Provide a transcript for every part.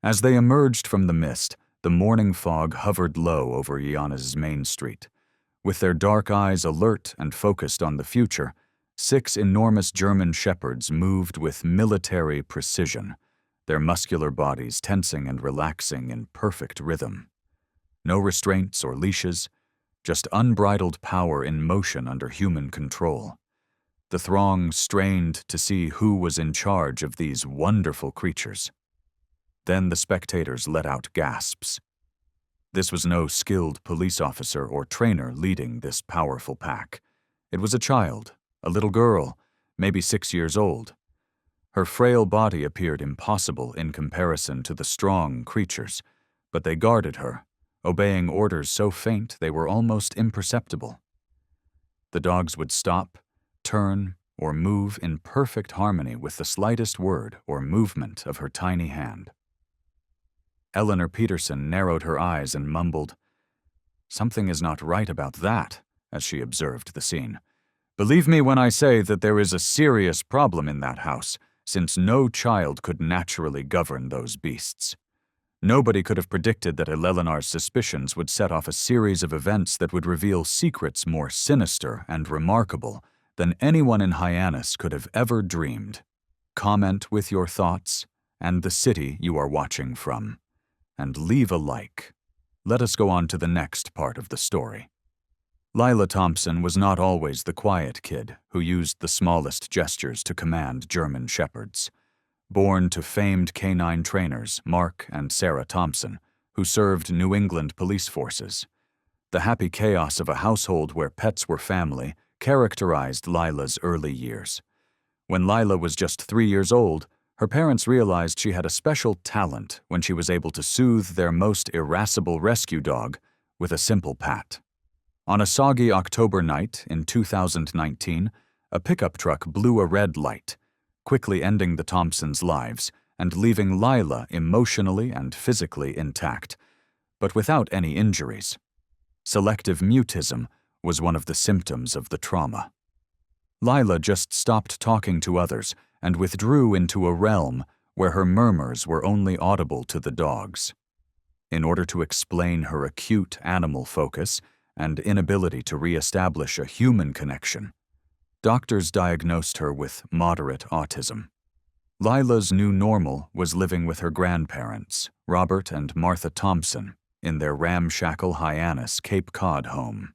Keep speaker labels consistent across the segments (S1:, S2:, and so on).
S1: As they emerged from the mist, the morning fog hovered low over Iana's main street. With their dark eyes alert and focused on the future, 6 enormous German shepherds moved with military precision, their muscular bodies tensing and relaxing in perfect rhythm. No restraints or leashes, just unbridled power in motion under human control. The throng strained to see who was in charge of these wonderful creatures. Then the spectators let out gasps. This was no skilled police officer or trainer leading this powerful pack. It was a child, a little girl, maybe 6 years old. Her frail body appeared impossible in comparison to the strong creatures, but they guarded her, obeying orders so faint they were almost imperceptible. The dogs would stop, turn, or move in perfect harmony with the slightest word or movement of her tiny hand. Eleanor Peterson narrowed her eyes and mumbled, "Something is not right about that," as she observed the scene. "Believe me when I say that there is a serious problem in that house, since no child could naturally govern those beasts. Nobody could have predicted that Eleanor's suspicions would set off a series of events that would reveal secrets more sinister and remarkable than anyone in Hyannis could have ever dreamed. Comment with your thoughts and the city you are watching from, and leave a like. Let us go on to the next part of the story." Lila Thompson was not always the quiet kid who used the smallest gestures to command German shepherds. Born to famed canine trainers Mark and Sarah Thompson, who served New England police forces. The happy chaos of a household where pets were family characterized Lila's early years. When Lila was just 3 years old, her parents realized she had a special talent when she was able to soothe their most irascible rescue dog with a simple pat. On a soggy October night in 2019, a pickup truck blew a red light, quickly ending the Thompsons' lives and leaving Lila emotionally and physically intact, but without any injuries. Selective mutism was one of the symptoms of the trauma. Lila just stopped talking to others and withdrew into a realm where her murmurs were only audible to the dogs. In order to explain her acute animal focus and inability to re-establish a human connection, doctors diagnosed her with moderate autism. Lila's new normal was living with her grandparents, Robert and Martha Thompson, in their ramshackle Hyannis Cape Cod home.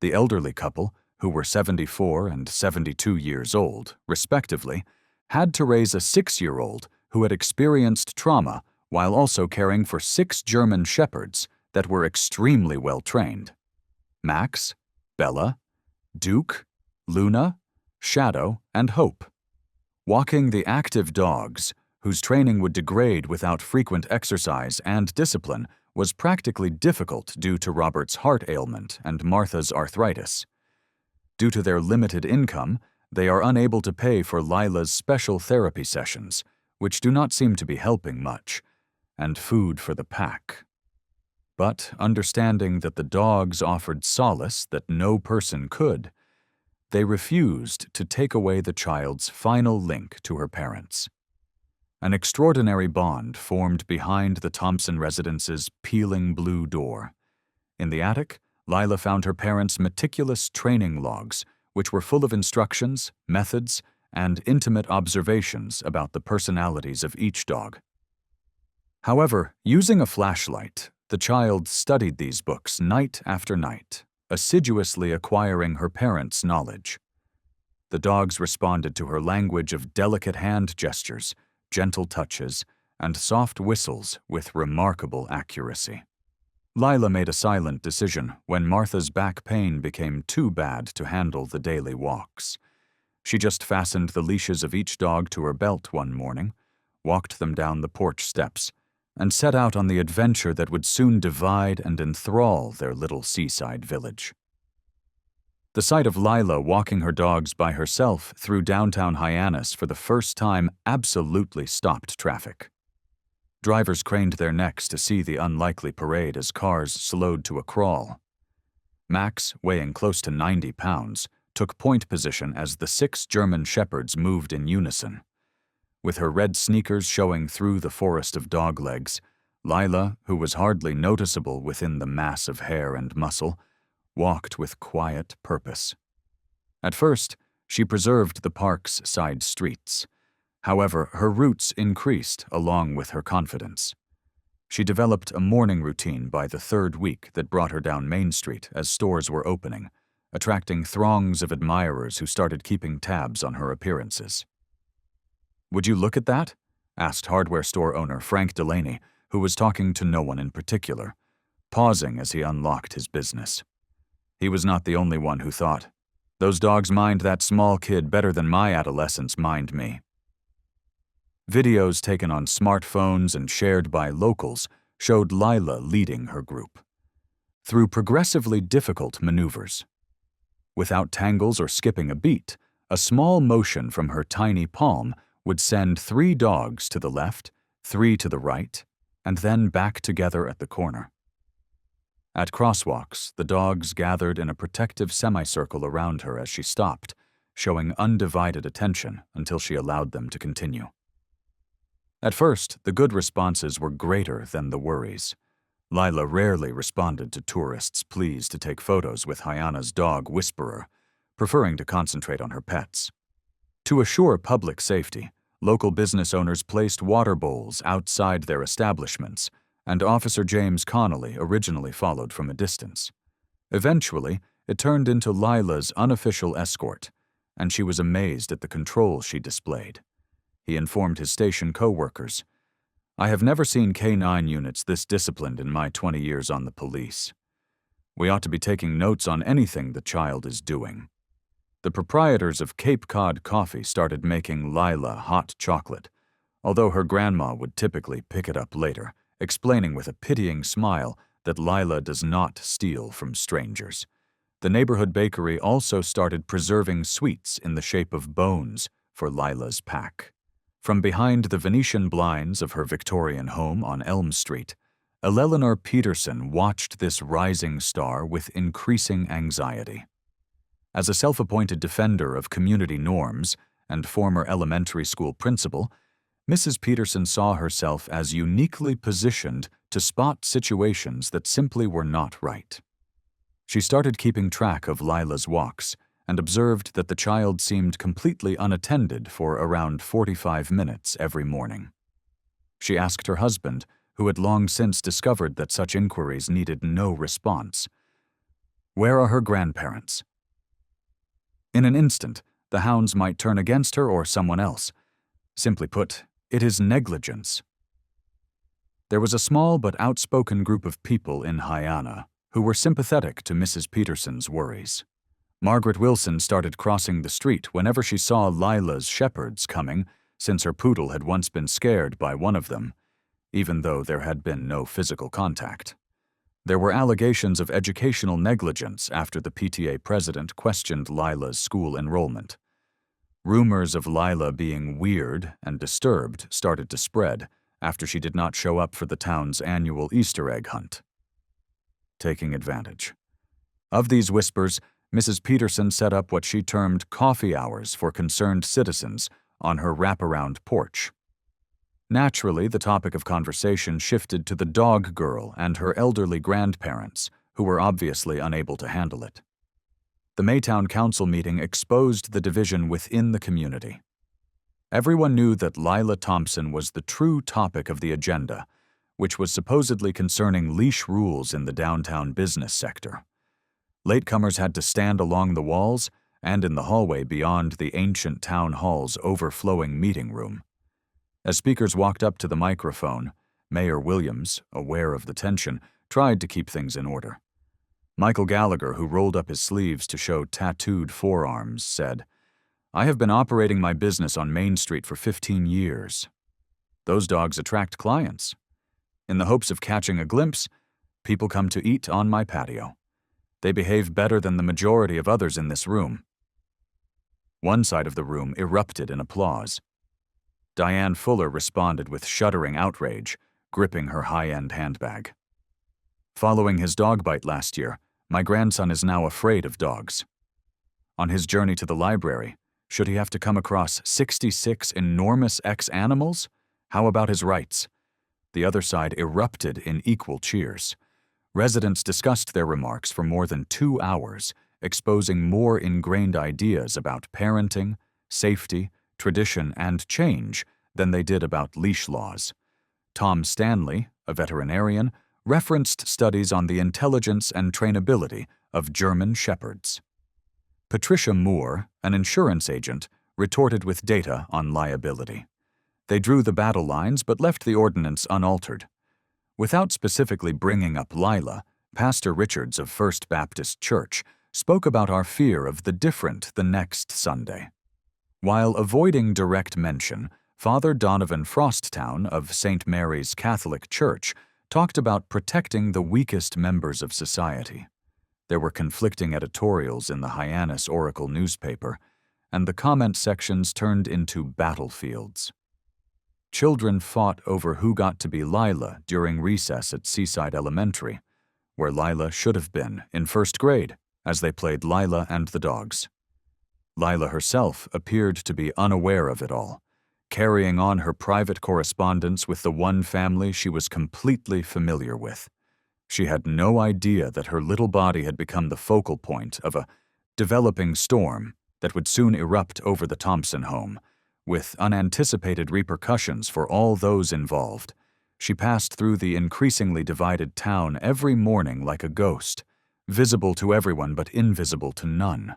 S1: The elderly couple, who were 74 and 72 years old, respectively, had to raise a 6-year-old who had experienced trauma while also caring for 6 German shepherds that were extremely well-trained. Max, Bella, Duke, Luna, Shadow, and Hope. Walking the active dogs, whose training would degrade without frequent exercise and discipline, was practically difficult due to Robert's heart ailment and Martha's arthritis. Due to their limited income, they are unable to pay for Lila's special therapy sessions, which do not seem to be helping much, and food for the pack. But understanding that the dogs offered solace that no person could, they refused to take away the child's final link to her parents. An extraordinary bond formed behind the Thompson residence's peeling blue door. In the attic, Lila found her parents' meticulous training logs, which were full of instructions, methods, and intimate observations about the personalities of each dog. However, using a flashlight, the child studied these books night after night, assiduously acquiring her parents' knowledge. The dogs responded to her language of delicate hand gestures, gentle touches, and soft whistles with remarkable accuracy. Lila made a silent decision when Martha's back pain became too bad to handle the daily walks. She just fastened the leashes of each dog to her belt one morning, walked them down the porch steps, and set out on the adventure that would soon divide and enthrall their little seaside village. The sight of Lila walking her dogs by herself through downtown Hyannis for the first time absolutely stopped traffic. Drivers craned their necks to see the unlikely parade as cars slowed to a crawl. Max, weighing close to 90 pounds, took point position as the 6 German shepherds moved in unison. With her red sneakers showing through the forest of dog legs, Lila, who was hardly noticeable within the mass of hair and muscle, walked with quiet purpose. At first, she preserved the park's side streets. However, her routes increased along with her confidence. She developed a morning routine by the third week that brought her down Main Street as stores were opening, attracting throngs of admirers who started keeping tabs on her appearances. "Would you look at that?" asked hardware store owner Frank Delaney, who was talking to no one in particular, pausing as he unlocked his business. He was not the only one who thought, "Those dogs mind that small kid better than my adolescents mind me." Videos taken on smartphones and shared by locals showed Lila leading her group through progressively difficult maneuvers. Without tangles or skipping a beat, a small motion from her tiny palm would send 3 dogs to the left, 3 to the right, and then back together at the corner. At crosswalks, the dogs gathered in a protective semicircle around her as she stopped, showing undivided attention until she allowed them to continue. At first, the good responses were greater than the worries. Lila rarely responded to tourists' pleas to take photos with Hyana's dog Whisperer, preferring to concentrate on her pets. To assure public safety, local business owners placed water bowls outside their establishments, and Officer James Connolly originally followed from a distance. Eventually, it turned into Lila's unofficial escort, and she was amazed at the control she displayed. He informed his station co-workers, "I have never seen K-9 units this disciplined in my 20 years on the police. We ought to be taking notes on anything the child is doing." The proprietors of Cape Cod Coffee started making Lila hot chocolate, although her grandma would typically pick it up later, explaining with a pitying smile that Lila does not steal from strangers. The neighborhood bakery also started preserving sweets in the shape of bones for Lila's pack. From behind the Venetian blinds of her Victorian home on Elm Street, Eleanor Peterson watched this rising star with increasing anxiety. As a self-appointed defender of community norms and former elementary school principal, Mrs. Peterson saw herself as uniquely positioned to spot situations that simply were not right. She started keeping track of Lila's walks and observed that the child seemed completely unattended for around 45 minutes every morning. She asked her husband, who had long since discovered that such inquiries needed no response, "Where are her grandparents?" In an instant, the hounds might turn against her or someone else. Simply put, it is negligence. There was a small but outspoken group of people in Hyana who were sympathetic to Mrs. Peterson's worries. Margaret Wilson started crossing the street whenever she saw Lila's shepherds coming, since her poodle had once been scared by one of them, even though there had been no physical contact. There were allegations of educational negligence after the PTA president questioned Lila's school enrollment. Rumors of Lila being weird and disturbed started to spread after she did not show up for the town's annual Easter egg hunt. Taking advantage of these whispers, Mrs. Peterson set up what she termed coffee hours for concerned citizens on her wraparound porch. Naturally, the topic of conversation shifted to the dog girl and her elderly grandparents, who were obviously unable to handle it. The Maytown Council meeting exposed the division within the community. Everyone knew that Lila Thompson was the true topic of the agenda, which was supposedly concerning leash rules in the downtown business sector. Latecomers had to stand along the walls and in the hallway beyond the ancient town hall's overflowing meeting room. As speakers walked up to the microphone, Mayor Williams, aware of the tension, tried to keep things in order. Michael Gallagher, who rolled up his sleeves to show tattooed forearms, said, "I have been operating my business on Main Street for 15 years. Those dogs attract clients. In the hopes of catching a glimpse, people come to eat on my patio. They behave better than the majority of others in this room." One side of the room erupted in applause. Diane Fuller responded with shuddering outrage, gripping her high-end handbag. "Following his dog bite last year, my grandson is now afraid of dogs. On his journey to the library, Should he have to come across 66 enormous ex-animals? How about his rights? The other side erupted in equal cheers. Residents discussed their remarks for more than 2 hours, exposing more ingrained ideas about parenting, safety, tradition, and change than they did about leash laws. Tom Stanley, a veterinarian, referenced studies on the intelligence and trainability of German Shepherds. Patricia Moore, an insurance agent, retorted with data on liability. They drew the battle lines but left the ordinance unaltered. Without specifically bringing up Lila, Pastor Richards of First Baptist Church spoke about our fear of the different the next Sunday. While avoiding direct mention, Father Donovan Frosttown of St. Mary's Catholic Church talked about protecting the weakest members of society. There were conflicting editorials in the Hyannis Oracle newspaper, and the comment sections turned into battlefields. Children fought over who got to be Lila during recess at Seaside Elementary, where Lila should have been in first grade, as they played Lila and the dogs. Lila herself appeared to be unaware of it all, carrying on her private correspondence with the one family she was completely familiar with. She had no idea that her little body had become the focal point of a developing storm that would soon erupt over the Thompson home, with unanticipated repercussions for all those involved. She passed through the increasingly divided town every morning like a ghost, visible to everyone but invisible to none,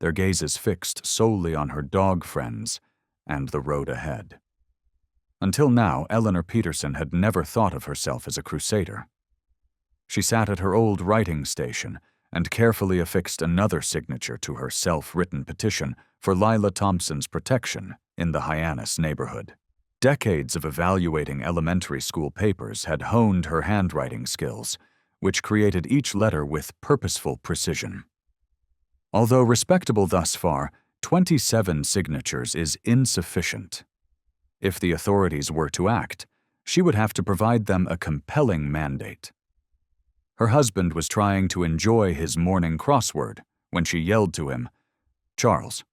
S1: their gazes fixed solely on her dog friends and the road ahead. Until now, Eleanor Peterson had never thought of herself as a crusader. She sat at her old writing station and carefully affixed another signature to her self-written petition for Lila Thompson's protection in the Hyannis neighborhood. Decades of evaluating elementary school papers had honed her handwriting skills, which created each letter with purposeful precision. Although respectable thus far, 27 signatures is insufficient. If the authorities were to act, she would have to provide them a compelling mandate. Her husband was trying to enjoy his morning crossword when she yelled to him, "Charles,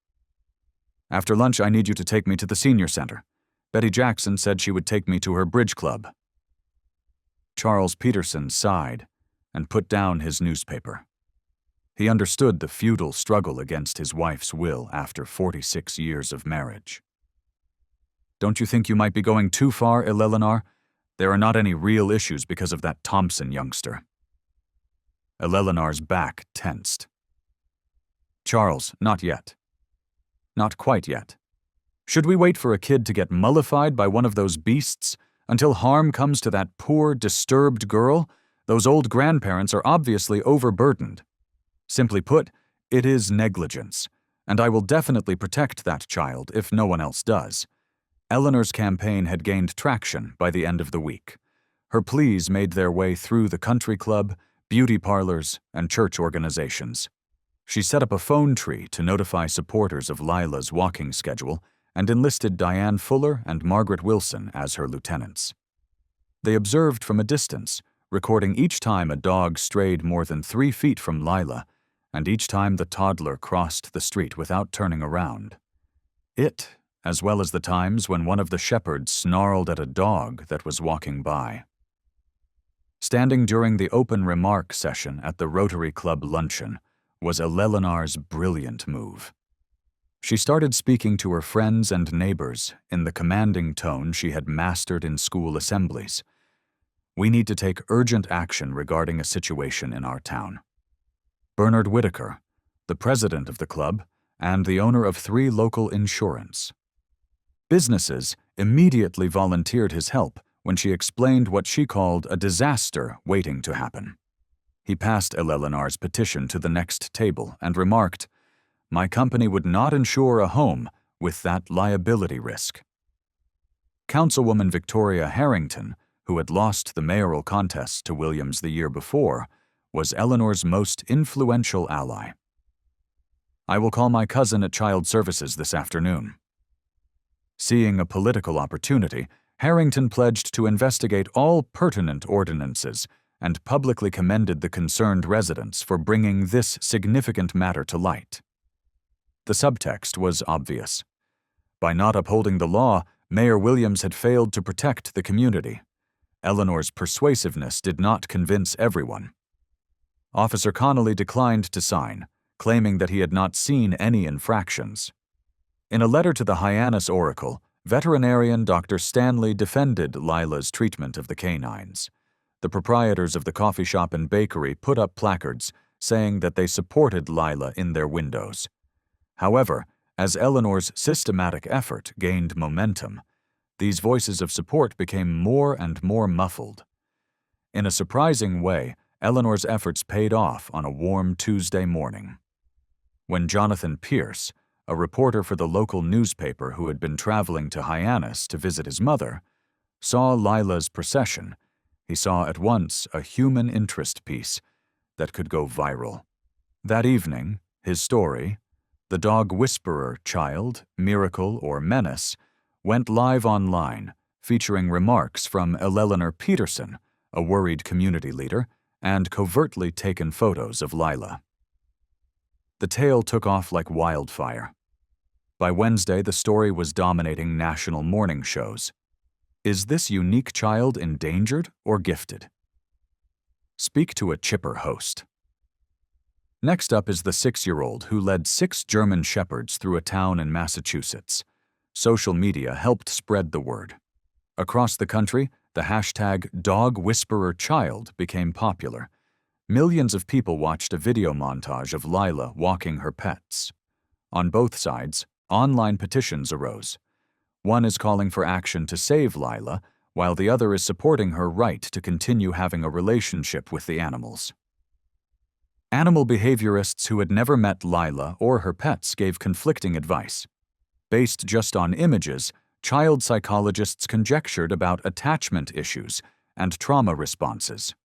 S1: after lunch I need you to take me to the senior center. Betty Jackson said she would take me to her bridge club." Charles Peterson sighed and put down his newspaper. He understood the futile struggle against his wife's will after 46 years of marriage. "Don't you think you might be going too far, Eleanor? There are not any real issues because of that Thompson youngster." Eleanor's back tensed. "Charles, not yet. Not quite yet. Should we wait for a kid to get mollified by one of those beasts until harm comes to that poor, disturbed girl? Those old grandparents are obviously overburdened. Simply put, it is negligence, and I will definitely protect that child if no one else does." Eleanor's campaign had gained traction by the end of the week. Her pleas made their way through the country club, beauty parlors, and church organizations. She set up a phone tree to notify supporters of Lila's walking schedule and enlisted Diane Fuller and Margaret Wilson as her lieutenants. They observed from a distance, recording each time a dog strayed more than 3 feet from Lila, and each time the toddler crossed the street without turning around. It, as well as the times when one of the shepherds snarled at a dog that was walking by. Standing during the open remark session at the Rotary Club luncheon was Eleanor's brilliant move. She started speaking to her friends and neighbors in the commanding tone she had mastered in school assemblies. "We need to take urgent action regarding a situation in our town. Bernard Whitaker, the president of the club and the owner of 3 local insurance." Businesses immediately volunteered his help when she explained what she called a disaster waiting to happen. He passed Eleanor's petition to the next table and remarked, "My company would not insure a home with that liability risk." Councilwoman Victoria Harrington, who had lost the mayoral contest to Williams the year before, was Eleanor's most influential ally. "I will call my cousin at Child Services this afternoon." Seeing a political opportunity, Harrington pledged to investigate all pertinent ordinances and publicly commended the concerned residents for bringing this significant matter to light. The subtext was obvious. By not upholding the law, Mayor Williams had failed to protect the community. Eleanor's persuasiveness did not convince everyone. Officer Connolly declined to sign, claiming that he had not seen any infractions. In a letter to the Hyannis Oracle, veterinarian Dr. Stanley defended Lila's treatment of the canines. The proprietors of the coffee shop and bakery put up placards saying that they supported Lila in their windows. However, as Eleanor's systematic effort gained momentum, these voices of support became more and more muffled. In a surprising way, Eleanor's efforts paid off on a warm Tuesday morning. When Jonathan Pierce, a reporter for the local newspaper who had been traveling to Hyannis to visit his mother, saw Lila's procession, he saw at once a human interest piece that could go viral. That evening, his story, The Dog Whisperer Child, Miracle or Menace, went live online, featuring remarks from Eleanor Peterson, a worried community leader, and covertly taken photos of Lila. The tale took off like wildfire. By Wednesday, the story was dominating national morning shows. Is this unique child endangered or gifted? Speak to a chipper host. Next up is the 6-year-old who led 6 German shepherds through a town in Massachusetts. Social media helped spread the word. Across the country, the hashtag #DogWhispererChild became popular. Millions of people watched a video montage of Lila walking her pets. On both sides, online petitions arose. One is calling for action to save Lila, while the other is supporting her right to continue having a relationship with the animals. Animal behaviorists who had never met Lila or her pets gave conflicting advice. Based just on images, child psychologists conjectured about attachment issues and trauma responses.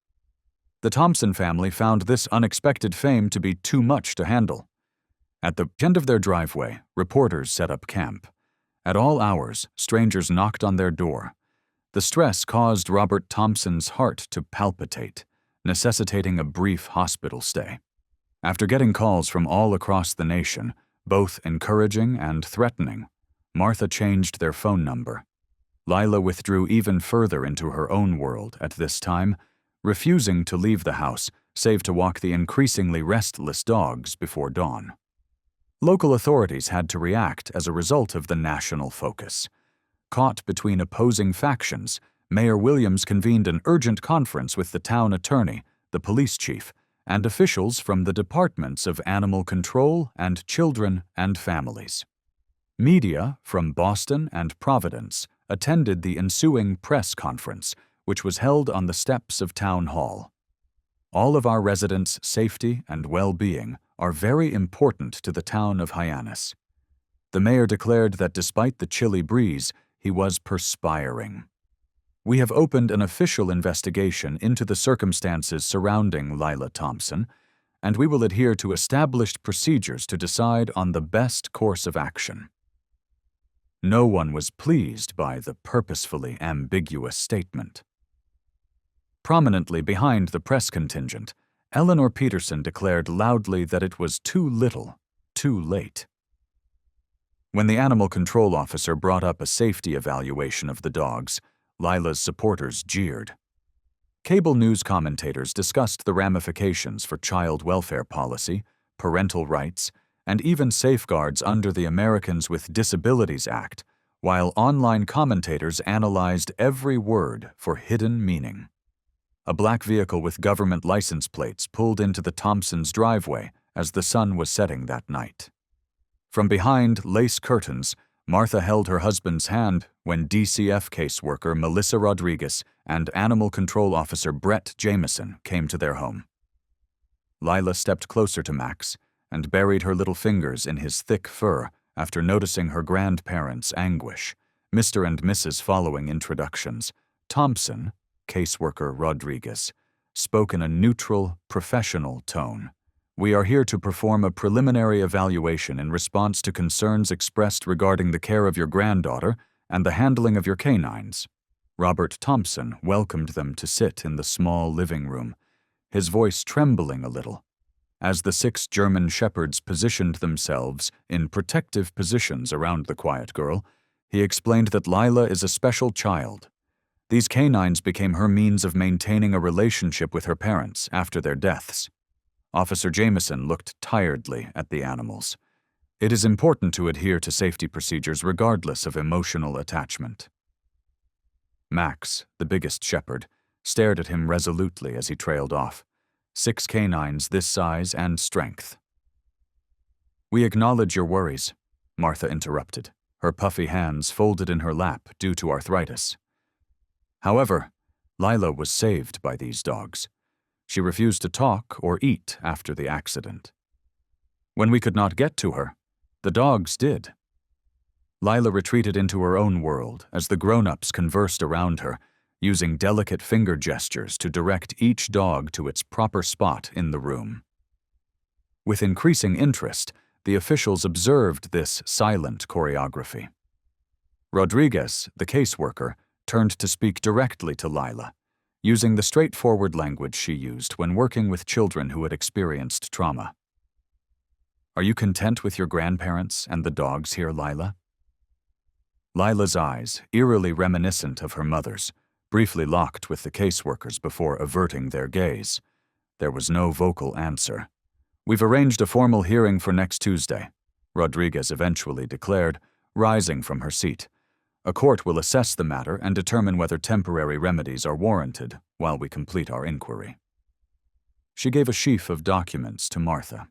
S1: The Thompson family found this unexpected fame to be too much to handle. At the end of their driveway, reporters set up camp. At all hours, strangers knocked on their door. The stress caused Robert Thompson's heart to palpitate, necessitating a brief hospital stay. After getting calls from all across the nation, both encouraging and threatening, Martha changed their phone number. Lila withdrew even further into her own world at this time, refusing to leave the house save to walk the increasingly restless dogs before dawn. Local authorities had to react as a result of the national focus. Caught between opposing factions, Mayor Williams convened an urgent conference with the town attorney, the police chief, and officials from the departments of animal control and children and families. Media from Boston and Providence attended the ensuing press conference, which was held on the steps of Town Hall. All of our residents' safety and well-being are very important to the town of Hyannis. The mayor declared that despite the chilly breeze, he was perspiring. We have opened an official investigation into the circumstances surrounding Lila Thompson, and we will adhere to established procedures to decide on the best course of action. No one was pleased by the purposefully ambiguous statement. Prominently behind the press contingent, Eleanor Peterson declared loudly that it was too little, too late. When the animal control officer brought up a safety evaluation of the dogs, Lila's supporters jeered. Cable news commentators discussed the ramifications for child welfare policy, parental rights, and even safeguards under the Americans with Disabilities Act, while online commentators analyzed every word for hidden meaning. A black vehicle with government license plates pulled into the Thompsons' driveway as the sun was setting that night. From behind lace curtains, Martha held her husband's hand when DCF caseworker Melissa Rodriguez and Animal Control Officer Brett Jameson came to their home. Lila stepped closer to Max and buried her little fingers in his thick fur after noticing her grandparents' anguish. Mr. and Mrs. following introductions. Thompson, caseworker Rodriguez, spoke in a neutral, professional tone. We are here to perform a preliminary evaluation in response to concerns expressed regarding the care of your granddaughter and the handling of your canines. Robert Thompson welcomed them to sit in the small living room, his voice trembling a little. As the 6 German shepherds positioned themselves in protective positions around the quiet girl, he explained that Lila is a special child. These canines became her means of maintaining a relationship with her parents after their deaths. Officer Jameson looked tiredly at the animals. It is important to adhere to safety procedures regardless of emotional attachment. Max, the biggest shepherd, stared at him resolutely as he trailed off. 6 canines this size and strength. "We acknowledge your worries," Martha interrupted, her puffy hands folded in her lap due to arthritis. However, Lila was saved by these dogs. She refused to talk or eat after the accident. When we could not get to her, the dogs did. Lila retreated into her own world as the grown-ups conversed around her, using delicate finger gestures to direct each dog to its proper spot in the room. With increasing interest, the officials observed this silent choreography. Rodriguez, the caseworker, turned to speak directly to Lila, using the straightforward language she used when working with children who had experienced trauma. "Are you content with your grandparents and the dogs here, Lila?" Lila's eyes, eerily reminiscent of her mother's, briefly locked with the caseworkers before averting their gaze. There was no vocal answer. "We've arranged a formal hearing for next Tuesday," Rodriguez eventually declared, rising from her seat. "A court will assess the matter and determine whether temporary remedies are warranted while we complete our inquiry." She gave a sheaf of documents to Martha.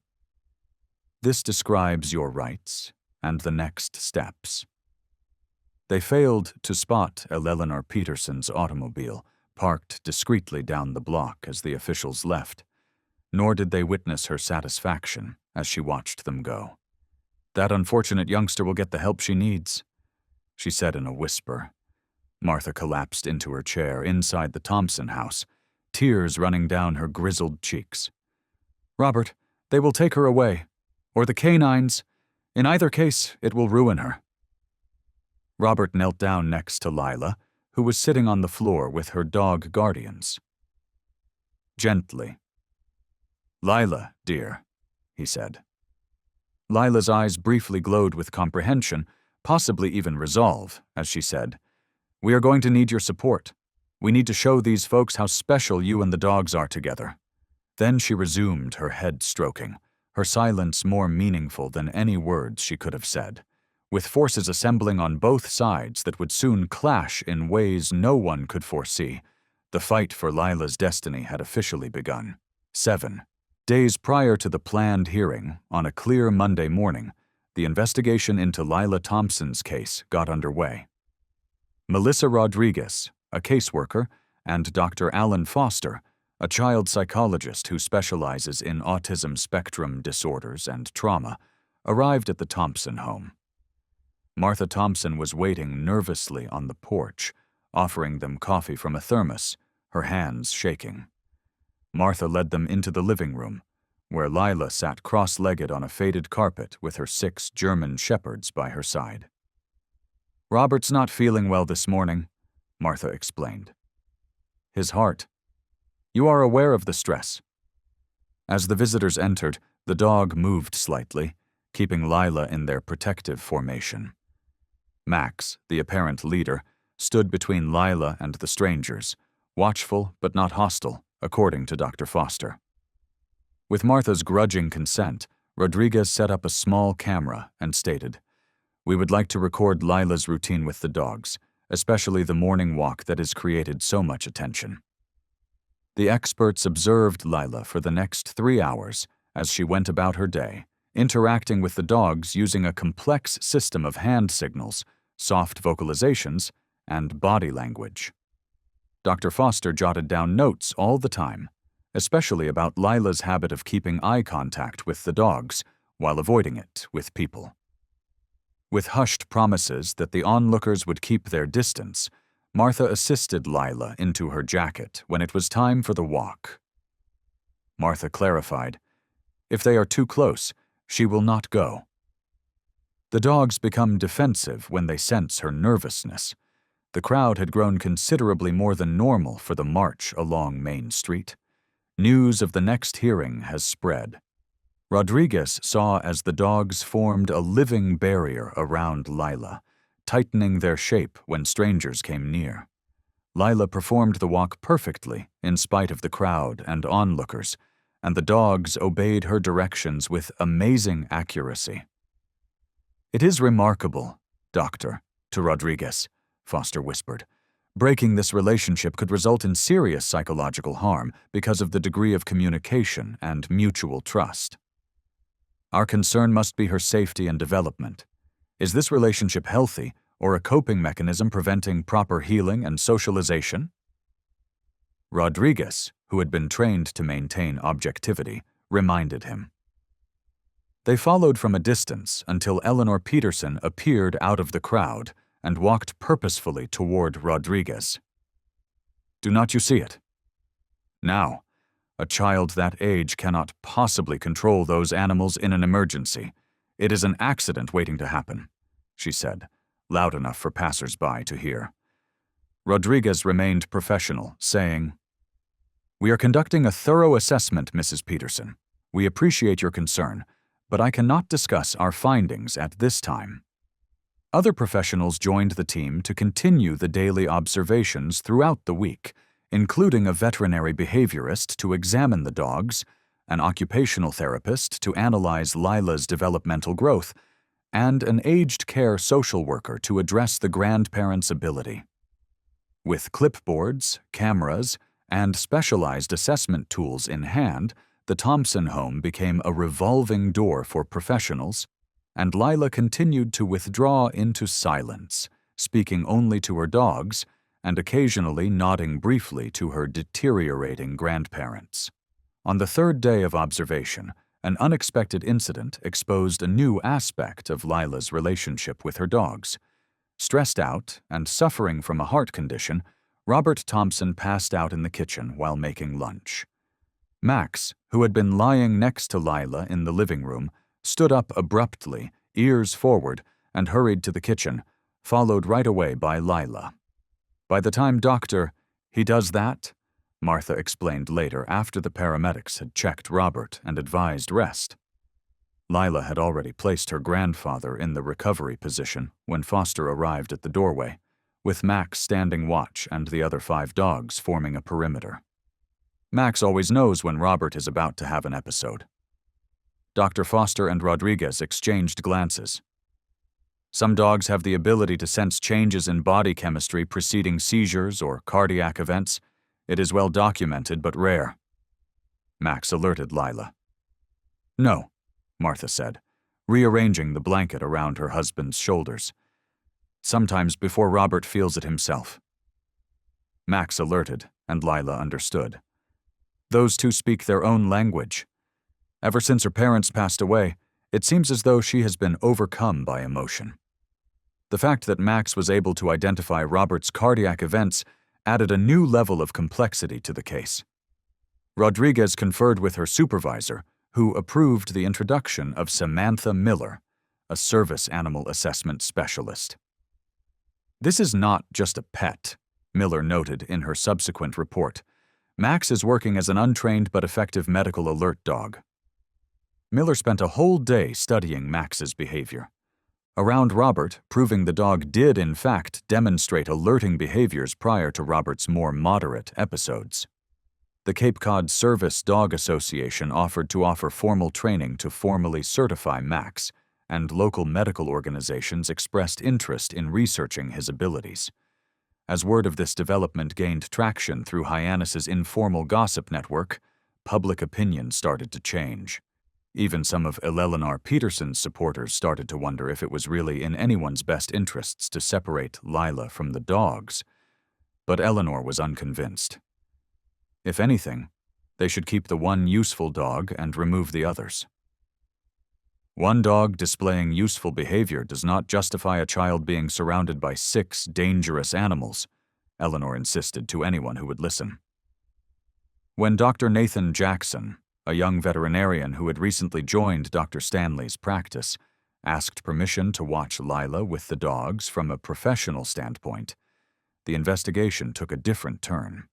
S1: "This describes your rights and the next steps." They failed to spot Eleanor Peterson's automobile, parked discreetly down the block as the officials left, nor did they witness her satisfaction as she watched them go. "That unfortunate youngster will get the help she needs," she said in a whisper. Martha collapsed into her chair inside the Thompson house, tears running down her grizzled cheeks. "Robert, they will take her away. Or the canines. In either case, it will ruin her." Robert knelt down next to Lila, who was sitting on the floor with her dog guardians. Gently. "Lila, dear," he said. Lila's eyes briefly glowed with comprehension, possibly even resolve, as she said, "We are going to need your support. We need to show these folks how special you and the dogs are together." Then she resumed her head stroking, her silence more meaningful than any words she could have said. With forces assembling on both sides that would soon clash in ways no one could foresee, the fight for Lila's destiny had officially begun. 7 days prior to the planned hearing, on a clear Monday morning, the investigation into Lila Thompson's case got underway. Melissa Rodriguez, a caseworker, and Dr. Alan Foster, a child psychologist who specializes in autism spectrum disorders and trauma, arrived at the Thompson home. Martha Thompson was waiting nervously on the porch, offering them coffee from a thermos, her hands shaking. Martha led them into the living room, where Lila sat cross-legged on a faded carpet with her 6 German shepherds by her side. "Robert's not feeling well this morning," Martha explained. "His heart. You are aware of the stress." As the visitors entered, the dog moved slightly, keeping Lila in their protective formation. Max, the apparent leader, stood between Lila and the strangers, watchful but not hostile, according to Dr. Foster. With Martha's grudging consent, Rodriguez set up a small camera and stated, "We would like to record Lila's routine with the dogs, especially the morning walk that has created so much attention." The experts observed Lila for the next 3 hours as she went about her day, interacting with the dogs using a complex system of hand signals, soft vocalizations, and body language. Dr. Foster jotted down notes all the time, especially about Lila's habit of keeping eye contact with the dogs while avoiding it with people. With hushed promises that the onlookers would keep their distance, Martha assisted Lila into her jacket when it was time for the walk. Martha clarified, "If they are too close, she will not go." The dogs become defensive when they sense her nervousness. The crowd had grown considerably more than normal for the march along Main Street. News of the next hearing has spread. Rodriguez saw as the dogs formed a living barrier around Lila, tightening their shape when strangers came near. Lila performed the walk perfectly in spite of the crowd and onlookers, and the dogs obeyed her directions with amazing accuracy. "It is remarkable, Doctor," to Rodriguez, Foster whispered. "Breaking this relationship could result in serious psychological harm because of the degree of communication and mutual trust. Our concern must be her safety and development. Is this relationship healthy, or a coping mechanism preventing proper healing and socialization?" Rodriguez, who had been trained to maintain objectivity, reminded him. They followed from a distance until Eleanor Peterson appeared out of the crowd and walked purposefully toward Rodriguez. "Do not you see it? Now, a child that age cannot possibly control those animals in an emergency. It is an accident waiting to happen," she said, loud enough for passers-by to hear. Rodriguez remained professional, saying, "We are conducting a thorough assessment, Mrs. Peterson. We appreciate your concern, but I cannot discuss our findings at this time." Other professionals joined the team to continue the daily observations throughout the week, including a veterinary behaviorist to examine the dogs, an occupational therapist to analyze Lila's developmental growth, and an aged care social worker to address the grandparents' ability. With clipboards, cameras, and specialized assessment tools in hand, the Thompson home became a revolving door for professionals, and Lila continued to withdraw into silence, speaking only to her dogs and occasionally nodding briefly to her deteriorating grandparents. On the third day of observation, an unexpected incident exposed a new aspect of Lila's relationship with her dogs. Stressed out and suffering from a heart condition, Robert Thompson passed out in the kitchen while making lunch. Max, who had been lying next to Lila in the living room, stood up abruptly, ears forward, and hurried to the kitchen, followed right away by Lila. By the time he does that, Martha explained later after the paramedics had checked Robert and advised rest. Lila had already placed her grandfather in the recovery position when Foster arrived at the doorway, with Max standing watch and the other 5 dogs forming a perimeter. Max always knows when Robert is about to have an episode. Dr. Foster and Rodriguez exchanged glances. Some dogs have the ability to sense changes in body chemistry preceding seizures or cardiac events. It is well documented but rare. Max alerted Lila. "No," Martha said, rearranging the blanket around her husband's shoulders. "Sometimes before Robert feels it himself." Max alerted, and Lila understood. Those two speak their own language. Ever since her parents passed away, it seems as though she has been overcome by emotion. The fact that Max was able to identify Robert's cardiac events added a new level of complexity to the case. Rodriguez conferred with her supervisor, who approved the introduction of Samantha Miller, a service animal assessment specialist. "This is not just a pet," Miller noted in her subsequent report. "Max is working as an untrained but effective medical alert dog." Miller spent a whole day studying Max's behavior. Around Robert, proving the dog did in fact demonstrate alerting behaviors prior to Robert's more moderate episodes. The Cape Cod Service Dog Association offered to offer formal training to formally certify Max, and local medical organizations expressed interest in researching his abilities. As word of this development gained traction through Hyannis's informal gossip network, public opinion started to change. Even some of Eleanor Peterson's supporters started to wonder if it was really in anyone's best interests to separate Lila from the dogs. But Eleanor was unconvinced. If anything, they should keep the one useful dog and remove the others. One dog displaying useful behavior does not justify a child being surrounded by 6 dangerous animals, Eleanor insisted to anyone who would listen. When Dr. Nathan Jackson, a young veterinarian who had recently joined Dr. Stanley's practice, asked permission to watch Lila with the dogs from a professional standpoint, the investigation took a different turn.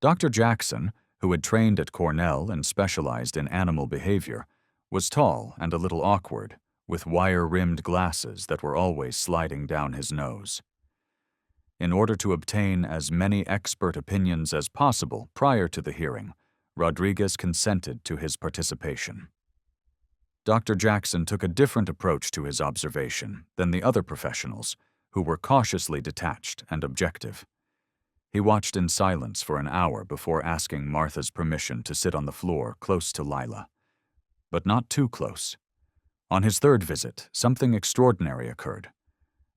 S1: Dr. Jackson, who had trained at Cornell and specialized in animal behavior, was tall and a little awkward, with wire-rimmed glasses that were always sliding down his nose. In order to obtain as many expert opinions as possible prior to the hearing, Rodriguez consented to his participation. Dr. Jackson took a different approach to his observation than the other professionals, who were cautiously detached and objective. He watched in silence for an hour before asking Martha's permission to sit on the floor close to Lila. But not too close. On his third visit, something extraordinary occurred.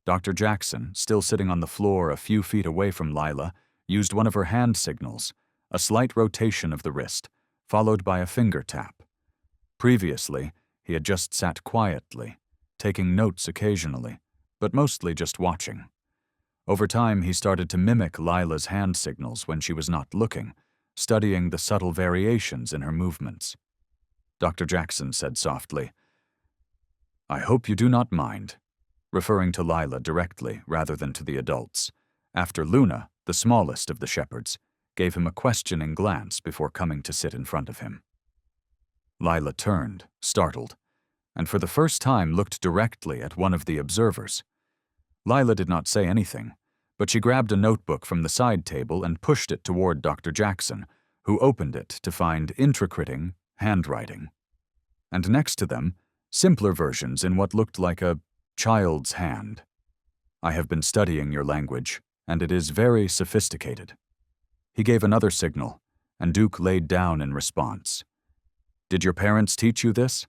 S1: Dr. Jackson, still sitting on the floor a few feet away from Lila, used one of her hand signals, a slight rotation of the wrist, followed by a finger tap. Previously, he had just sat quietly, taking notes occasionally, but mostly just watching. Over time, he started to mimic Lila's hand signals when she was not looking, studying the subtle variations in her movements. Dr. Jackson said softly, "I hope you do not mind," referring to Lila directly rather than to the adults, after Luna, the smallest of the shepherds, gave him a questioning glance before coming to sit in front of him. Lila turned, startled, and for the first time looked directly at one of the observers. Lila did not say anything, but she grabbed a notebook from the side table and pushed it toward Dr. Jackson, who opened it to find intricate handwriting. And next to them, simpler versions in what looked like a child's hand. "I have been studying your language, and it is very sophisticated." He gave another signal, and Duke laid down in response. "Did your parents teach you this?"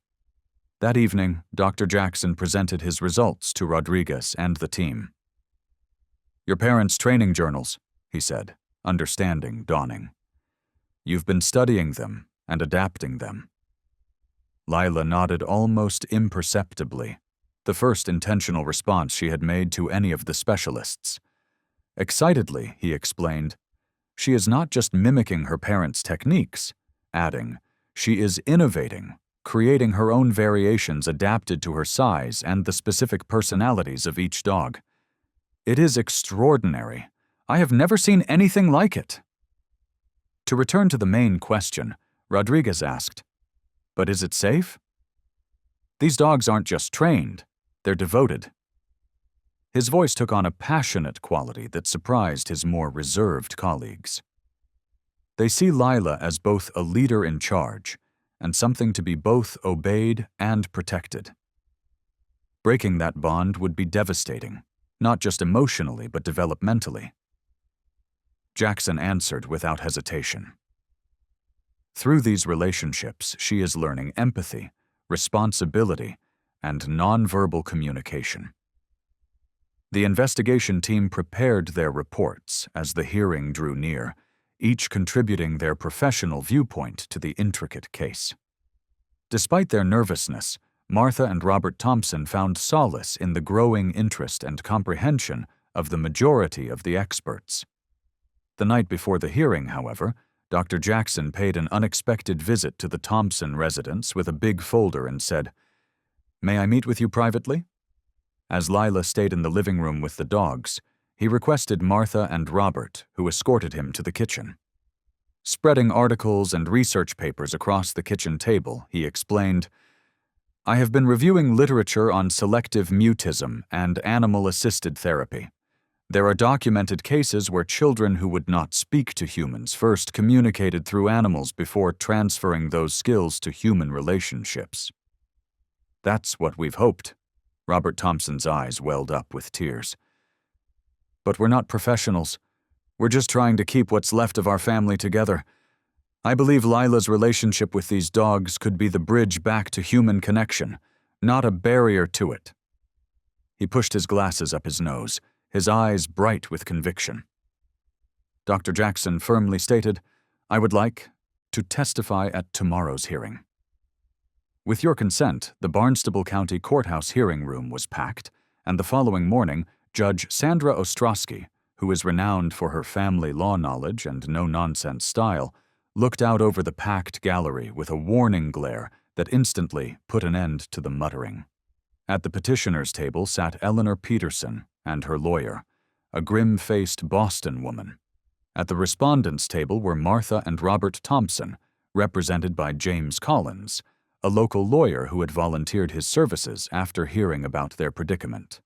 S1: That evening, Dr. Jackson presented his results to Rodriguez and the team. "Your parents' training journals," he said, understanding dawning. "You've been studying them and adapting them." Lila nodded almost imperceptibly, the first intentional response she had made to any of the specialists. Excitedly, he explained, "She is not just mimicking her parents' techniques," adding, "she is innovating, creating her own variations adapted to her size and the specific personalities of each dog. It is extraordinary. I have never seen anything like it." To return to the main question, Rodriguez asked, "But is it safe?" "These dogs aren't just trained, they're devoted." His voice took on a passionate quality that surprised his more reserved colleagues. They see Lila as both a leader in charge and something to be both obeyed and protected. Breaking that bond would be devastating, not just emotionally but developmentally. Jackson answered without hesitation. "Through these relationships, she is learning empathy, responsibility, and nonverbal communication." The investigation team prepared their reports as the hearing drew near, each contributing their professional viewpoint to the intricate case. Despite their nervousness, Martha and Robert Thompson found solace in the growing interest and comprehension of the majority of the experts. The night before the hearing, however, Dr. Jackson paid an unexpected visit to the Thompson residence with a big folder and said, "May I meet with you privately?" As Lila stayed in the living room with the dogs, he requested Martha and Robert, who escorted him to the kitchen. Spreading articles and research papers across the kitchen table, he explained, "I have been reviewing literature on selective mutism and animal-assisted therapy. There are documented cases where children who would not speak to humans first communicated through animals before transferring those skills to human relationships." "That's what we've hoped." Robert Thompson's eyes welled up with tears. "But we're not professionals. We're just trying to keep what's left of our family together. I believe Lila's relationship with these dogs could be the bridge back to human connection, not a barrier to it." He pushed his glasses up his nose, his eyes bright with conviction. Dr. Jackson firmly stated, "I would like to testify at tomorrow's hearing." With your consent, the Barnstable County Courthouse hearing room was packed, and the following morning, Judge Sandra Ostrowski, who is renowned for her family law knowledge and no-nonsense style, looked out over the packed gallery with a warning glare that instantly put an end to the muttering. At the petitioner's table sat Eleanor Peterson and her lawyer, a grim-faced Boston woman. At the respondents' table were Martha and Robert Thompson, represented by James Collins, a local lawyer who had volunteered his services after hearing about their predicament.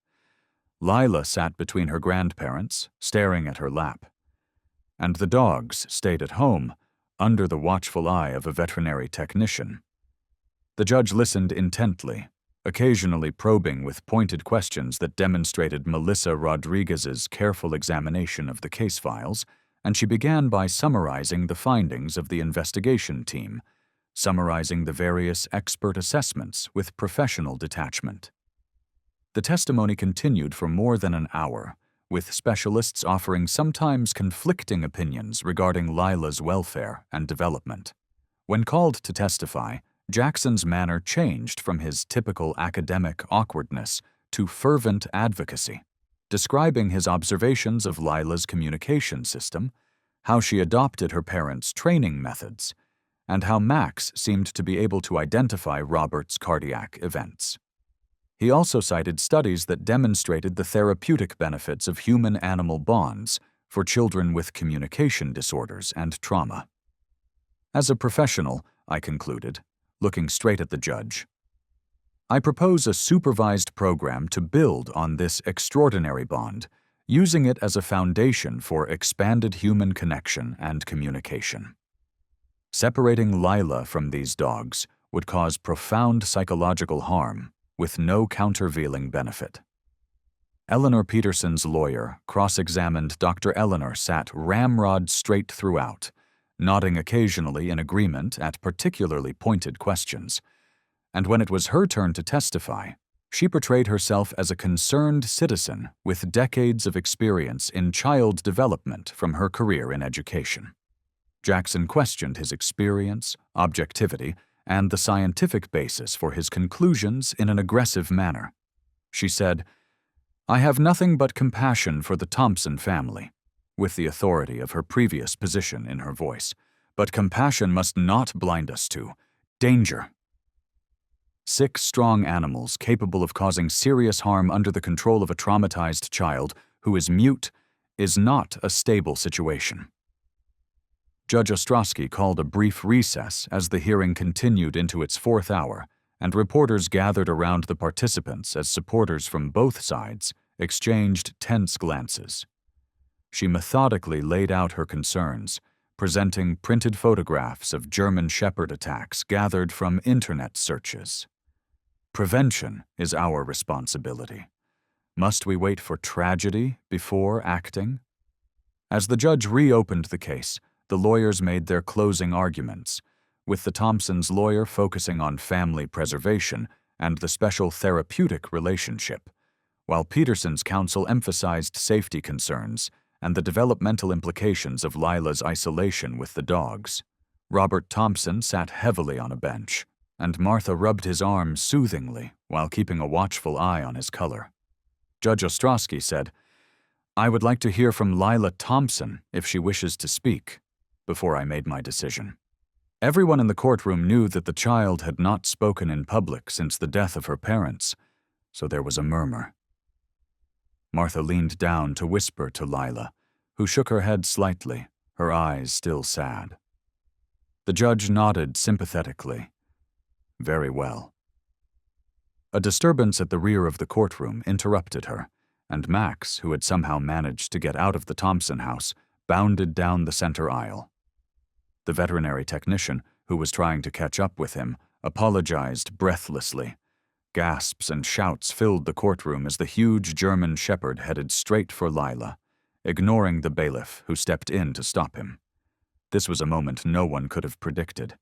S1: Lila sat between her grandparents, staring at her lap. And the dogs stayed at home, under the watchful eye of a veterinary technician. The judge listened intently, occasionally probing with pointed questions that demonstrated Melissa Rodriguez's careful examination of the case files, and she began by summarizing the findings of the investigation team, summarizing the various expert assessments with professional detachment. The testimony continued for more than an hour, with specialists offering sometimes conflicting opinions regarding Lila's welfare and development. When called to testify, Jackson's manner changed from his typical academic awkwardness to fervent advocacy, describing his observations of Lila's communication system, how she adopted her parents' training methods, and how Max seemed to be able to identify Robert's cardiac events. He also cited studies that demonstrated the therapeutic benefits of human-animal bonds for children with communication disorders and trauma. As a professional, I concluded, looking straight at the judge, I propose a supervised program to build on this extraordinary bond, using it as a foundation for expanded human connection and communication. Separating Lila from these dogs would cause profound psychological harm, with no countervailing benefit. Eleanor Peterson's lawyer cross-examined Dr. Eleanor sat ramrod straight throughout, nodding occasionally in agreement at particularly pointed questions. And when it was her turn to testify, she portrayed herself as a concerned citizen with decades of experience in child development from her career in education. Jackson questioned his experience, objectivity, and the scientific basis for his conclusions in an aggressive manner. She said, "I have nothing but compassion for the Thompson family," with the authority of her previous position in her voice, "but compassion must not blind us to danger." 6 strong animals capable of causing serious harm under the control of a traumatized child who is mute is not a stable situation. Judge Ostrowski called a brief recess as the hearing continued into its 4th hour, and reporters gathered around the participants as supporters from both sides exchanged tense glances. She methodically laid out her concerns, presenting printed photographs of German Shepherd attacks gathered from internet searches. Prevention is our responsibility. Must we wait for tragedy before acting? As the judge reopened the case, the lawyers made their closing arguments, with the Thompsons' lawyer focusing on family preservation and the special therapeutic relationship, while Peterson's counsel emphasized safety concerns and the developmental implications of Lila's isolation with the dogs. Robert Thompson sat heavily on a bench, and Martha rubbed his arm soothingly while keeping a watchful eye on his color. Judge Ostrowski said, "I would like to hear from Lila Thompson if she wishes to speak," before I made my decision. Everyone in the courtroom knew that the child had not spoken in public since the death of her parents, so there was a murmur. Martha leaned down to whisper to Lila, who shook her head slightly, her eyes still sad. The judge nodded sympathetically. Very well. A disturbance at the rear of the courtroom interrupted her, and Max, who had somehow managed to get out of the Thompson house, bounded down the center aisle. The veterinary technician, who was trying to catch up with him, apologized breathlessly. Gasps and shouts filled the courtroom as the huge German Shepherd headed straight for Lila, ignoring the bailiff who stepped in to stop him. This was a moment no one could have predicted,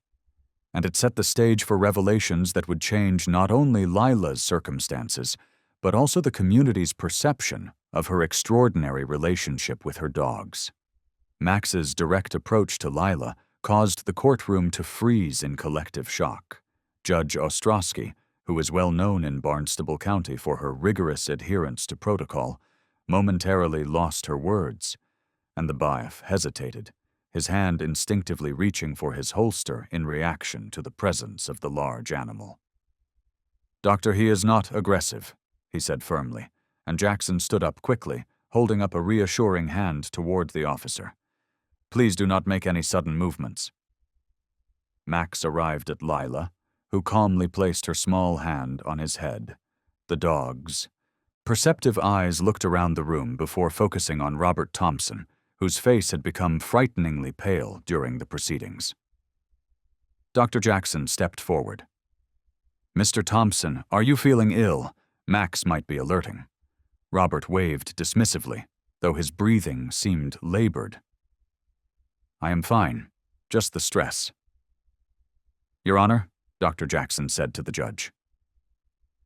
S1: and it set the stage for revelations that would change not only Lila's circumstances, but also the community's perception of her extraordinary relationship with her dogs. Max's direct approach to Lila caused the courtroom to freeze in collective shock. Judge Ostrowski, who is well known in Barnstable County for her rigorous adherence to protocol, momentarily lost her words, and the bailiff hesitated, his hand instinctively reaching for his holster in reaction to the presence of the large animal. "Doctor, he is not aggressive," he said firmly, and Jackson stood up quickly, holding up a reassuring hand toward the officer. Please do not make any sudden movements." Max arrived at Lila, who calmly placed her small hand on his head. The dog's perceptive eyes looked around the room before focusing on Robert Thompson, whose face had become frighteningly pale during the proceedings. Dr. Jackson stepped forward. "Mr. Thompson, are you feeling ill? Max might be alerting." Robert waved dismissively, though his breathing seemed labored. "I am fine, just the stress." "Your Honor," Dr. Jackson said to the judge.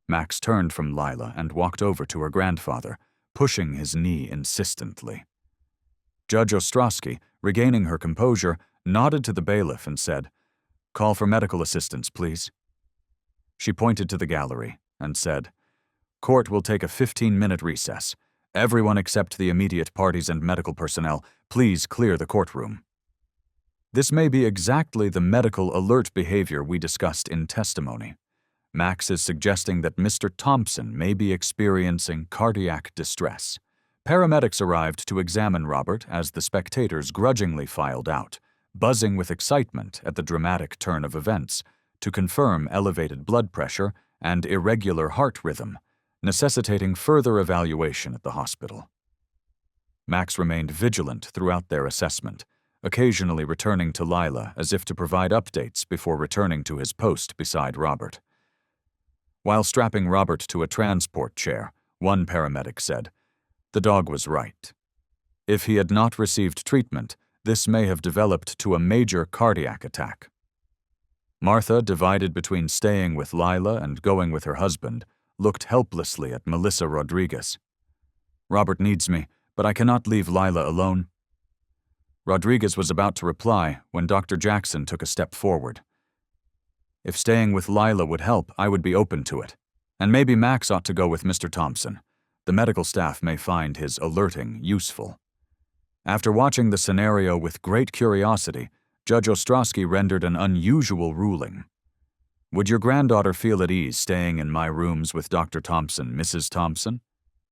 S1: Max turned from Lila and walked over to her grandfather, pushing his knee insistently. Judge Ostrowski, regaining her composure, nodded to the bailiff and said, "Call for medical assistance, please." She pointed to the gallery and said, "Court will take a 15-minute recess. Everyone except the immediate parties and medical personnel, please clear the courtroom." This may be exactly the medical alert behavior we discussed in testimony. Max is suggesting that Mr. Thompson may be experiencing cardiac distress. Paramedics arrived to examine Robert as the spectators grudgingly filed out, buzzing with excitement at the dramatic turn of events, to confirm elevated blood pressure and irregular heart rhythm, necessitating further evaluation at the hospital. Max remained vigilant throughout their assessment, occasionally returning to Lila as if to provide updates before returning to his post beside Robert. While strapping Robert to a transport chair, one paramedic said, "The dog was right. If he had not received treatment, this may have developed to a major cardiac attack." Martha, divided between staying with Lila and going with her husband, looked helplessly at Melissa Rodriguez. "Robert needs me, but I cannot leave Lila alone." Rodriguez was about to reply when Dr. Jackson took a step forward. "If staying with Lila would help, I would be open to it. And maybe Max ought to go with Mr. Thompson. The medical staff may find his alerting useful." After watching the scenario with great curiosity, Judge Ostrowski rendered an unusual ruling. "Would your granddaughter feel at ease staying in my rooms with Dr. Thompson, Mrs. Thompson?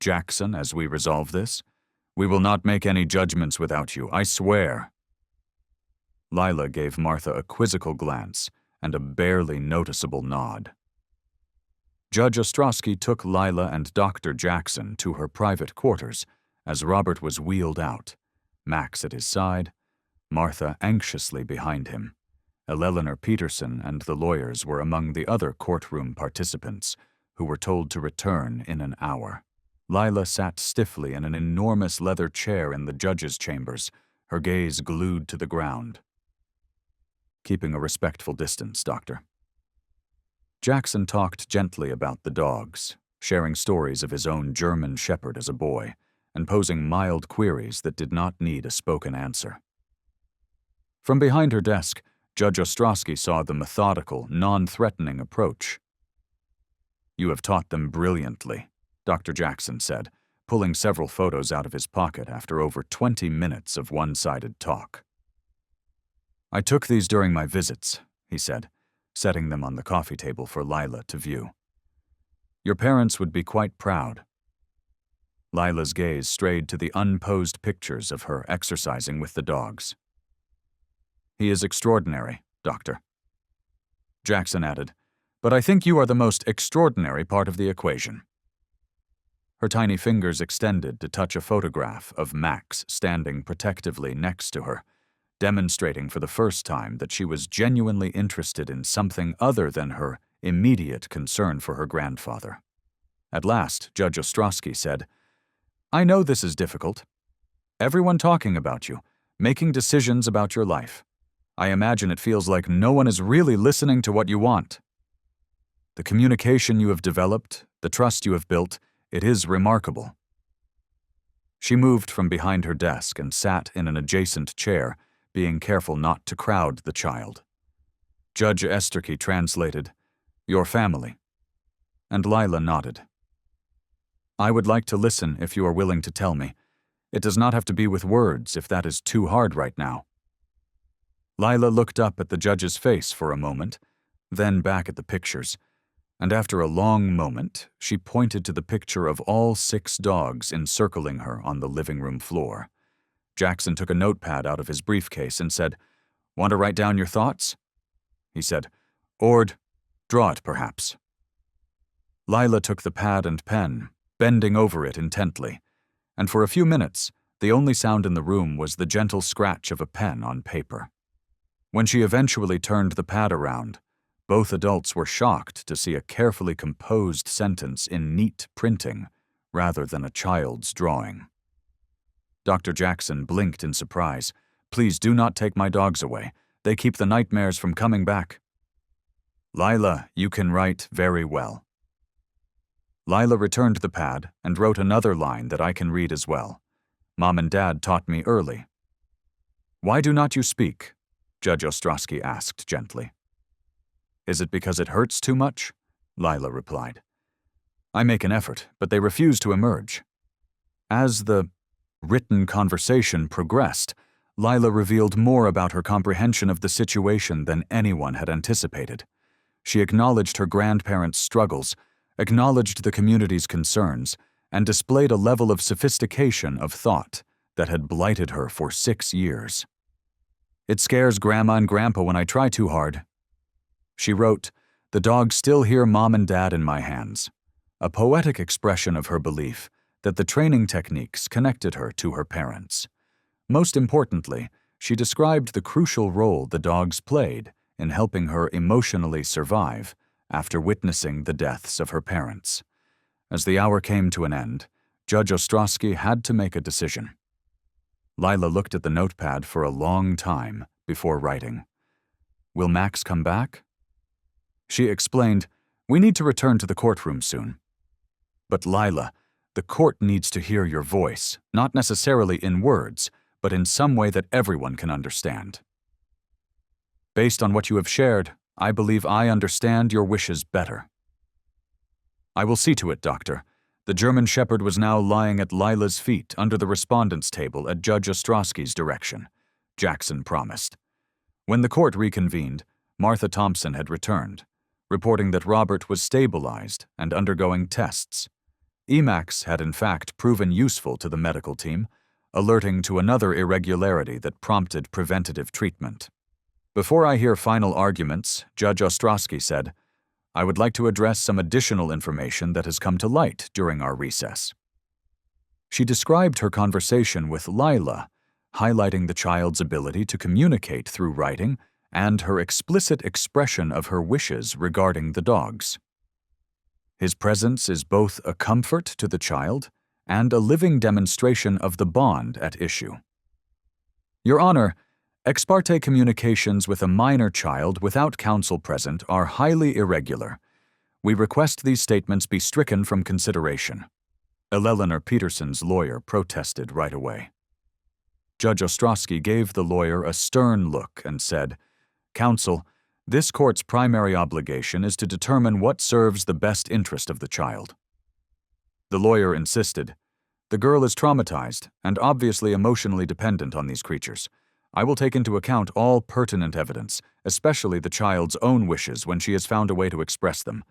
S1: Jackson, as we resolve this? We will not make any judgments without you, I swear." Lila gave Martha a quizzical glance and a barely noticeable nod. Judge Ostrowski took Lila and Dr. Jackson to her private quarters as Robert was wheeled out, Max at his side, Martha anxiously behind him. Eleanor Peterson and the lawyers were among the other courtroom participants, who were told to return in an hour. Lila sat stiffly in an enormous leather chair in the judge's chambers, her gaze glued to the ground. "Keeping a respectful distance, Doctor." Jackson talked gently about the dogs, sharing stories of his own German shepherd as a boy, and posing mild queries that did not need a spoken answer. From behind her desk, Judge Ostrowski saw the methodical, non-threatening approach. "You have taught them brilliantly," Dr. Jackson said, pulling several photos out of his pocket after over 20 minutes of one-sided talk. "I took these during my visits," he said, setting them on the coffee table for Lila to view. "Your parents would be quite proud." Lila's gaze strayed to the unposed pictures of her exercising with the dogs. "He is extraordinary, Doctor." Jackson added, "But I think you are the most extraordinary part of the equation." Her tiny fingers extended to touch a photograph of Max standing protectively next to her, demonstrating for the first time that she was genuinely interested in something other than her immediate concern for her grandfather. At last, Judge Ostrowski said, "I know this is difficult. Everyone talking about you, making decisions about your life. I imagine it feels like no one is really listening to what you want. The communication you have developed, the trust you have built, it is remarkable." She moved from behind her desk and sat in an adjacent chair, being careful not to crowd the child. Judge Esterke translated, "Your family." And Lila nodded. "I would like to listen if you are willing to tell me. It does not have to be with words if that is too hard right now." Lila looked up at the judge's face for a moment, then back at the pictures, and after a long moment, she pointed to the picture of all 6 dogs encircling her on the living room floor. Jackson took a notepad out of his briefcase and said, "Want to write down your thoughts?" He said, "Ord, draw it, perhaps." Lila took the pad and pen, bending over it intently, and for a few minutes, the only sound in the room was the gentle scratch of a pen on paper. When she eventually turned the pad around, both adults were shocked to see a carefully composed sentence in neat printing rather than a child's drawing. Dr. Jackson blinked in surprise. "Please do not take my dogs away. They keep the nightmares from coming back." "Lila, you can write very well." Lila returned the pad and wrote another line that I can read as well. "Mom and Dad taught me early." "Why do not you speak?" Judge Ostrowski asked gently. "Is it because it hurts too much?" Lila replied. "I make an effort, but they refuse to emerge." As the written conversation progressed, Lila revealed more about her comprehension of the situation than anyone had anticipated. She acknowledged her grandparents' struggles, acknowledged the community's concerns, and displayed a level of sophistication of thought that had blighted her for 6 years. "It scares Grandma and Grandpa when I try too hard." She wrote, "The dogs still hear Mom and Dad in my hands," a poetic expression of her belief that the training techniques connected her to her parents. Most importantly, she described the crucial role the dogs played in helping her emotionally survive after witnessing the deaths of her parents. As the hour came to an end, Judge Ostrowski had to make a decision. Lila looked at the notepad for a long time before writing, "Will Max come back?" She explained, "We need to return to the courtroom soon." "But Lila, the court needs to hear your voice, not necessarily in words, but in some way that everyone can understand." "Based on what you have shared, I believe I understand your wishes better." "I will see to it, Doctor." The German Shepherd was now lying at Lila's feet under the respondents' table at Judge Ostrowski's direction, Jackson promised. When the court reconvened, Martha Thompson had returned, reporting that Robert was stabilized and undergoing tests. Emacs had in fact proven useful to the medical team, alerting to another irregularity that prompted preventative treatment. "Before I hear final arguments," Judge Ostrowski said, "I would like to address some additional information that has come to light during our recess." She described her conversation with Lila, highlighting the child's ability to communicate through writing and her explicit expression of her wishes regarding the dogs. "His presence is both a comfort to the child and a living demonstration of the bond at issue." "Your Honor, ex parte communications with a minor child without counsel present are highly irregular. We request these statements be stricken from consideration." Eleanor Peterson's lawyer protested right away. Judge Ostrowski gave the lawyer a stern look and said, "Counsel, this court's primary obligation is to determine what serves the best interest of the child." The lawyer insisted, "The girl is traumatized and obviously emotionally dependent on these creatures. I will take into account all pertinent evidence, especially the child's own wishes when she has found a way to express them.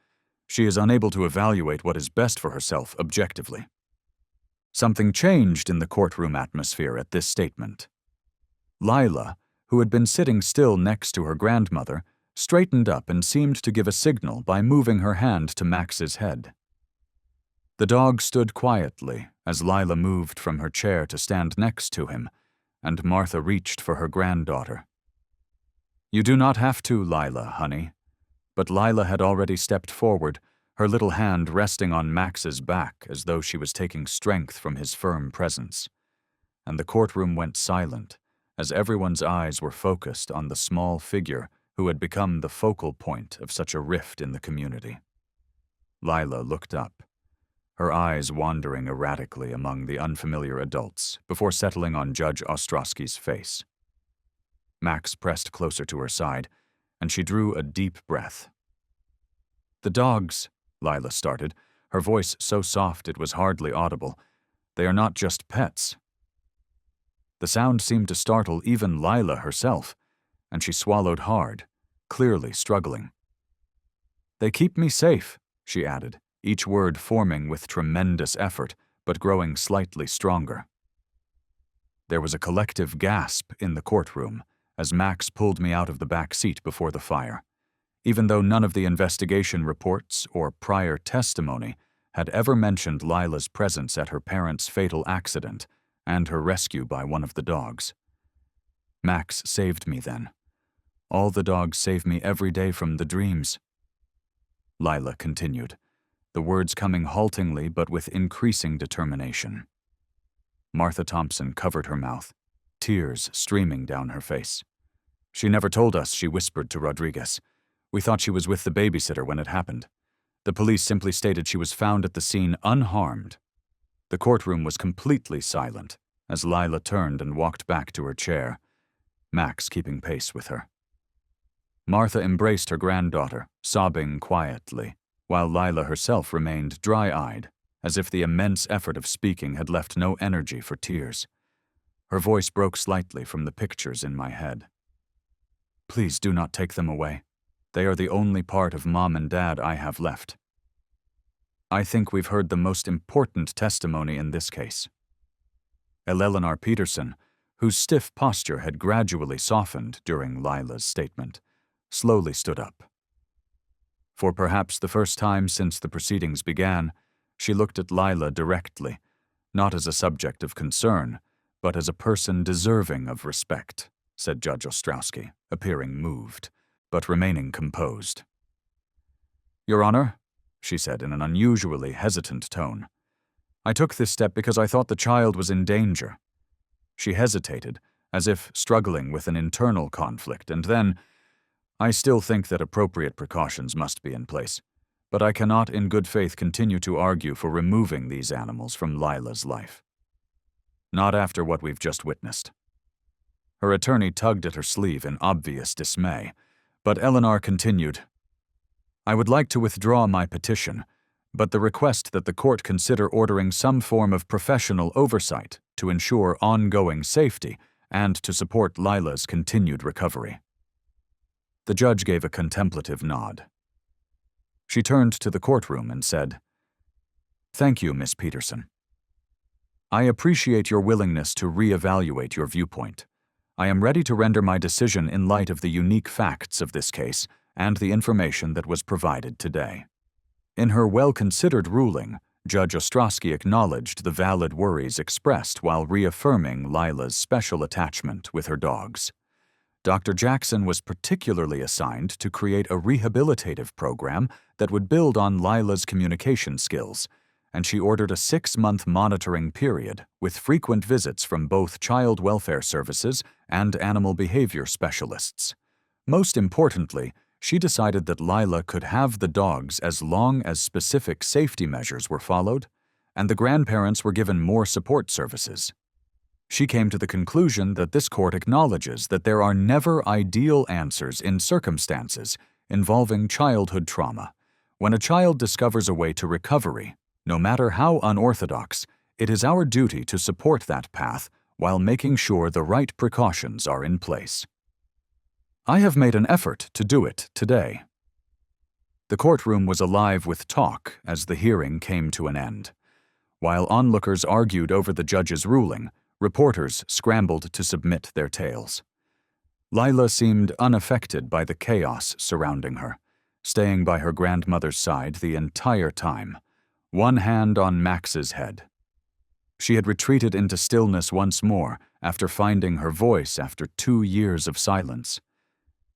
S1: She is unable to evaluate what is best for herself objectively." Something changed in the courtroom atmosphere at this statement. Lila, who had been sitting still next to her grandmother, straightened up and seemed to give a signal by moving her hand to Max's head. The dog stood quietly as Lila moved from her chair to stand next to him, and Martha reached for her granddaughter. "You do not have to, Lila, honey." But Lila had already stepped forward, her little hand resting on Max's back as though she was taking strength from his firm presence. And the courtroom went silent as everyone's eyes were focused on the small figure who had become the focal point of such a rift in the community. Lila looked up, her eyes wandering erratically among the unfamiliar adults before settling on Judge Ostrowski's face. Max pressed closer to her side, and she drew a deep breath. "The dogs," Lila started, her voice so soft it was hardly audible. "They are not just pets." The sound seemed to startle even Lila herself, and she swallowed hard, clearly struggling. "They keep me safe," she added, each word forming with tremendous effort, but growing slightly stronger. There was a collective gasp in the courtroom as Max pulled me out of the back seat before the fire. Even though none of the investigation reports or prior testimony had ever mentioned Lila's presence at her parents' fatal accident and her rescue by one of the dogs. Max saved me then. All the dogs save me every day from the dreams. Lila continued, the words coming haltingly but with increasing determination. Martha Thompson covered her mouth, tears streaming down her face. She never told us, she whispered to Rodriguez. We thought she was with the babysitter when it happened. The police simply stated she was found at the scene unharmed. The courtroom was completely silent as Lila turned and walked back to her chair, Max keeping pace with her. Martha embraced her granddaughter, sobbing quietly, while Lila herself remained dry-eyed, as if the immense effort of speaking had left no energy for tears. Her voice broke slightly from the pictures in my head. Please do not take them away. They are the only part of Mom and Dad I have left. I think we've heard the most important testimony in this case. Eleanor Peterson, whose stiff posture had gradually softened during Lila's statement, slowly stood up. For perhaps the first time since the proceedings began, she looked at Lila directly, not as a subject of concern, but as a person deserving of respect, said Judge Ostrowski, appearing moved, but remaining composed. Your Honor, she said in an unusually hesitant tone, I took this step because I thought the child was in danger. She hesitated, as if struggling with an internal conflict, and then, I still think that appropriate precautions must be in place, but I cannot in good faith continue to argue for removing these animals from Lila's life. Not after what we've just witnessed. Her attorney tugged at her sleeve in obvious dismay, but Eleanor continued, I would like to withdraw my petition, but the request that the court consider ordering some form of professional oversight to ensure ongoing safety and to support Lila's continued recovery. The judge gave a contemplative nod. She turned to the courtroom and said, Thank you, Miss Peterson. I appreciate your willingness to reevaluate your viewpoint. I am ready to render my decision in light of the unique facts of this case and the information that was provided today. In her well-considered ruling, Judge Ostrowski acknowledged the valid worries expressed while reaffirming Lila's special attachment with her dogs. Dr. Jackson was particularly assigned to create a rehabilitative program that would build on Lila's communication skills, and she ordered a 6-month monitoring period with frequent visits from both child welfare services and animal behavior specialists. Most importantly, she decided that Lila could have the dogs as long as specific safety measures were followed, and the grandparents were given more support services. She came to the conclusion that this court acknowledges that there are never ideal answers in circumstances involving childhood trauma. When a child discovers a way to recovery, no matter how unorthodox, it is our duty to support that path while making sure the right precautions are in place. I have made an effort to do it today. The courtroom was alive with talk as the hearing came to an end. While onlookers argued over the judge's ruling, reporters scrambled to submit their tales. Lila seemed unaffected by the chaos surrounding her, staying by her grandmother's side the entire time, one hand on Max's head. She had retreated into stillness once more after finding her voice after 2 years of silence.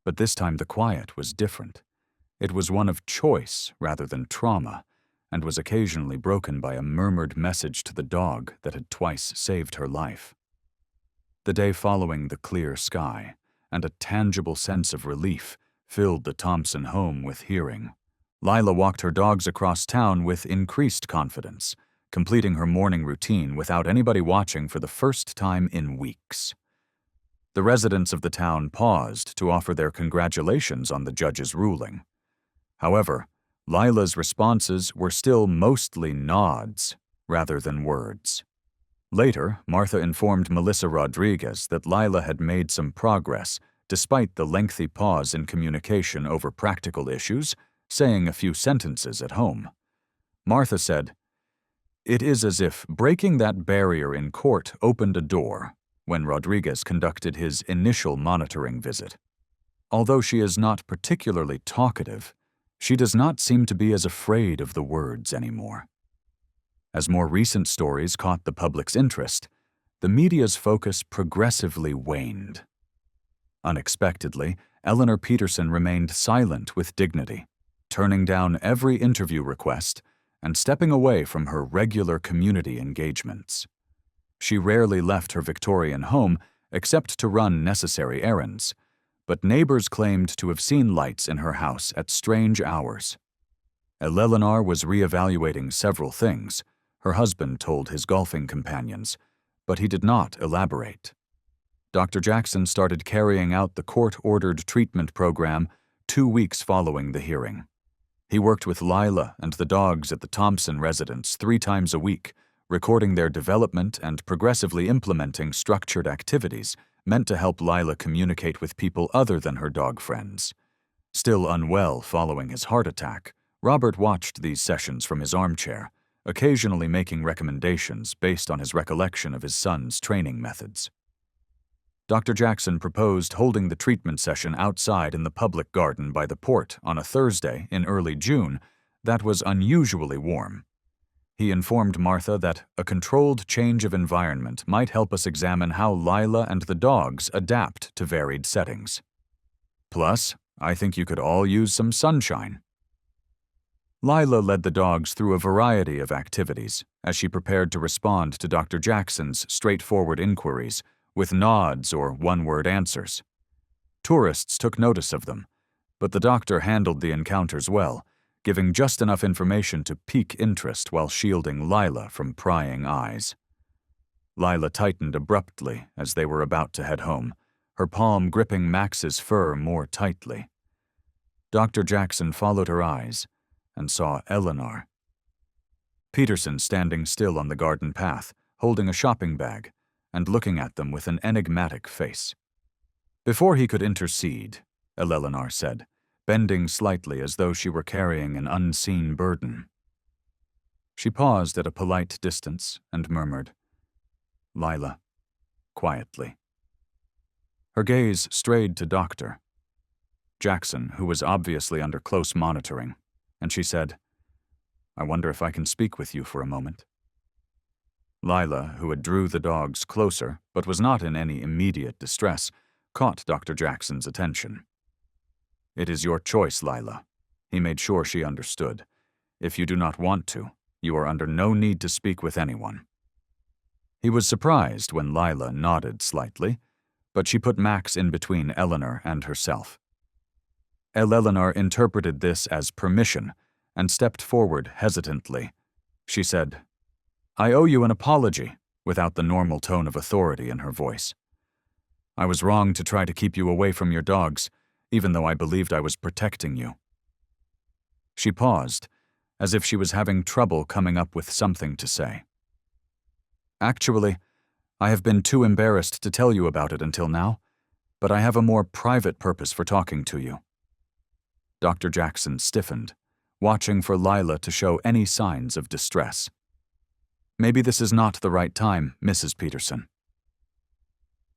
S1: But this time the quiet was different. It was one of choice rather than trauma, and was occasionally broken by a murmured message to the dog that had twice saved her life. The day following the clear sky, and a tangible sense of relief, filled the Thompson home with hearing. Lila walked her dogs across town with increased confidence, completing her morning routine without anybody watching for the first time in weeks. The residents of the town paused to offer their congratulations on the judge's ruling. However, Lila's responses were still mostly nods rather than words. Later, Martha informed Melissa Rodriguez that Lila had made some progress despite the lengthy pause in communication over practical issues, saying a few sentences at home. Martha said, "It is as if breaking that barrier in court opened a door, when Rodriguez conducted his initial monitoring visit. Although she is not particularly talkative, she does not seem to be as afraid of the words anymore. As more recent stories caught the public's interest, the media's focus progressively waned. Unexpectedly, Eleanor Peterson remained silent with dignity, turning down every interview request and stepping away from her regular community engagements. She rarely left her Victorian home except to run necessary errands, but neighbors claimed to have seen lights in her house at strange hours. Eleanor was reevaluating several things, her husband told his golfing companions, but he did not elaborate. Dr. Jackson started carrying out the court-ordered treatment program 2 weeks following the hearing. He worked with Lila and the dogs at the Thompson residence 3 times a week, recording their development and progressively implementing structured activities meant to help Lila communicate with people other than her dog friends. Still unwell following his heart attack, Robert watched these sessions from his armchair, occasionally making recommendations based on his recollection of his son's training methods. Dr. Jackson proposed holding the treatment session outside in the public garden by the port on a Thursday in early June that was unusually warm. He informed Martha that a controlled change of environment might help us examine how Lila and the dogs adapt to varied settings. Plus, I think you could all use some sunshine. Lila led the dogs through a variety of activities as she prepared to respond to Dr. Jackson's straightforward inquiries with nods or one-word answers. Tourists took notice of them, but the doctor handled the encounters well, giving just enough information to pique interest while shielding Lila from prying eyes. Lila tightened abruptly as they were about to head home, her palm gripping Max's fur more tightly. Dr. Jackson followed her eyes and saw Eleanor. Peterson standing still on the garden path, holding a shopping bag, and looking at them with an enigmatic face. Before he could intercede, Eleanor said, bending slightly as though she were carrying an unseen burden. She paused at a polite distance and murmured, "Lila," quietly. Her gaze strayed to Dr. Jackson, who was obviously under close monitoring, and she said, "I wonder if I can speak with you for a moment." Lila, who had drew the dogs closer but was not in any immediate distress, caught Dr. Jackson's attention. "It is your choice, Lila." He made sure she understood. "If you do not want to, you are under no need to speak with anyone." He was surprised when Lila nodded slightly, but she put Max in between Eleanor and herself. Eleanor interpreted this as permission and stepped forward hesitantly. She said, "I owe you an apology," without the normal tone of authority in her voice. "I was wrong to try to keep you away from your dogs, even though I believed I was protecting you." She paused, as if she was having trouble coming up with something to say. "Actually, I have been too embarrassed to tell you about it until now, but I have a more private purpose for talking to you." Dr. Jackson stiffened, watching for Lila to show any signs of distress. "Maybe this is not the right time, Mrs. Peterson."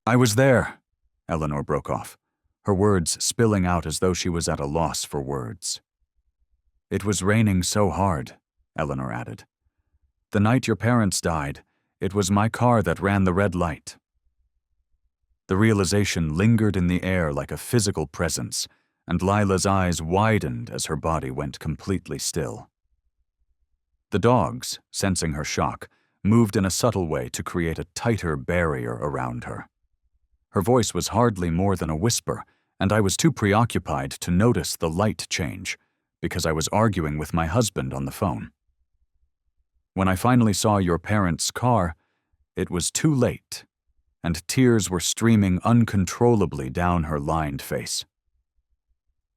S1: "I was there," Eleanor broke off, her words spilling out as though she was at a loss for words. "It was raining so hard," Eleanor added. "The night your parents died, it was my car that ran the red light." The realization lingered in the air like a physical presence, and Lila's eyes widened as her body went completely still. The dogs, sensing her shock, moved in a subtle way to create a tighter barrier around her. Her voice was hardly more than a whisper, and I was too preoccupied to notice the light change, because I was arguing with my husband on the phone. When I finally saw your parents' car, it was too late, and tears were streaming uncontrollably down her lined face.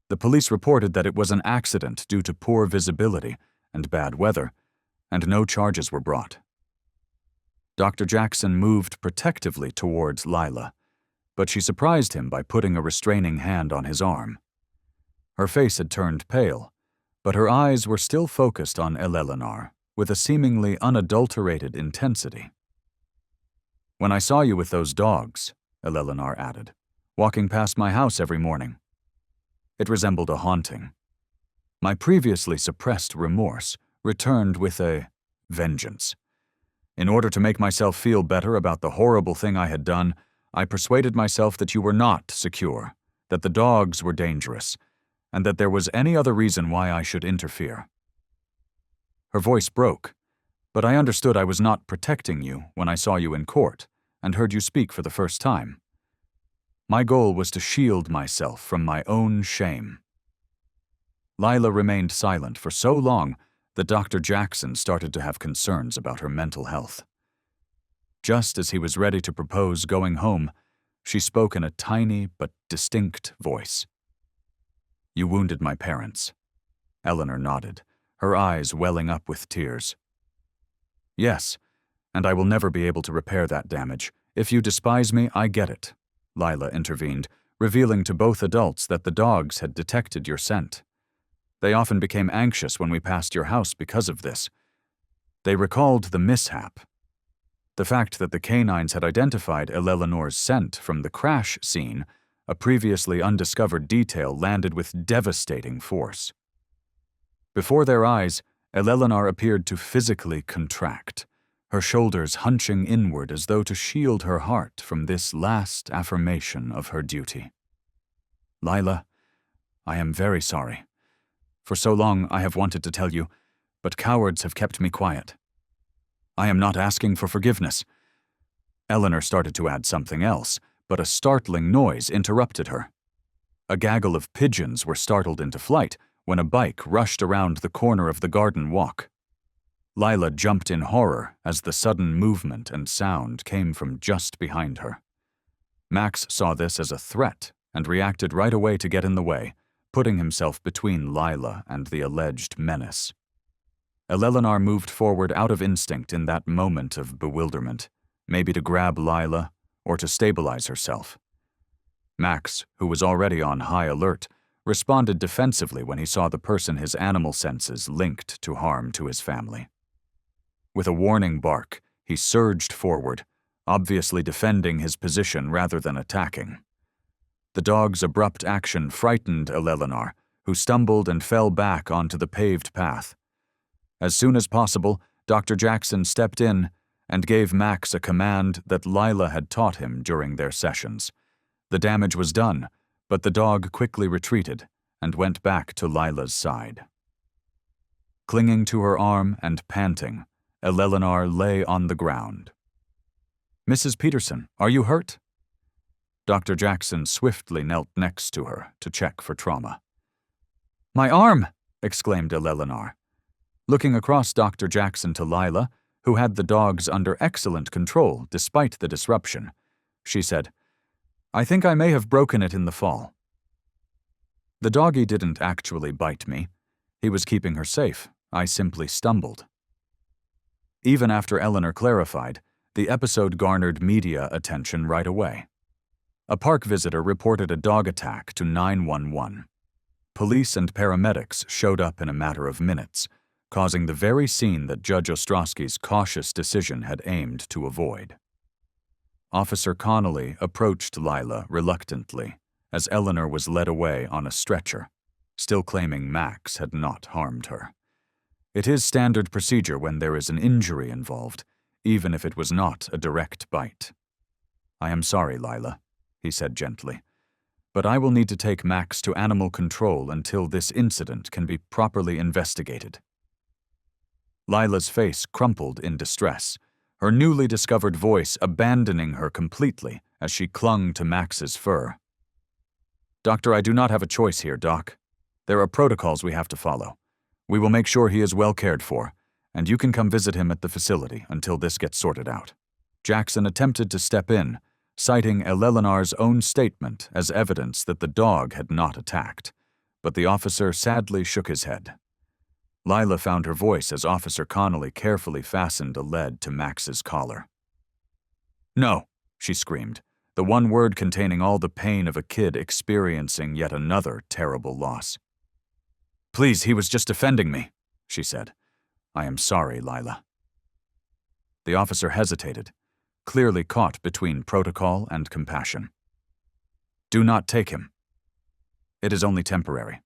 S1: The police reported that it was an accident due to poor visibility and bad weather, and no charges were brought. Dr. Jackson moved protectively towards Lila, but she surprised him by putting a restraining hand on his arm. Her face had turned pale, but her eyes were still focused on Eleanor with a seemingly unadulterated intensity. When I saw you with those dogs, Eleanor added, walking past my house every morning. It resembled a haunting. My previously suppressed remorse returned with a vengeance. In order to make myself feel better about the horrible thing I had done, I persuaded myself that you were not secure, that the dogs were dangerous, and that there was any other reason why I should interfere. Her voice broke, but I understood I was not protecting you when I saw you in court and heard you speak for the first time. My goal was to shield myself from my own shame. Lila remained silent for so long that Dr. Jackson started to have concerns about her mental health. Just as he was ready to propose going home, she spoke in a tiny but distinct voice. You wounded my parents. Eleanor nodded, her eyes welling up with tears. Yes, and I will never be able to repair that damage. If you despise me, I get it, Lila intervened, revealing to both adults that the dogs had detected your scent. They often became anxious when we passed your house because of this. They recalled the mishap. The fact that the canines had identified Eleanor's scent from the crash scene, a previously undiscovered detail, landed with devastating force. Before their eyes, Eleanor appeared to physically contract, her shoulders hunching inward as though to shield her heart from this last affirmation of her duty. Lila, I am very sorry. For so long I have wanted to tell you, but cowards have kept me quiet. I am not asking for forgiveness. Eleanor started to add something else, but a startling noise interrupted her. A gaggle of pigeons were startled into flight when a bike rushed around the corner of the garden walk. Lila jumped in horror as the sudden movement and sound came from just behind her. Max saw this as a threat and reacted right away to get in the way, putting himself between Lila and the alleged menace. Eleanor moved forward out of instinct in that moment of bewilderment, maybe to grab Lila or to stabilize herself. Max, who was already on high alert, responded defensively when he saw the person his animal senses linked to harm to his family. With a warning bark, he surged forward, obviously defending his position rather than attacking. The dog's abrupt action frightened Eleanor, who stumbled and fell back onto the paved path. As soon as possible, Dr. Jackson stepped in and gave Max a command that Lila had taught him during their sessions. The damage was done, but the dog quickly retreated and went back to Lila's side. Clinging to her arm and panting, Eleanor lay on the ground. Mrs. Peterson, are you hurt? Dr. Jackson swiftly knelt next to her to check for trauma. My arm! Exclaimed Eleanor. Looking across Dr. Jackson to Lila, who had the dogs under excellent control despite the disruption, she said, I think I may have broken it in the fall. The doggy didn't actually bite me. He was keeping her safe. I simply stumbled. Even after Eleanor clarified, the episode garnered media attention right away. A park visitor reported a dog attack to 911. Police and paramedics showed up in a matter of minutes, causing the very scene that Judge Ostrowski's cautious decision had aimed to avoid. Officer Connolly approached Lila reluctantly as Eleanor was led away on a stretcher, still claiming Max had not harmed her. It is standard procedure when there is an injury involved, even if it was not a direct bite. I am sorry, Lila, he said gently, but I will need to take Max to animal control until this incident can be properly investigated. Lila's face crumpled in distress, her newly discovered voice abandoning her completely as she clung to Max's fur. Doctor, I do not have a choice here, Doc. There are protocols we have to follow. We will make sure he is well cared for, and you can come visit him at the facility until this gets sorted out. Jackson attempted to step in, citing Eleanor's own statement as evidence that the dog had not attacked, but the officer sadly shook his head. Lila found her voice as Officer Connolly carefully fastened a lead to Max's collar. No, she screamed, the one word containing all the pain of a kid experiencing yet another terrible loss. Please, he was just defending me, she said. I am sorry, Lila. The officer hesitated, clearly caught between protocol and compassion. "Do not take him. It is only temporary.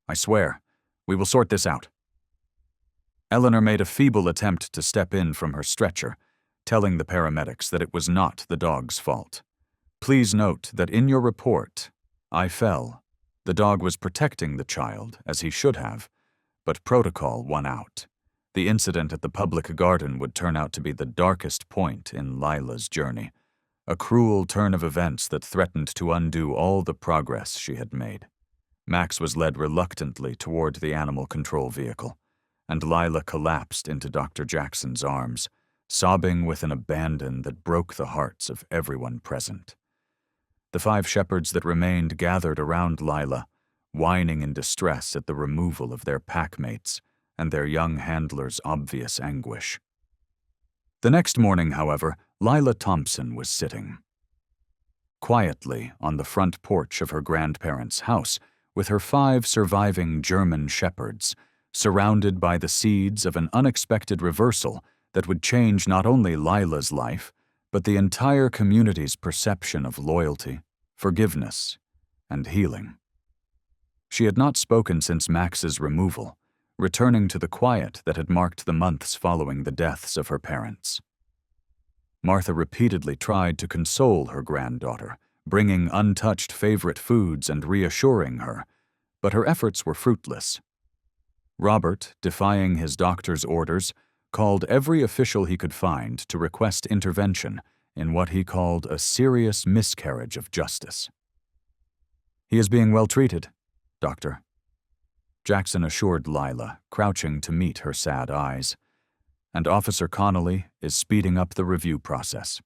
S1: I swear, we will sort this out." Eleanor made a feeble attempt to step in from her stretcher, telling the paramedics that it was not the dog's fault. "Please note that in your report, I fell. The dog was protecting the child, as he should have, but protocol won out. The incident at the public garden would turn out to be the darkest point in Lila's journey, a cruel turn of events that threatened to undo all the progress she had made." Max was led reluctantly toward the animal control vehicle, and Lila collapsed into Dr. Jackson's arms, sobbing with an abandon that broke the hearts of everyone present. The 5 shepherds that remained gathered around Lila, whining in distress at the removal of their packmates and their young handler's obvious anguish. The next morning, however, Lila Thompson was sitting quietly on the front porch of her grandparents' house with her 5 surviving German shepherds, surrounded by the seeds of an unexpected reversal that would change not only Lila's life, but the entire community's perception of loyalty, forgiveness, and healing. She had not spoken since Max's removal, returning to the quiet that had marked the months following the deaths of her parents. Martha repeatedly tried to console her granddaughter, bringing untouched favorite foods and reassuring her, but her efforts were fruitless. Robert, defying his doctor's orders, called every official he could find to request intervention in what he called a serious miscarriage of justice. "He is being well treated, Doctor," Jackson assured Lila, crouching to meet her sad eyes, "and Officer Connolly is speeding up the review process."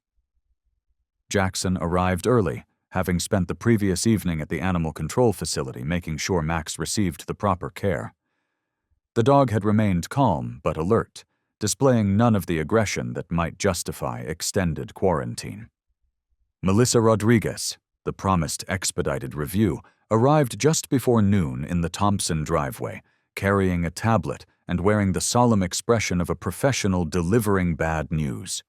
S1: Jackson arrived early, having spent the previous evening at the animal control facility making sure Max received the proper care. The dog had remained calm but alert, displaying none of the aggression that might justify extended quarantine. Melissa Rodriguez, the promised expedited review, arrived just before noon in the Thompson driveway, carrying a tablet and wearing the solemn expression of a professional delivering bad news.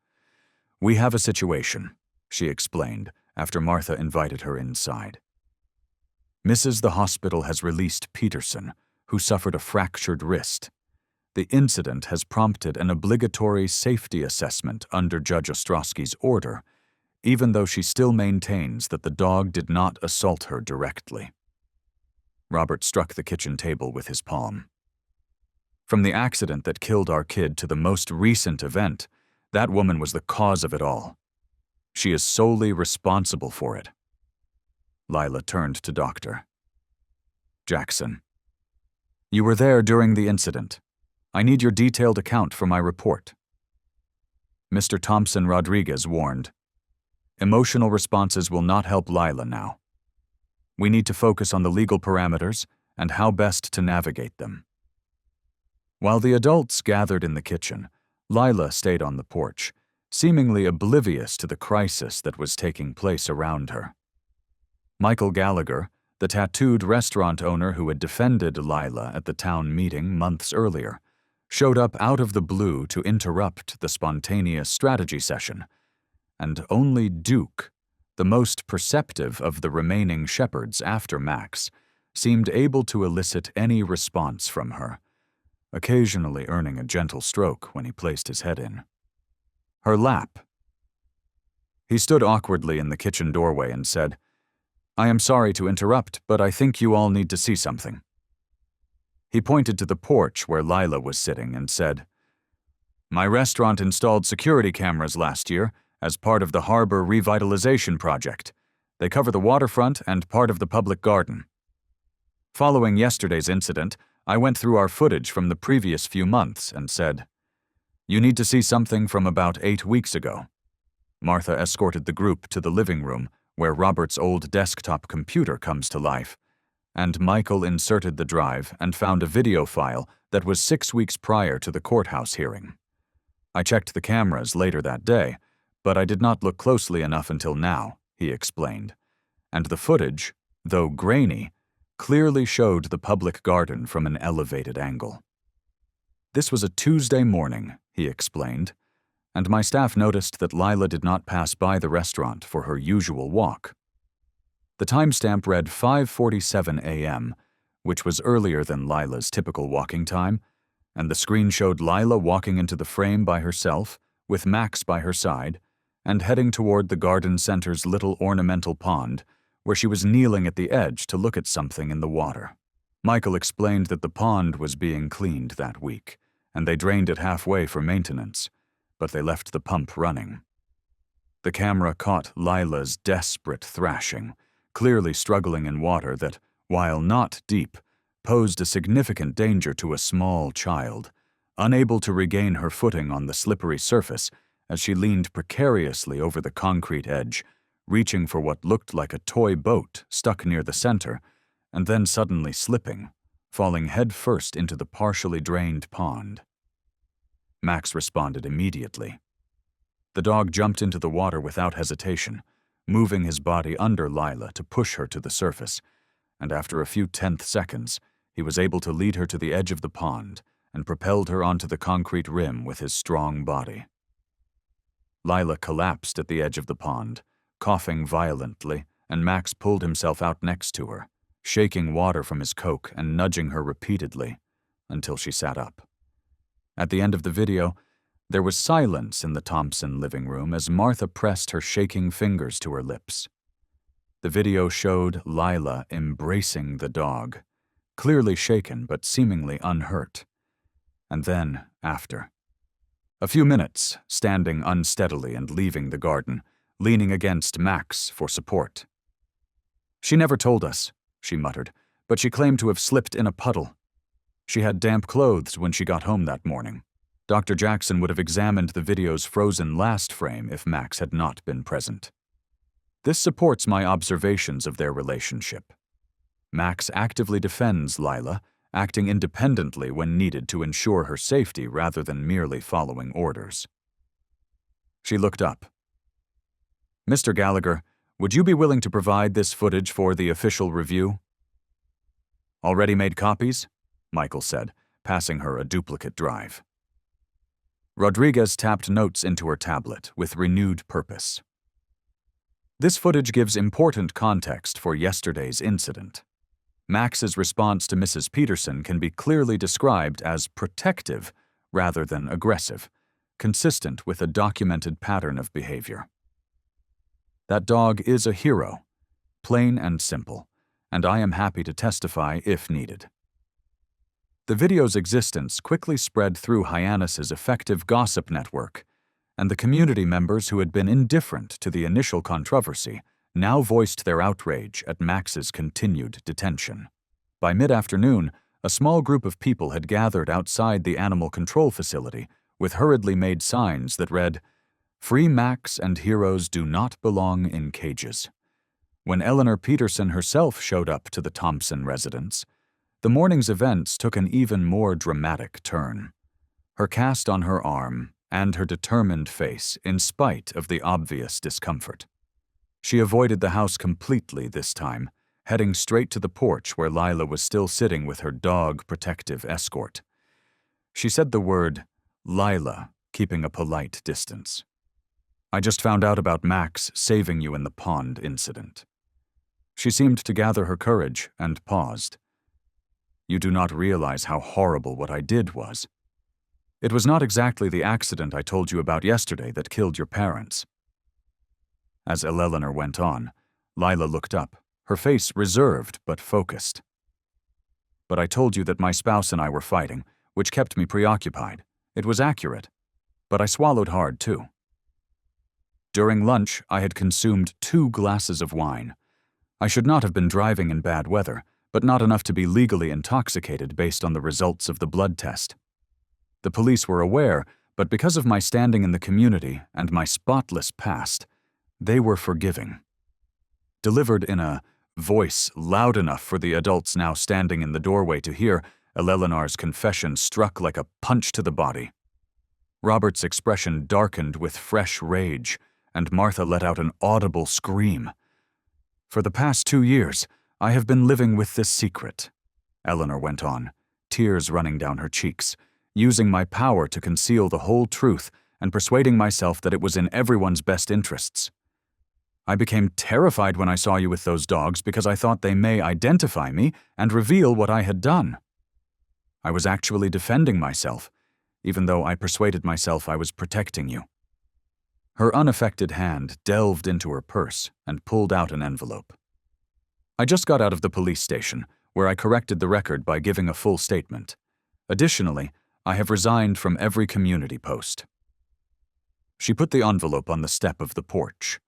S1: "We have a situation," she explained after Martha invited her inside. "Mrs. the hospital has released Peterson, who suffered a fractured wrist. The incident has prompted an obligatory safety assessment under Judge Ostrowski's order, even though she still maintains that the dog did not assault her directly." Robert struck the kitchen table with his palm. "From the accident that killed our kid to the most recent event, that woman was the cause of it all. She is solely responsible for it." Lila turned to Dr. Jackson. "You were there during the incident. I need your detailed account for my report." Mr. Thompson Rodriguez warned, "Emotional responses will not help Lila now. We need to focus on the legal parameters and how best to navigate them." While the adults gathered in the kitchen, Lila stayed on the porch, seemingly oblivious to the crisis that was taking place around her. Michael Gallagher, the tattooed restaurant owner who had defended Lila at the town meeting months earlier, showed up out of the blue to interrupt the spontaneous strategy session, and only Duke, the most perceptive of the remaining shepherds after Max, seemed able to elicit any response from her, occasionally earning a gentle stroke when he placed his head in her lap. He stood awkwardly in the kitchen doorway and said, "I am sorry to interrupt, but I think you all need to see something." He pointed to the porch where Lila was sitting and said, "My restaurant installed security cameras last year as part of the harbor revitalization project. They cover the waterfront and part of the public garden. Following yesterday's incident, I went through our footage from the previous few months and said, 'You need to see something from about 8 weeks ago.'" Martha escorted the group to the living room, where Robert's old desktop computer comes to life, and Michael inserted the drive and found a video file that was 6 weeks prior to the courthouse hearing. "I checked the cameras later that day, but I did not look closely enough until now," he explained, and the footage, though grainy, clearly showed the public garden from an elevated angle. "This was a Tuesday morning," he explained, and my staff noticed that Lila did not pass by the restaurant for her usual walk. The timestamp read 5:47 a.m., which was earlier than Lila's typical walking time, and the screen showed Lila walking into the frame by herself, with Max by her side, and heading toward the garden center's little ornamental pond, where she was kneeling at the edge to look at something in the water. Michael explained that the pond was being cleaned that week, and they drained it halfway for maintenance, but they left the pump running. The camera caught Lila's desperate thrashing, clearly struggling in water that, while not deep, posed a significant danger to a small child, unable to regain her footing on the slippery surface as she leaned precariously over the concrete edge, reaching for what looked like a toy boat stuck near the center, and then suddenly slipping, falling headfirst into the partially drained pond. Max responded immediately. The dog jumped into the water without hesitation, moving his body under Lila to push her to the surface, and after a few tenth seconds, he was able to lead her to the edge of the pond and propelled her onto the concrete rim with his strong body. Lila collapsed at the edge of the pond, coughing violently, and Max pulled himself out next to her, shaking water from his coke and nudging her repeatedly until she sat up. At the end of the video, there was silence in the Thompson living room as Martha pressed her shaking fingers to her lips. The video showed Lila embracing the dog, clearly shaken but seemingly unhurt. And then, after a few minutes, standing unsteadily and leaving the garden, leaning against Max for support. "She never told us," she muttered, "but she claimed to have slipped in a puddle. She had damp clothes when she got home that morning." Dr. Jackson would have examined the video's frozen last frame if Max had not been present. This supports my observations of their relationship. Max actively defends Lila, acting independently when needed to ensure her safety rather than merely following orders. She looked up. "Mr. Gallagher, would you be willing to provide this footage for the official review?" "Already made copies?" Michael said, passing her a duplicate drive. Rodriguez tapped notes into her tablet with renewed purpose. This footage gives important context for yesterday's incident. Max's response to Mrs. Peterson can be clearly described as protective rather than aggressive, consistent with a documented pattern of behavior. That dog is a hero, plain and simple, and I am happy to testify if needed. The video's existence quickly spread through Hyannis's effective gossip network, and the community members who had been indifferent to the initial controversy now voiced their outrage at Max's continued detention. By mid-afternoon, a small group of people had gathered outside the animal control facility with hurriedly made signs that read, "Free Max and heroes do not belong in cages." When Eleanor Peterson herself showed up to the Thompson residence, the morning's events took an even more dramatic turn. Her cast on her arm and her determined face in spite of the obvious discomfort. She avoided the house completely this time, heading straight to the porch where Lila was still sitting with her dog protective escort. She said the word, "Lila," keeping a polite distance. "I just found out about Max saving you in the pond incident." She seemed to gather her courage and paused. "You do not realize how horrible what I did was. It was not exactly the accident I told you about yesterday that killed your parents." As Eleanor went on, Lila looked up, her face reserved but focused. "But I told you that my spouse and I were fighting, which kept me preoccupied. It was accurate, but I swallowed hard too. During lunch, I had consumed 2 glasses of wine. I should not have been driving in bad weather, but not enough to be legally intoxicated based on the results of the blood test. The police were aware, but because of my standing in the community and my spotless past, they were forgiving." Delivered in a voice loud enough for the adults now standing in the doorway to hear, Eleanor's confession struck like a punch to the body. Robert's expression darkened with fresh rage, and Martha let out an audible scream. "For the past 2 years, I have been living with this secret," Eleanor went on, tears running down her cheeks, "using my power to conceal the whole truth and persuading myself that it was in everyone's best interests. I became terrified when I saw you with those dogs because I thought they may identify me and reveal what I had done. I was actually defending myself, even though I persuaded myself I was protecting you." Her unaffected hand delved into her purse and pulled out an envelope. "I just got out of the police station, where I corrected the record by giving a full statement. Additionally, I have resigned from every community post." She put the envelope on the step of the porch.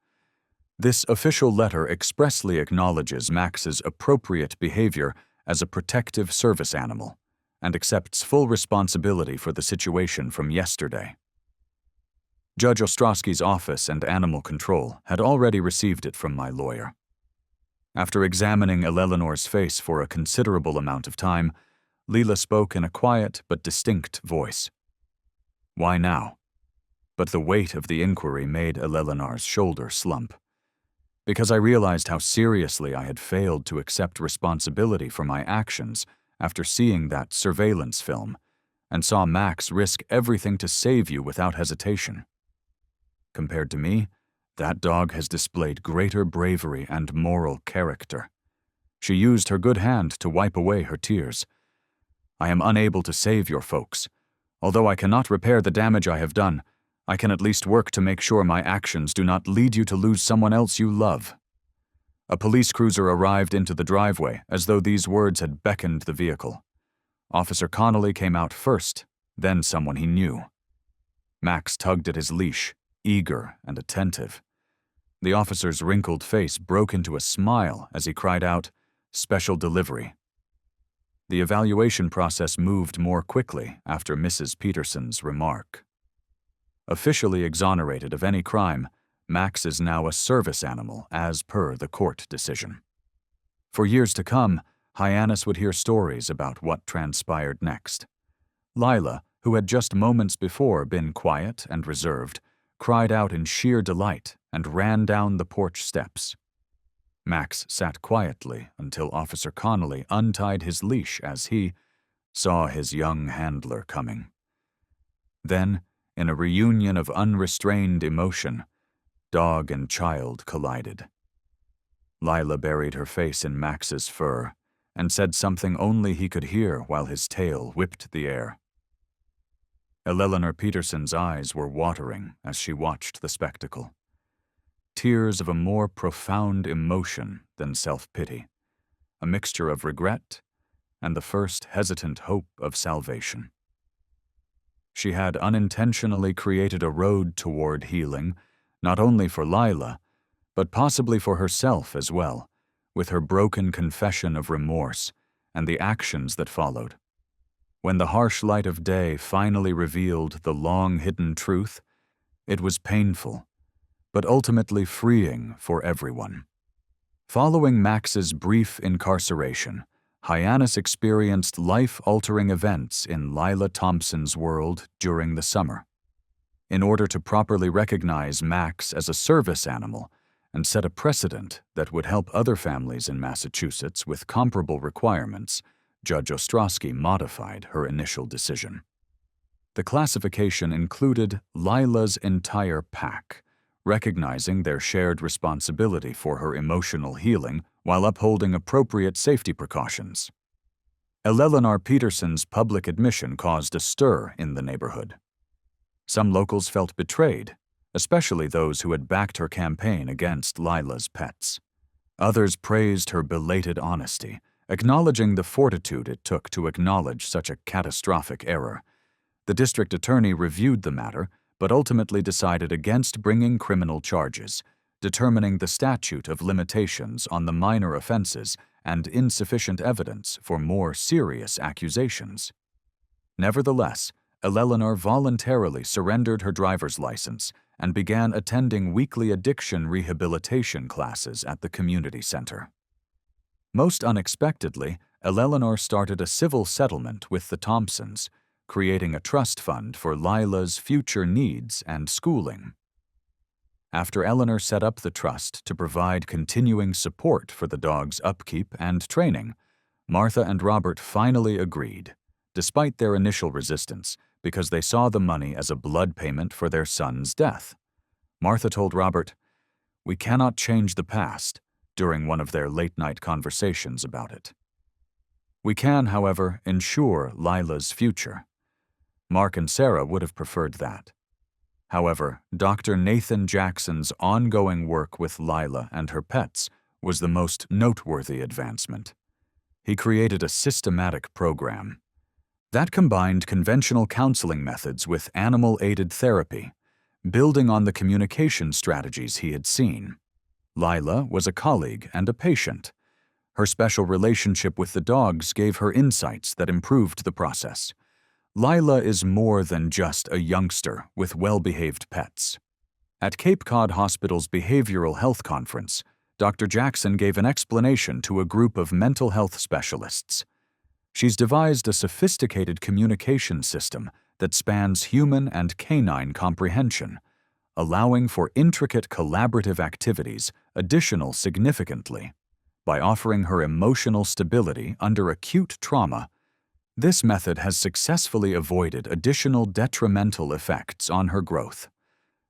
S1: This official letter expressly acknowledges Max's appropriate behavior as a protective service animal and accepts full responsibility for the situation from yesterday. Judge Ostrowski's office and animal control had already received it from my lawyer. After examining Eleanor's face for a considerable amount of time, Leela spoke in a quiet but distinct voice. "Why now?" But the weight of the inquiry made Eleanor's shoulder slump. Because I realized how seriously I had failed to accept responsibility for my actions after seeing that surveillance film, and saw Max risk everything to save you without hesitation. Compared to me, that dog has displayed greater bravery and moral character. She used her good hand to wipe away her tears. "I am unable to save your folks. Although I cannot repair the damage I have done, I can at least work to make sure my actions do not lead you to lose someone else you love." A police cruiser arrived into the driveway as though these words had beckoned the vehicle. Officer Connolly came out first, then someone he knew. Max tugged at his leash, eager and attentive. The officer's wrinkled face broke into a smile as he cried out, "Special delivery." The evaluation process moved more quickly after Mrs. Peterson's remark. Officially exonerated of any crime, Max is now a service animal as per the court decision. For years to come, Hyannis would hear stories about what transpired next. Lila, who had just moments before been quiet and reserved, cried out in sheer delight and ran down the porch steps. Max sat quietly until Officer Connolly untied his leash as he saw his young handler coming. Then, in a reunion of unrestrained emotion, dog and child collided. Lila buried her face in Max's fur and said something only he could hear while his tail whipped the air. Eleanor Peterson's eyes were watering as she watched the spectacle. Tears of a more profound emotion than self-pity, a mixture of regret and the first hesitant hope of salvation. She had unintentionally created a road toward healing, not only for Lila, but possibly for herself as well, with her broken confession of remorse and the actions that followed. When the harsh light of day finally revealed the long-hidden truth, it was painful, but ultimately freeing for everyone. Following Max's brief incarceration, Hyannis experienced life-altering events in Lila Thompson's world during the summer. In order to properly recognize Max as a service animal and set a precedent that would help other families in Massachusetts with comparable requirements, Judge Ostrowski modified her initial decision. The classification included Lila's entire pack, recognizing their shared responsibility for her emotional healing while upholding appropriate safety precautions. Eleanor Peterson's public admission caused a stir in the neighborhood. Some locals felt betrayed, especially those who had backed her campaign against Lila's pets. Others praised her belated honesty, acknowledging the fortitude it took to acknowledge such a catastrophic error. The district attorney reviewed the matter, but ultimately decided against bringing criminal charges, determining the statute of limitations on the minor offenses and insufficient evidence for more serious accusations. Nevertheless, Eleanor voluntarily surrendered her driver's license and began attending weekly addiction rehabilitation classes at the community center. Most unexpectedly, Eleanor started a civil settlement with the Thompsons, creating a trust fund for Lila's future needs and schooling. After Eleanor set up the trust to provide continuing support for the dog's upkeep and training, Martha and Robert finally agreed, despite their initial resistance, because they saw the money as a blood payment for their son's death. Martha told Robert, "We cannot change the past," during one of their late-night conversations about it. We can, however, ensure Lila's future. Mark and Sarah would have preferred that. However, Dr. Nathan Jackson's ongoing work with Lila and her pets was the most noteworthy advancement. He created a systematic program that combined conventional counseling methods with animal-aided therapy, building on the communication strategies he had seen. Lila was a colleague and a patient. Her special relationship with the dogs gave her insights that improved the process. Lila is more than just a youngster with well-behaved pets. At Cape Cod Hospital's Behavioral Health Conference, Dr. Jackson gave an explanation to a group of mental health specialists. She's devised a sophisticated communication system that spans human and canine comprehension, allowing for intricate collaborative activities additional significantly. By offering her emotional stability under acute trauma, this method has successfully avoided additional detrimental effects on her growth.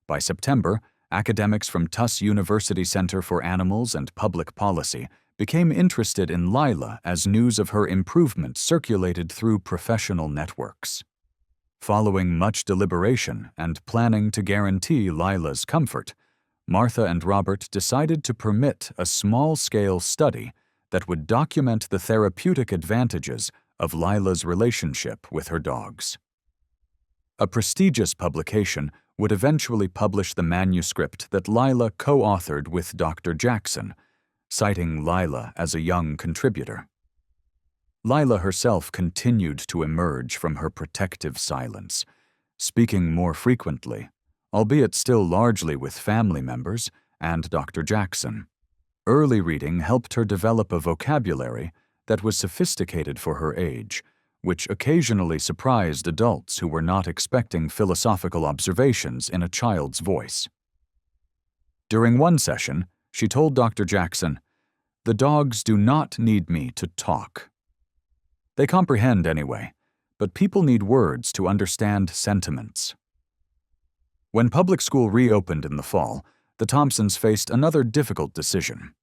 S1: By September, academics from Tufts University Center for Animals and Public Policy became interested in Lila as news of her improvement circulated through professional networks. Following much deliberation and planning to guarantee Lila's comfort, Martha and Robert decided to permit a small-scale study that would document the therapeutic advantages of Lila's relationship with her dogs. A prestigious publication would eventually publish the manuscript that Lila co-authored with Dr. Jackson, citing Lila as a young contributor. Lila herself continued to emerge from her protective silence, speaking more frequently, albeit still largely with family members and Dr. Jackson. Early reading helped her develop a vocabulary that was sophisticated for her age, which occasionally surprised adults who were not expecting philosophical observations in a child's voice. During one session, she told Dr. Jackson, "The dogs do not need me to talk. They comprehend anyway, but people need words to understand sentiments." When public school reopened in the fall, the Thompsons faced another difficult decision.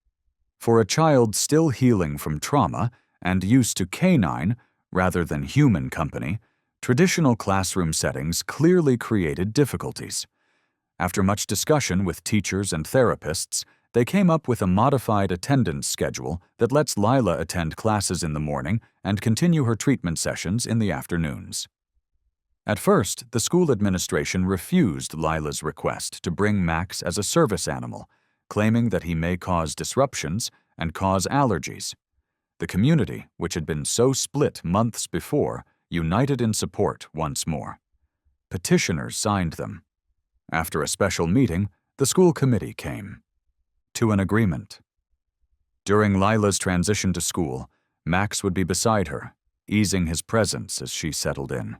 S1: For a child still healing from trauma and used to canine rather than human company, traditional classroom settings clearly created difficulties. After much discussion with teachers and therapists, they came up with a modified attendance schedule that lets Lila attend classes in the morning and continue her treatment sessions in the afternoons. At first, the school administration refused Lila's request to bring Max as a service animal, claiming that he may cause disruptions and cause allergies. The community, which had been so split months before, united in support once more. Petitioners signed them. After a special meeting, the school committee came to an agreement. During Lila's transition to school, Max would be beside her, easing his presence as she settled in.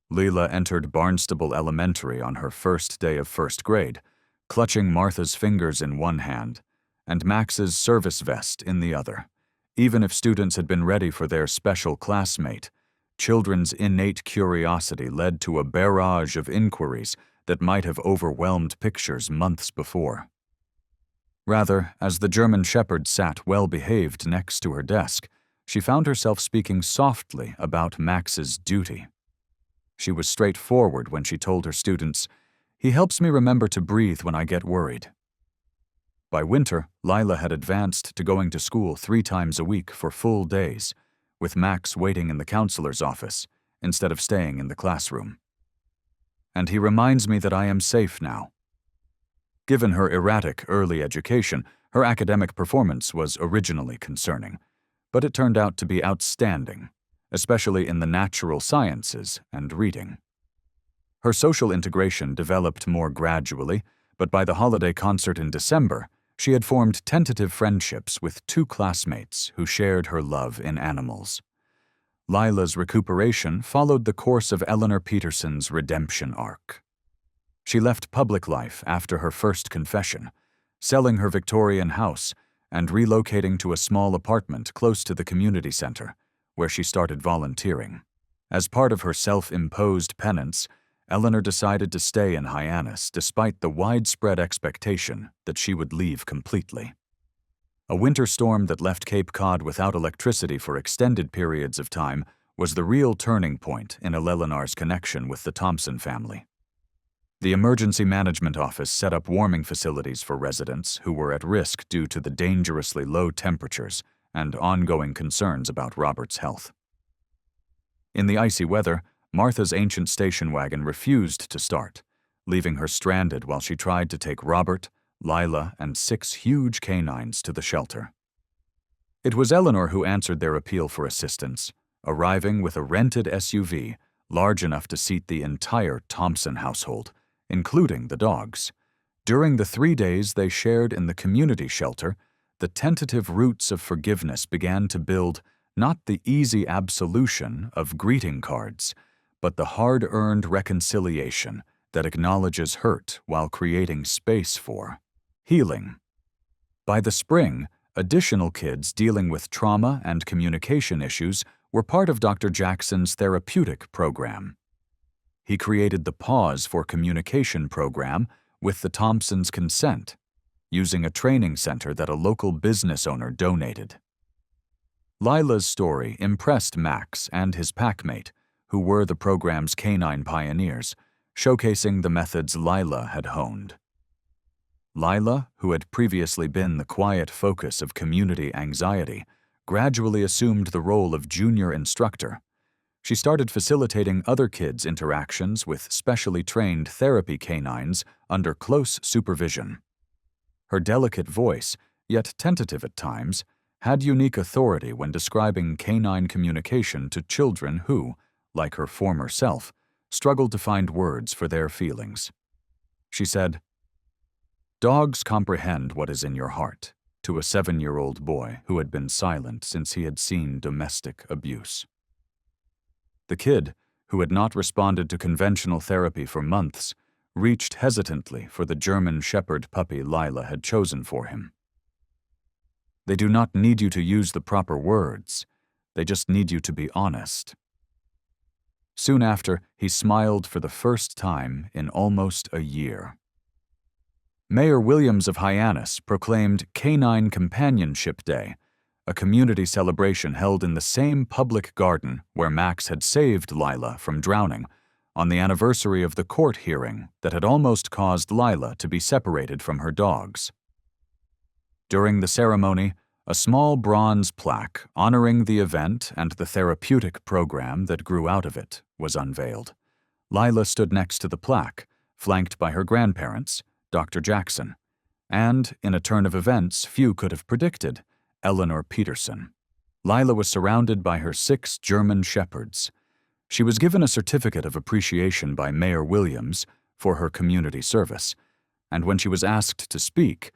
S1: Lila entered Barnstable Elementary on her first day of first grade, clutching Martha's fingers in one hand and Max's service vest in the other. Even if students had been ready for their special classmate, children's innate curiosity led to a barrage of inquiries that might have overwhelmed pictures months before. Rather, as the German Shepherd sat well-behaved next to her desk, she found herself speaking softly about Max's duty. She was straightforward when she told her students, "He helps me remember to breathe when I get worried." By winter, Lila had advanced to going to school 3 times a week for full days, with Max waiting in the counselor's office instead of staying in the classroom. "And he reminds me that I am safe now." Given her erratic early education, her academic performance was originally concerning, but it turned out to be outstanding, especially in the natural sciences and reading. Her social integration developed more gradually, but by the holiday concert in December, she had formed tentative friendships with 2 classmates who shared her love in animals. Lila's recuperation followed the course of Eleanor Peterson's redemption arc. She left public life after her first confession, selling her Victorian house and relocating to a small apartment close to the community center, where she started volunteering. As part of her self-imposed penance, Eleanor decided to stay in Hyannis despite the widespread expectation that she would leave completely. A winter storm that left Cape Cod without electricity for extended periods of time was the real turning point in Eleanor's connection with the Thompson family. The Emergency Management Office set up warming facilities for residents who were at risk due to the dangerously low temperatures and ongoing concerns about Robert's health. In the icy weather, Martha's ancient station wagon refused to start, leaving her stranded while she tried to take Robert, Lila, and 6 huge canines to the shelter. It was Eleanor who answered their appeal for assistance, arriving with a rented SUV large enough to seat the entire Thompson household, including the dogs. During the 3 days they shared in the community shelter, the tentative roots of forgiveness began to build not the easy absolution of greeting cards, but the hard-earned reconciliation that acknowledges hurt while creating space for healing. By the spring, additional kids dealing with trauma and communication issues were part of Dr. Jackson's therapeutic program. He created the Pause for Communication program with the Thompsons' consent, using a training center that a local business owner donated. Lila's story impressed Max and his packmate, who were the program's canine pioneers, showcasing the methods Lila had honed. Lila, who had previously been the quiet focus of community anxiety, gradually assumed the role of junior instructor. She started facilitating other kids' interactions with specially trained therapy canines under close supervision. Her delicate voice, yet tentative at times, had unique authority when describing canine communication to children who, like her former self, struggled to find words for their feelings. She said, "Dogs comprehend what is in your heart," to a 7-year-old boy who had been silent since he had seen domestic abuse. The kid, who had not responded to conventional therapy for months, reached hesitantly for the German Shepherd puppy Lila had chosen for him. "They do not need you to use the proper words. They just need you to be honest." Soon after, he smiled for the first time in almost a year. Mayor Williams of Hyannis proclaimed Canine Companionship Day, a community celebration held in the same public garden where Max had saved Lila from drowning, on the anniversary of the court hearing that had almost caused Lila to be separated from her dogs. During the ceremony, a small bronze plaque honoring the event and the therapeutic program that grew out of it was unveiled. Lila stood next to the plaque, flanked by her grandparents, Dr. Jackson, and, in a turn of events few could have predicted, Eleanor Peterson. Lila was surrounded by her 6 German shepherds. She was given a certificate of appreciation by Mayor Williams for her community service, and when she was asked to speak,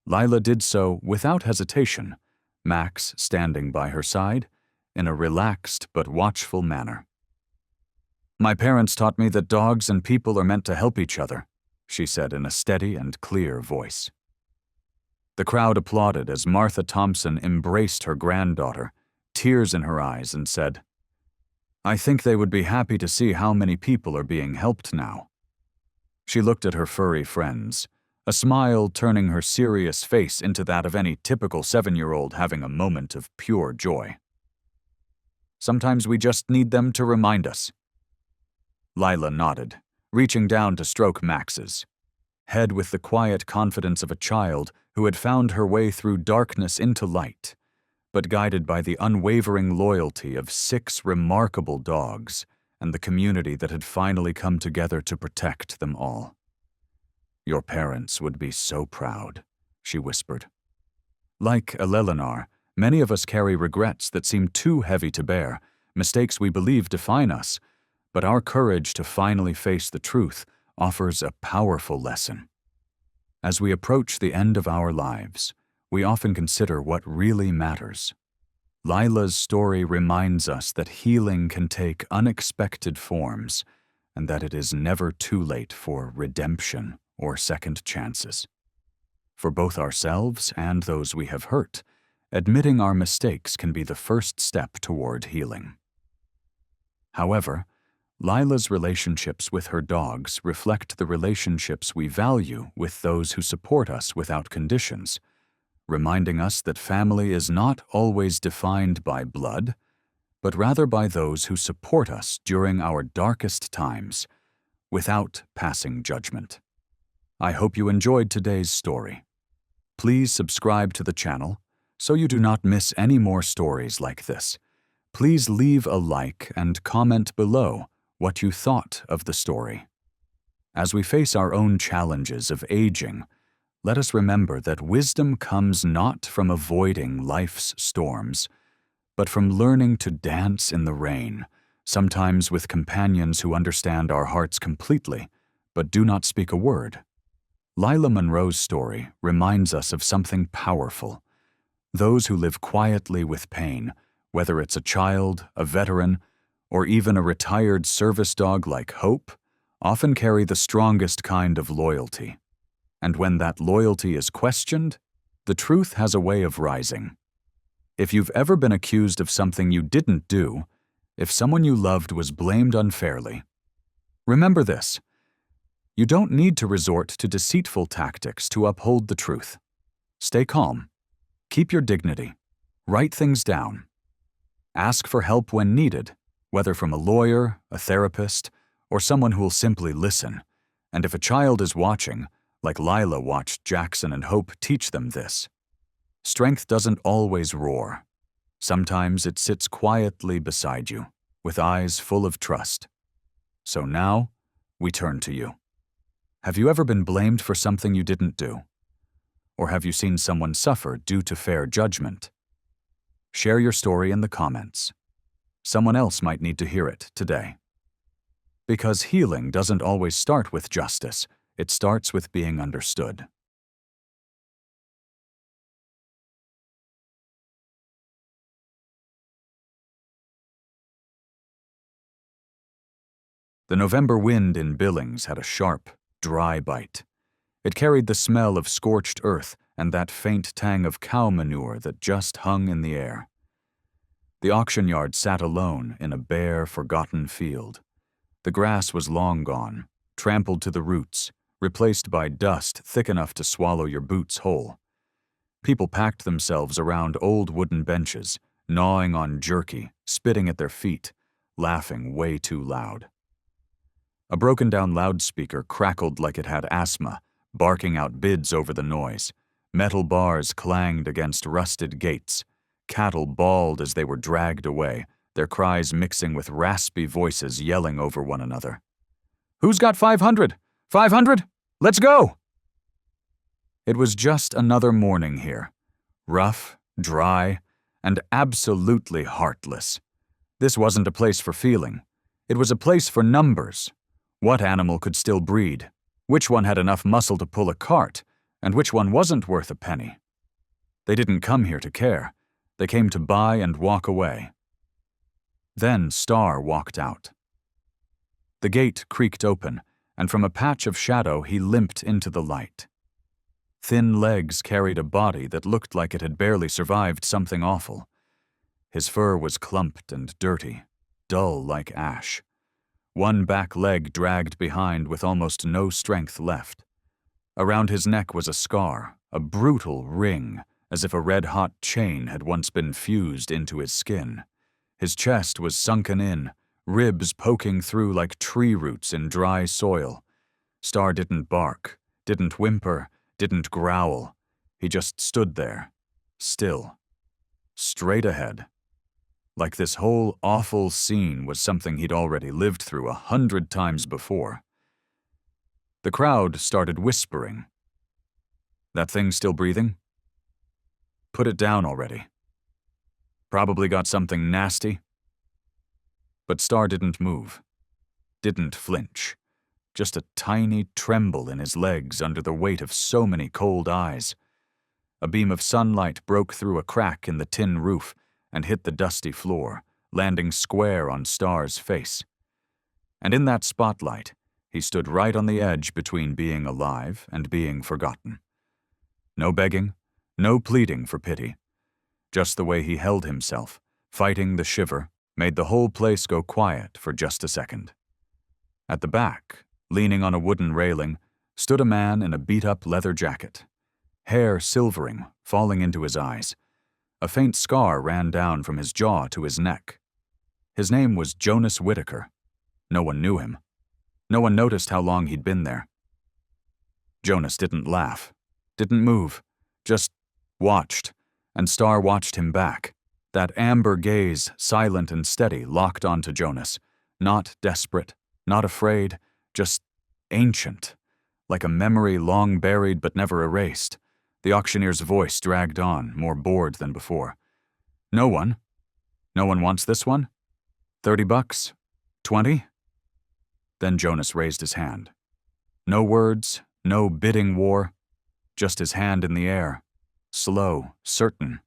S1: Lila did so without hesitation, Max standing by her side in a relaxed but watchful manner. "My parents taught me that dogs and people are meant to help each other," she said in a steady and clear voice. The crowd applauded as Martha Thompson embraced her granddaughter, tears in her eyes, and said, "I think they would be happy to see how many people are being helped now." She looked at her furry friends, a smile turning her serious face into that of any typical 7-year-old having a moment of pure joy. "Sometimes we just need them to remind us." Lila nodded, reaching down to stroke Max's head with the quiet confidence of a child who had found her way through darkness into light, but guided by the unwavering loyalty of 6 remarkable dogs and the community that had finally come together to protect them all. "Your parents would be so proud," she whispered. Like Eleanor, many of us carry regrets that seem too heavy to bear, mistakes we believe define us, but our courage to finally face the truth offers a powerful lesson. As we approach the end of our lives, we often consider what really matters. Lila's story reminds us that healing can take unexpected forms and that it is never too late for redemption or second chances. For both ourselves and those we have hurt, admitting our mistakes can be the first step toward healing. However, Lila's relationships with her dogs reflect the relationships we value with those who support us without conditions, reminding us that family is not always defined by blood, but rather by those who support us during our darkest times, without passing judgment. I hope you enjoyed today's story. Please subscribe to the channel so you do not miss any more stories like this. Please leave a like and comment below what you thought of the story. As we face our own challenges of aging, let us remember that wisdom comes not from avoiding life's storms, but from learning to dance in the rain, sometimes with companions who understand our hearts completely, but do not speak a word. Lila Monroe's story reminds us of something powerful. Those who live quietly with pain, whether it's a child, a veteran, or even a retired service dog like Hope, often carry the strongest kind of loyalty. And when that loyalty is questioned, the truth has a way of rising. If you've ever been accused of something you didn't do, if someone you loved was blamed unfairly, remember this: you don't need to resort to deceitful tactics to uphold the truth. Stay calm. Keep your dignity. Write things down. Ask for help when needed, whether from a lawyer, a therapist, or someone who will simply listen. And if a child is watching, like Lila watched Jackson and Hope teach them this: strength doesn't always roar. Sometimes it sits quietly beside you, with eyes full of trust. So now, we turn to you. Have you ever been blamed for something you didn't do? Or have you seen someone suffer due to fair judgment? Share your story in the comments. Someone else might need to hear it today. Because healing doesn't always start with justice, it starts with being understood. The November wind in Billings had a sharp, dry bite. It carried the smell of scorched earth and that faint tang of cow manure that just hung in the air. The auction yard sat alone in a bare, forgotten field. The grass was long gone, trampled to the roots, replaced by dust thick enough to swallow your boots whole. People packed themselves around old wooden benches, gnawing on jerky, spitting at their feet, laughing way too loud. A broken-down loudspeaker crackled like it had asthma, barking out bids over the noise. Metal bars clanged against rusted gates. Cattle bawled as they were dragged away, their cries mixing with raspy voices yelling over one another. "Who's got 500? 500? Let's go!" It was just another morning here. Rough, dry, and absolutely heartless. This wasn't a place for feeling. It was a place for numbers. What animal could still breed? Which one had enough muscle to pull a cart? And which one wasn't worth a penny? They didn't come here to care. They came to buy and walk away. Then Star walked out. The gate creaked open, and from a patch of shadow he limped into the light. Thin legs carried a body that looked like it had barely survived something awful. His fur was clumped and dirty, dull like ash. One back leg dragged behind with almost no strength left. Around his neck was a scar, a brutal ring, as if a red-hot chain had once been fused into his skin. His chest was sunken in, ribs poking through like tree roots in dry soil. Star didn't bark, didn't whimper, didn't growl. He just stood there, still, straight ahead. Like this whole awful scene was something he'd already lived through 100 times before. The crowd started whispering. "That thing still breathing? Put it down already. Probably got something nasty." But Star didn't move, didn't flinch, just a tiny tremble in his legs under the weight of so many cold eyes. A beam of sunlight broke through a crack in the tin roof and hit the dusty floor, landing square on Star's face. And in that spotlight, he stood right on the edge between being alive and being forgotten. No begging, no pleading for pity. Just the way he held himself, fighting the shiver, made the whole place go quiet for just a second. At the back, leaning on a wooden railing, stood a man in a beat-up leather jacket, hair silvering, falling into his eyes. A faint scar ran down from his jaw to his neck. His name was Jonas Whitaker. No one knew him. No one noticed how long he'd been there. Jonas didn't laugh, didn't move, just watched, and Star watched him back. That amber gaze, silent and steady, locked onto Jonas. Not desperate, not afraid, just ancient, like a memory long buried but never erased. The auctioneer's voice dragged on, more bored than before. No one? No one wants this one? $30? 20? Then Jonas raised his hand. No words, no bidding war, just his hand in the air, slow, certain,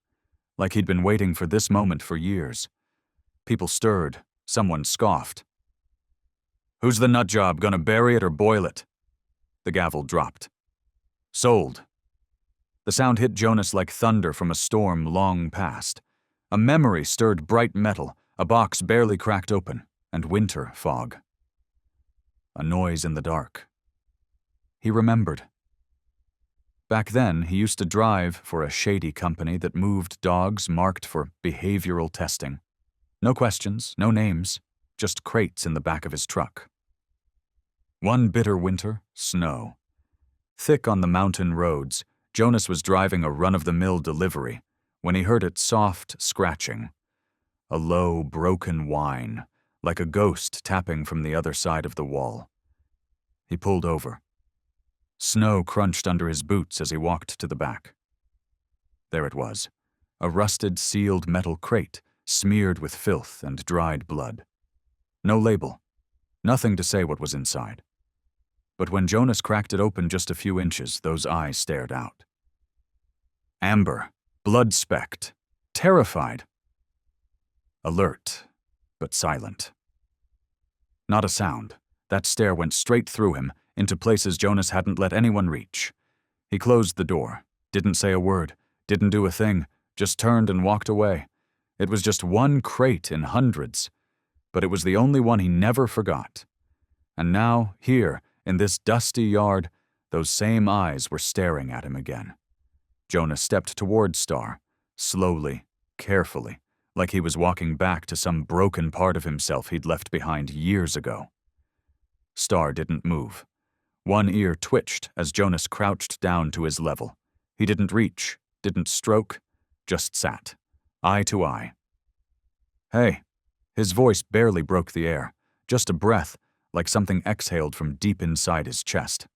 S1: like he'd been waiting for this moment for years. People stirred, someone scoffed. Who's the nutjob, gonna bury it or boil it? The gavel dropped. Sold. The sound hit Jonas like thunder from a storm long past. A memory stirred bright metal, a box barely cracked open, and winter fog. A noise in the dark. He remembered. Back then, he used to drive for a shady company that moved dogs marked for behavioral testing. No questions, no names, just crates in the back of his truck. One bitter winter, snow. Thick on the mountain roads, Jonas was driving a run-of-the-mill delivery when he heard its soft scratching. A low, broken whine, like a ghost tapping from the other side of the wall. He pulled over. Snow crunched under his boots as he walked to the back. There it was, a rusted, sealed metal crate, smeared with filth and dried blood. No label, nothing to say what was inside. But when Jonas cracked it open just a few inches, those eyes stared out. Amber, blood-specked, terrified. Alert, but silent. Not a sound. That stare went straight through him, into places Jonas hadn't let anyone reach. He closed the door, didn't say a word, didn't do a thing, just turned and walked away. It was just one crate in hundreds, but it was the only one he never forgot. And now, here, in this dusty yard, those same eyes were staring at him again. Jonas stepped toward Star, slowly, carefully, like he was walking back to some broken part of himself he'd left behind years ago. Star didn't move. One ear twitched as Jonas crouched down to his level. He didn't reach, didn't stroke, just sat, eye to eye. Hey, his voice barely broke the air, just a breath, like something exhaled from deep inside his chest.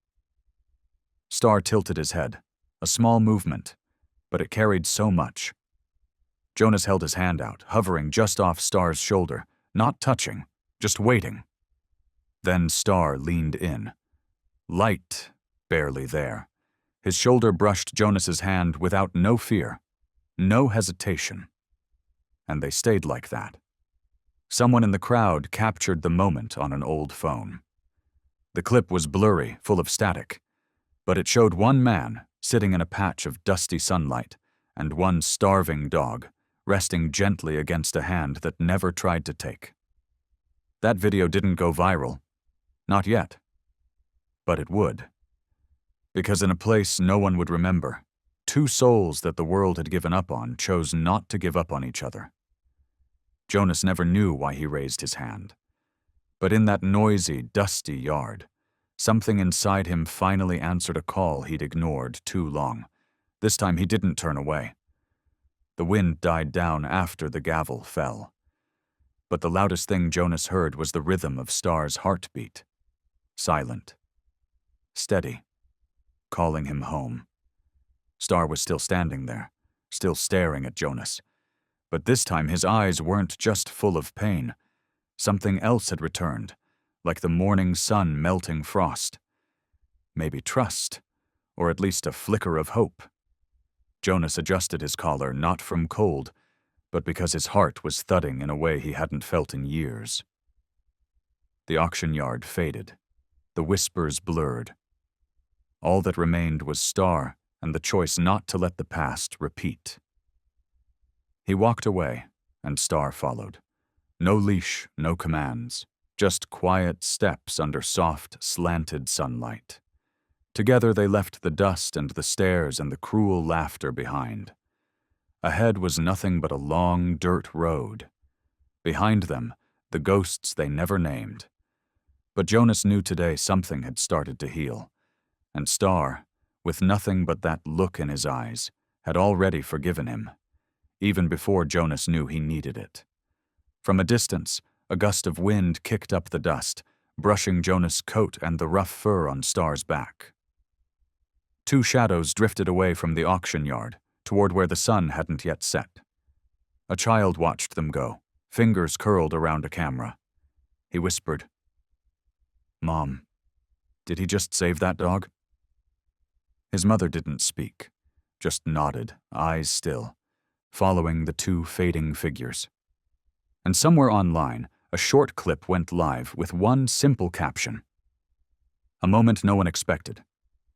S1: Star tilted his head, a small movement, but it carried so much. Jonas held his hand out, hovering just off Star's shoulder, not touching, just waiting. Then Star leaned in. Light, barely there. His shoulder brushed Jonas's hand without no fear, no hesitation. And they stayed like that. Someone in the crowd captured the moment on an old phone. The clip was blurry, full of static, but it showed one man sitting in a patch of dusty sunlight and one starving dog resting gently against a hand that never tried to take. That video didn't go viral. Not yet. But it would. Because in a place no one would remember, two souls that the world had given up on chose not to give up on each other. Jonas never knew why he raised his hand. But in that noisy, dusty yard, something inside him finally answered a call he'd ignored too long. This time he didn't turn away. The wind died down after the gavel fell. But the loudest thing Jonas heard was the rhythm of Star's heartbeat. Silent. Steady. Calling him home. Star was still standing there, still staring at Jonas. But this time his eyes weren't just full of pain. Something else had returned, like the morning sun melting frost. Maybe trust, or at least a flicker of hope. Jonas adjusted his collar not from cold, but because his heart was thudding in a way he hadn't felt in years. The auction yard faded. The whispers blurred. All that remained was Star and the choice not to let the past repeat. He walked away, and Star followed. No leash, no commands, just quiet steps under soft, slanted sunlight. Together they left the dust and the stares and the cruel laughter behind. Ahead was nothing but a long dirt road. Behind them, the ghosts they never named. But Jonas knew today something had started to heal, and Star, with nothing but that look in his eyes, had already forgiven him, even before Jonas knew he needed it. From a distance, a gust of wind kicked up the dust, brushing Jonas' coat and the rough fur on Star's back. Two shadows drifted away from the auction yard, toward where the sun hadn't yet set. A child watched them go, fingers curled around a camera. He whispered, "Mom, did he just save that dog?" His mother didn't speak, just nodded, eyes still, following the two fading figures. And somewhere online, a short clip went live with one simple caption. A moment no one expected,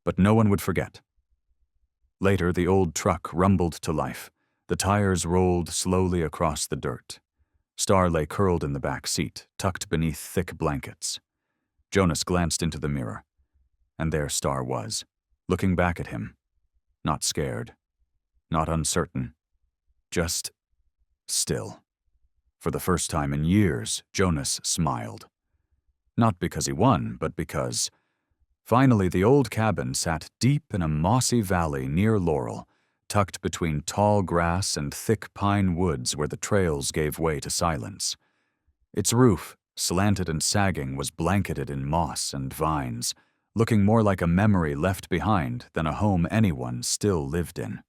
S1: but no one would forget. Later, the old truck rumbled to life. The tires rolled slowly across the dirt. Star lay curled in the back seat, tucked beneath thick blankets. Jonas glanced into the mirror, and there Star was, looking back at him. Not scared, not uncertain, just still. For the first time in years, Jonas smiled. Not because he won, but because, finally, the old cabin sat deep in a mossy valley near Laurel, tucked between tall grass and thick pine woods where the trails gave way to silence. Its roof, slanted and sagging, was blanketed in moss and vines, looking more like a memory left behind than a home anyone still lived in.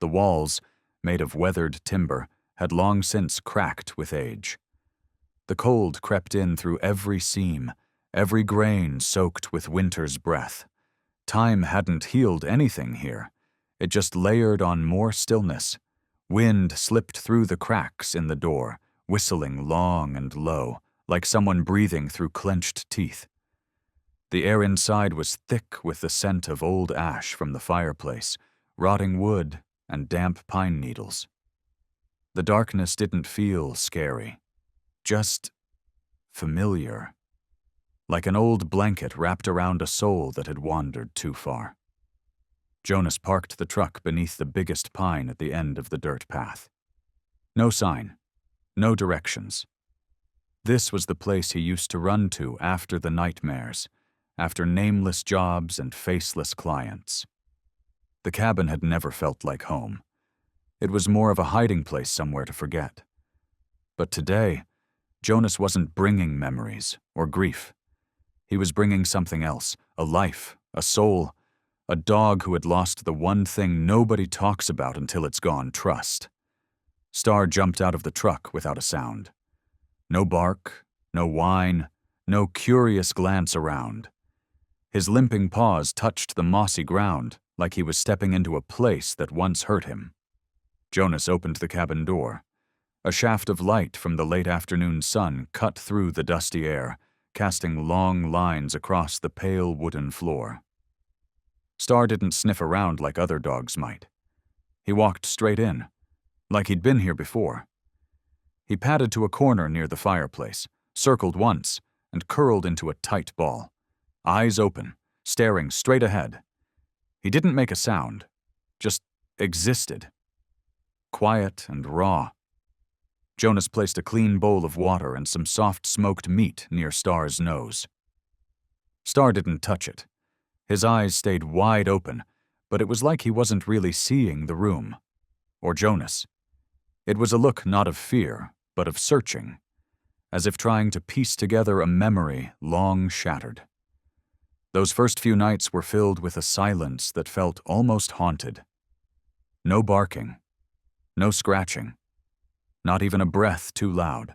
S1: The walls, made of weathered timber, had long since cracked with age. The cold crept in through every seam, every grain soaked with winter's breath. Time hadn't healed anything here. It just layered on more stillness. Wind slipped through the cracks in the door, whistling long and low, like someone breathing through clenched teeth. The air inside was thick with the scent of old ash from the fireplace, rotting wood, and damp pine needles. The darkness didn't feel scary, just familiar, like an old blanket wrapped around a soul that had wandered too far. Jonas parked the truck beneath the biggest pine at the end of the dirt path. No sign, no directions. This was the place he used to run to after the nightmares, after nameless jobs and faceless clients. The cabin had never felt like home. It was more of a hiding place somewhere to forget. But today, Jonas wasn't bringing memories or grief. He was bringing something else, a life, a soul, a dog who had lost the one thing nobody talks about until it's gone: trust. Star jumped out of the truck without a sound. No bark, no whine, no curious glance around. His limping paws touched the mossy ground like he was stepping into a place that once hurt him. Jonas opened the cabin door. A shaft of light from the late afternoon sun cut through the dusty air, casting long lines across the pale wooden floor. Star didn't sniff around like other dogs might. He walked straight in, like he'd been here before. He padded to a corner near the fireplace, circled once, and curled into a tight ball, eyes open, staring straight ahead. He didn't make a sound, just existed. Quiet and raw. Jonas placed a clean bowl of water and some soft smoked meat near Star's nose. Star didn't touch it. His eyes stayed wide open, but it was like he wasn't really seeing the room, or Jonas. It was a look not of fear, but of searching, as if trying to piece together a memory long shattered. Those first few nights were filled with a silence that felt almost haunted. No barking, no scratching, not even a breath too loud.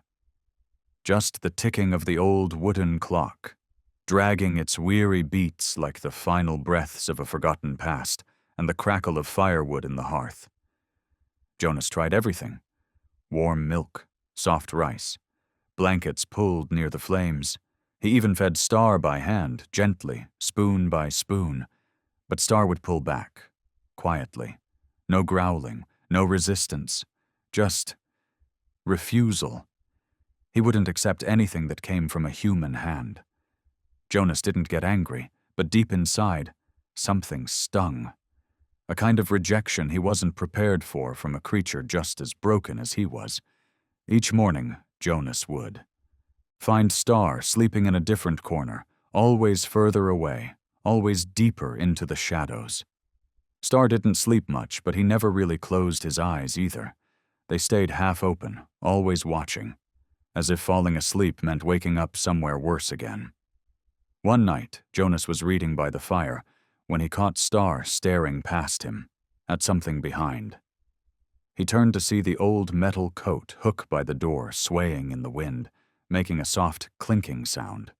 S1: Just the ticking of the old wooden clock, dragging its weary beats like the final breaths of a forgotten past, and the crackle of firewood in the hearth. Jonas tried everything: warm milk, soft rice, blankets pulled near the flames. He even fed Star by hand, gently, spoon by spoon. But Star would pull back, quietly. No growling, no resistance, just refusal. He wouldn't accept anything that came from a human hand. Jonas didn't get angry, but deep inside, something stung. A kind of rejection he wasn't prepared for from a creature just as broken as he was. Each morning, Jonas would find Star sleeping in a different corner, always further away, always deeper into the shadows. Star didn't sleep much, but he never really closed his eyes either. They stayed half open, always watching, as if falling asleep meant waking up somewhere worse again. One night, Jonas was reading by the fire when he caught Star staring past him, at something behind. He turned to see the old metal coat hook by the door swaying in the wind, making a soft clinking sound.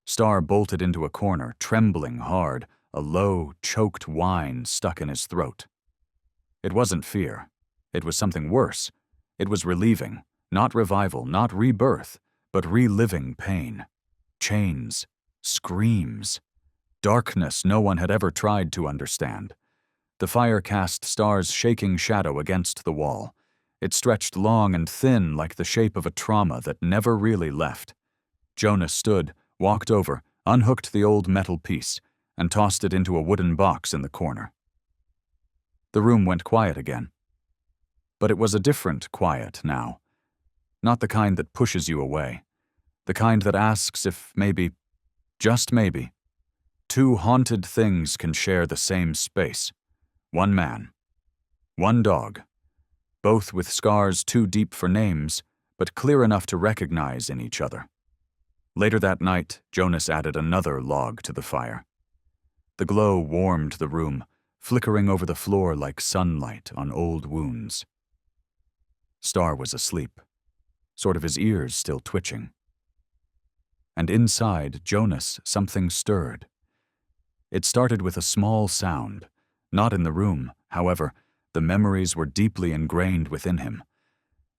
S1: Star bolted into a corner, trembling hard, a low, choked whine stuck in his throat. It wasn't fear. It was something worse. It was relieving, not revival, not rebirth, but reliving pain. Chains, screams, darkness no one had ever tried to understand. The fire cast Star's shaking shadow against the wall. It stretched long and thin like the shape of a trauma that never really left. Jonas stood, walked over, unhooked the old metal piece, and tossed it into a wooden box in the corner. The room went quiet again. But it was a different quiet now. Not the kind that pushes you away. The kind that asks if maybe, just maybe, two haunted things can share the same space. One man, one dog, both with scars too deep for names, but clear enough to recognize in each other. Later that night, Jonas added another log to the fire. The glow warmed the room, flickering over the floor like sunlight on old wounds. Star was asleep, sort of his ears still twitching. And inside Jonas, something stirred. It started with a small sound. Not in the room, however, the memories were deeply ingrained within him.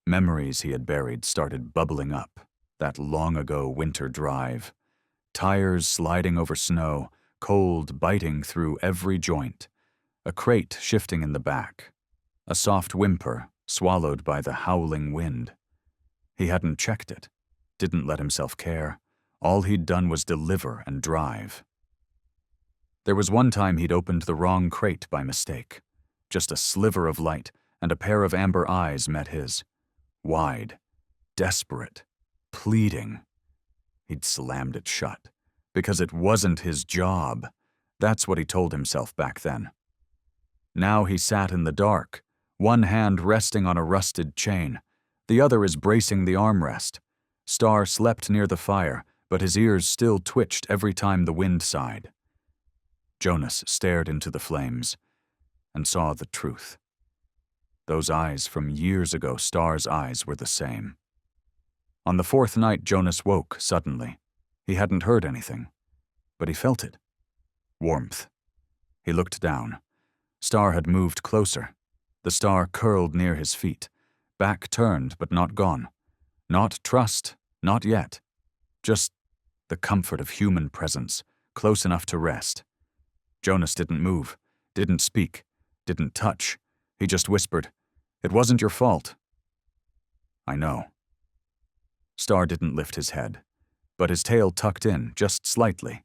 S1: Memories he had buried started bubbling up, that long-ago winter drive. Tires sliding over snow, cold biting through every joint. A crate shifting in the back. A soft whimper swallowed by the howling wind. He hadn't checked it, didn't let himself care. All he'd done was deliver and drive. There was one time he'd opened the wrong crate by mistake. Just a sliver of light, and a pair of amber eyes met his. Wide, desperate, pleading. He'd slammed it shut, because it wasn't his job. That's what he told himself back then. Now he sat in the dark, one hand resting on a rusted chain. The other is bracing the armrest. Star slept near the fire, but his ears still twitched every time the wind sighed. Jonas stared into the flames and saw the truth. Those eyes from years ago, Star's eyes were the same. On the fourth night, Jonas woke suddenly. He hadn't heard anything, but he felt it. Warmth. He looked down. Star had moved closer. The star curled near his feet, back turned but not gone. Not trust, not yet. Just the comfort of human presence, close enough to rest. Jonas didn't move, didn't speak, didn't touch. He just whispered, "It wasn't your fault." "I know." Star didn't lift his head, but his tail tucked in just slightly,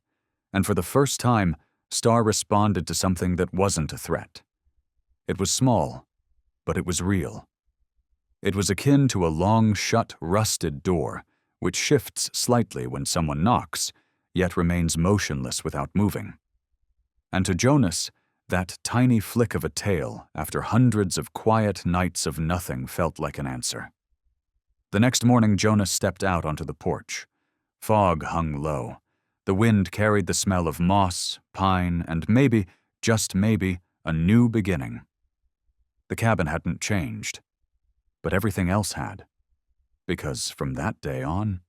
S1: and for the first time, Star responded to something that wasn't a threat. It was small, but it was real. It was akin to a long-shut, rusted door, which shifts slightly when someone knocks, yet remains motionless without moving. And to Jonas, that tiny flick of a tail after hundreds of quiet nights of nothing felt like an answer. The next morning, Jonas stepped out onto the porch. Fog hung low. The wind carried the smell of moss, pine, and maybe, just maybe, a new beginning. The cabin hadn't changed, but everything else had. Because from that day on,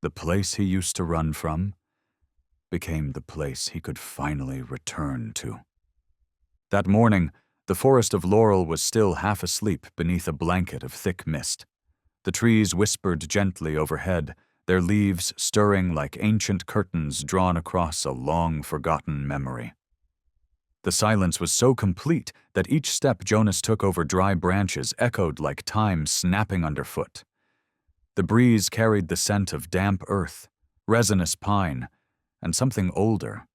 S1: the place he used to run from became the place he could finally return to. That morning, the forest of laurel was still half asleep beneath a blanket of thick mist. The trees whispered gently overhead, their leaves stirring like ancient curtains drawn across a long-forgotten memory. The silence was so complete that each step Jonas took over dry branches echoed like time snapping underfoot. The breeze carried the scent of damp earth, resinous pine, and something older,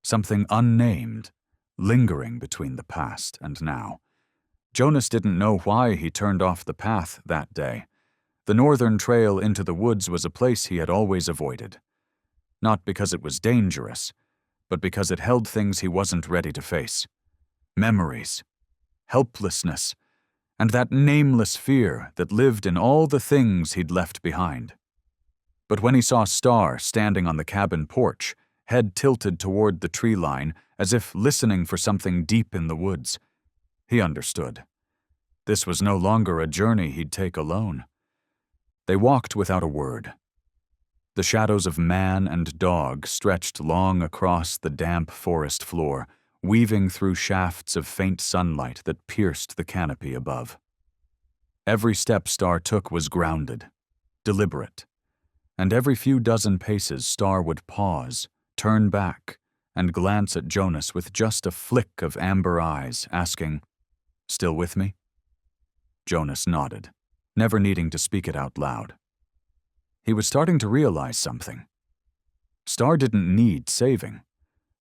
S1: something unnamed, lingering between the past and now. Jonas didn't know why he turned off the path that day. The northern trail into the woods was a place he had always avoided. Not because it was dangerous, but because it held things he wasn't ready to face. Memories, helplessness, and that nameless fear that lived in all the things he'd left behind. But when he saw Star standing on the cabin porch, head tilted toward the tree line as if listening for something deep in the woods, he understood. This was no longer a journey he'd take alone. They walked without a word. The shadows of man and dog stretched long across the damp forest floor, weaving through shafts of faint sunlight that pierced the canopy above. Every step Star took was grounded, deliberate, and every few dozen paces Star would pause, turn back, and glance at Jonas with just a flick of amber eyes, asking, "Still with me?" Jonas nodded, never needing to speak it out loud. He was starting to realize something. Star didn't need saving.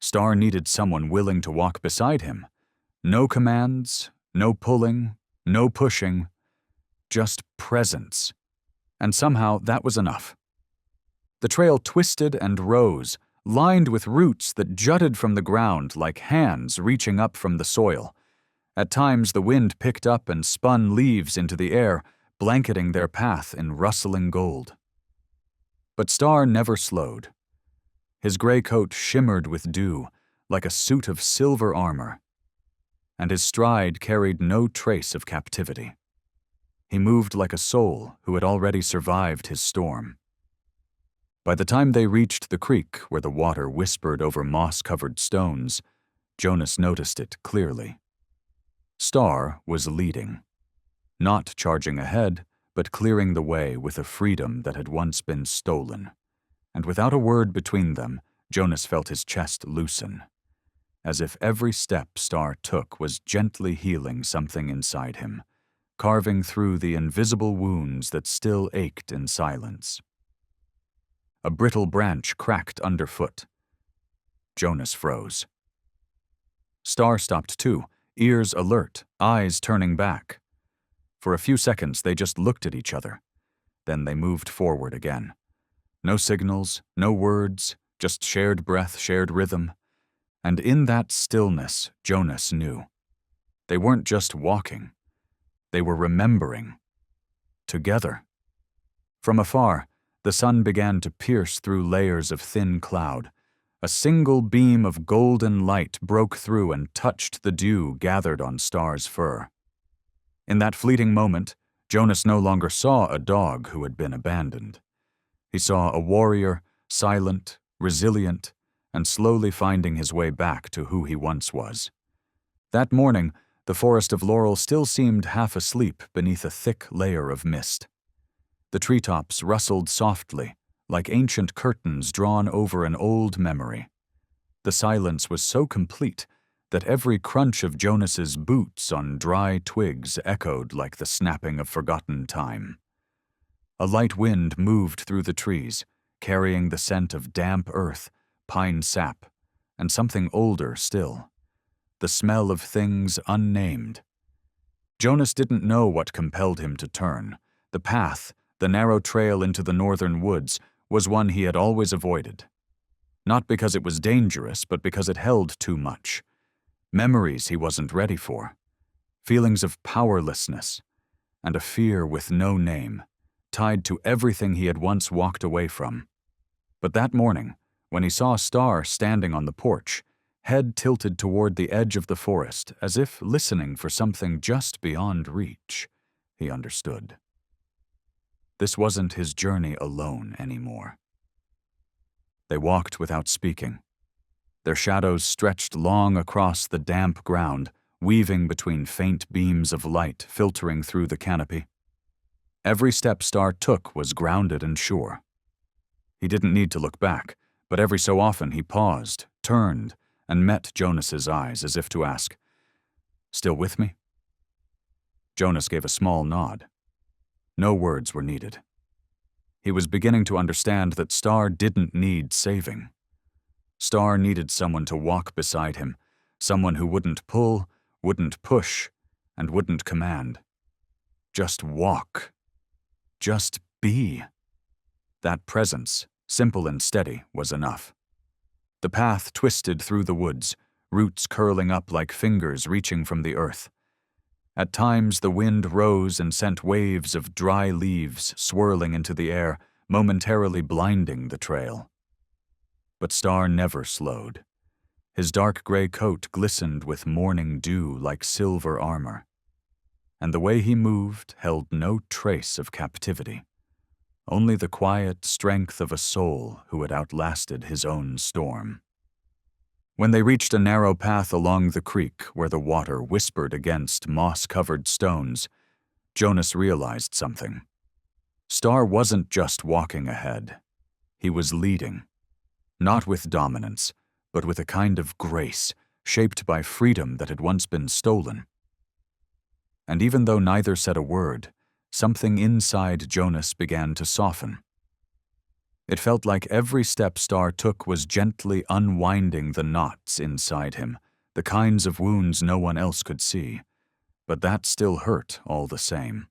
S1: Star needed someone willing to walk beside him. No commands, no pulling, no pushing, just presence. And somehow that was enough. The trail twisted and rose, lined with roots that jutted from the ground like hands reaching up from the soil. At times the wind picked up and spun leaves into the air, blanketing their path in rustling gold. But Star never slowed. His gray coat shimmered with dew, like a suit of silver armor, and his stride carried no trace of captivity. He moved like a soul who had already survived his storm. By the time they reached the creek where the water whispered over moss-covered stones, Jonas noticed it clearly. Star was leading, not charging ahead, but clearing the way with a freedom that had once been stolen. And without a word between them, Jonas felt his chest loosen, as if every step Star took was gently healing something inside him, carving through the invisible wounds that still ached in silence. A brittle branch cracked underfoot. Jonas froze. Star stopped too, ears alert, eyes turning back. For a few seconds they just looked at each other. Then they moved forward again. No signals, no words, just shared breath, shared rhythm. And in that stillness, Jonas knew. They weren't just walking. They were remembering. Together. From afar, the sun began to pierce through layers of thin cloud. A single beam of golden light broke through and touched the dew gathered on Star's fur. In that fleeting moment, Jonas no longer saw a dog who had been abandoned. He saw a warrior, silent, resilient, and slowly finding his way back to who he once was. That morning, the forest of laurel still seemed half asleep beneath a thick layer of mist. The treetops rustled softly, like ancient curtains drawn over an old memory. The silence was so complete that every crunch of Jonas's boots on dry twigs echoed like the snapping of forgotten time. A light wind moved through the trees, carrying the scent of damp earth, pine sap, and something older still, the smell of things unnamed. Jonas didn't know what compelled him to turn. The path, the narrow trail into the northern woods, was one he had always avoided. Not because it was dangerous, but because it held too much. Memories he wasn't ready for, feelings of powerlessness, and a fear with no name, tied to everything he had once walked away from. But that morning, when he saw Star standing on the porch, head tilted toward the edge of the forest as if listening for something just beyond reach, he understood. This wasn't his journey alone anymore. They walked without speaking. Their shadows stretched long across the damp ground, weaving between faint beams of light filtering through the canopy. Every step Star took was grounded and sure. He didn't need to look back, but every so often he paused, turned, and met Jonas's eyes as if to ask, "Still with me?" Jonas gave a small nod. No words were needed. He was beginning to understand that Star didn't need saving. Star needed someone to walk beside him, someone who wouldn't pull, wouldn't push, and wouldn't command. Just walk. Just be. That presence, simple and steady, was enough. The path twisted through the woods, roots curling up like fingers reaching from the earth. At times the wind rose and sent waves of dry leaves swirling into the air, momentarily blinding the trail. But Star never slowed. His dark gray coat glistened with morning dew like silver armor, and the way he moved held no trace of captivity, only the quiet strength of a soul who had outlasted his own storm. When they reached a narrow path along the creek where the water whispered against moss-covered stones, Jonas realized something. Star wasn't just walking ahead. He was leading. Not with dominance, but with a kind of grace, shaped by freedom that had once been stolen. And even though neither said a word, something inside Jonas began to soften. It felt like every step Star took was gently unwinding the knots inside him, the kinds of wounds no one else could see. But that still hurt all the same.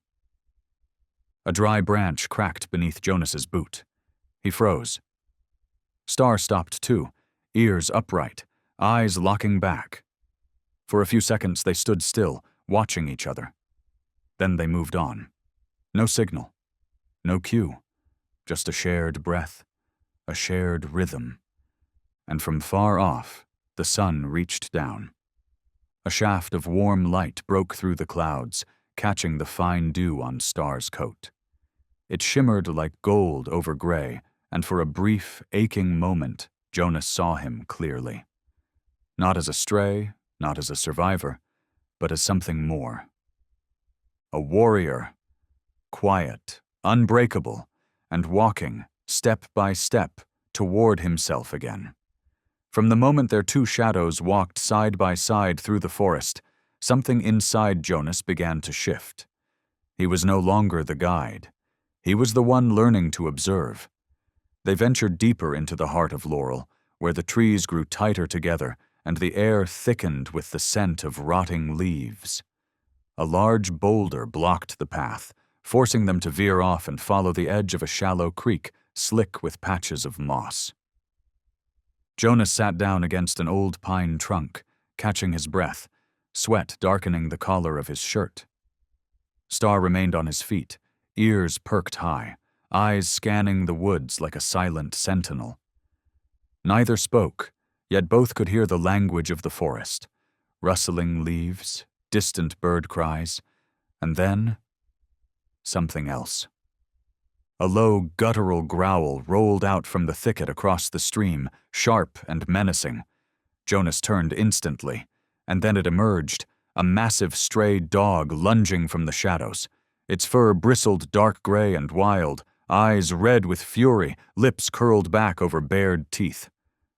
S1: A dry branch cracked beneath Jonas's boot. He froze. Star stopped too, ears upright, eyes locking back. For a few seconds they stood still, watching each other. Then they moved on. No signal, no cue, just a shared breath, a shared rhythm. And from far off, the sun reached down. A shaft of warm light broke through the clouds, catching the fine dew on Star's coat. It shimmered like gold over gray, and for a brief, aching moment, Jonas saw him clearly. Not as a stray, not as a survivor, but as something more. A warrior, quiet, unbreakable, and walking, step by step, toward himself again. From the moment their two shadows walked side by side through the forest, something inside Jonas began to shift. He was no longer the guide. He was the one learning to observe. They ventured deeper into the heart of Laurel, where the trees grew tighter together and the air thickened with the scent of rotting leaves. A large boulder blocked the path, forcing them to veer off and follow the edge of a shallow creek, slick with patches of moss. Jonas sat down against an old pine trunk, catching his breath, sweat darkening the collar of his shirt. Star remained on his feet, ears perked high, eyes scanning the woods like a silent sentinel. Neither spoke, yet both could hear the language of the forest, rustling leaves, distant bird cries, and then something else. A low, guttural growl rolled out from the thicket across the stream, sharp and menacing. Jonas turned instantly, and then it emerged, a massive stray dog lunging from the shadows. Its fur bristled dark gray and wild, eyes red with fury, lips curled back over bared teeth.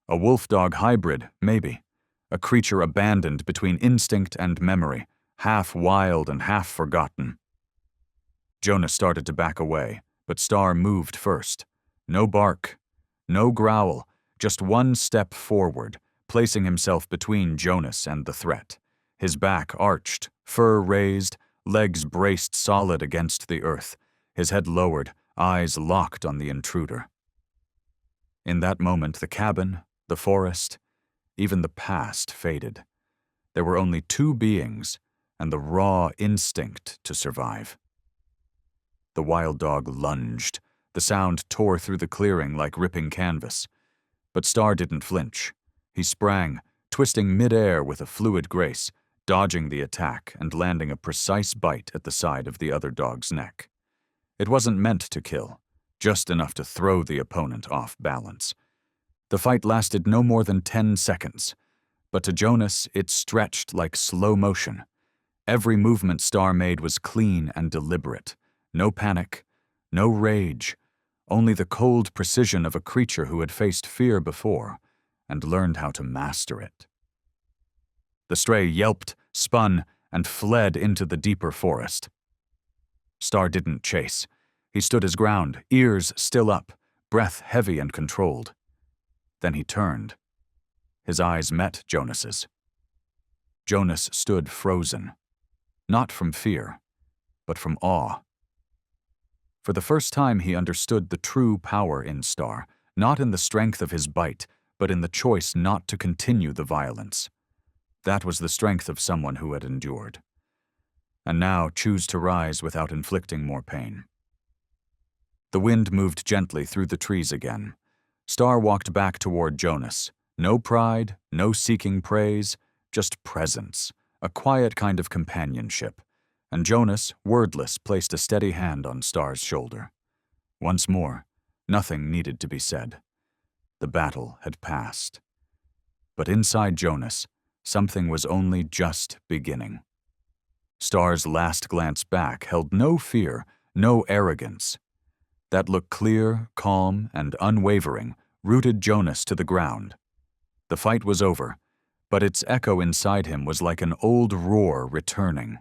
S1: A wolf-dog hybrid, maybe. A creature abandoned between instinct and memory, half wild and half forgotten. Jonas started to back away, but Star moved first. No bark, no growl, just one step forward, placing himself between Jonas and the threat. His back arched, fur raised, legs braced solid against the earth, his head lowered, eyes locked on the intruder. In that moment, the cabin, the forest, even the past faded. There were only two beings and the raw instinct to survive. The wild dog lunged. The sound tore through the clearing like ripping canvas. But Star didn't flinch. He sprang, twisting mid-air with a fluid grace, dodging the attack and landing a precise bite at the side of the other dog's neck. It wasn't meant to kill, just enough to throw the opponent off balance. The fight lasted no more than 10 seconds, but to Jonas it stretched like slow motion. Every movement Star made was clean and deliberate. No panic, no rage, only the cold precision of a creature who had faced fear before and learned how to master it. The stray yelped, spun, and fled into the deeper forest. Star didn't chase. He stood his ground, ears still up, breath heavy and controlled. Then he turned. His eyes met Jonas's. Jonas stood frozen, not from fear, but from awe. For the first time he understood the true power in Star, not in the strength of his bite, but in the choice not to continue the violence. That was the strength of someone who had endured. And now choose to rise without inflicting more pain. The wind moved gently through the trees again. Star walked back toward Jonas. No pride, no seeking praise, just presence, a quiet kind of companionship. And Jonas, wordless, placed a steady hand on Star's shoulder. Once more, nothing needed to be said. The battle had passed. But inside Jonas, something was only just beginning. Star's last glance back held no fear, no arrogance. That look clear, calm, and unwavering rooted Jonas to the ground. The fight was over, but its echo inside him was like an old roar returning.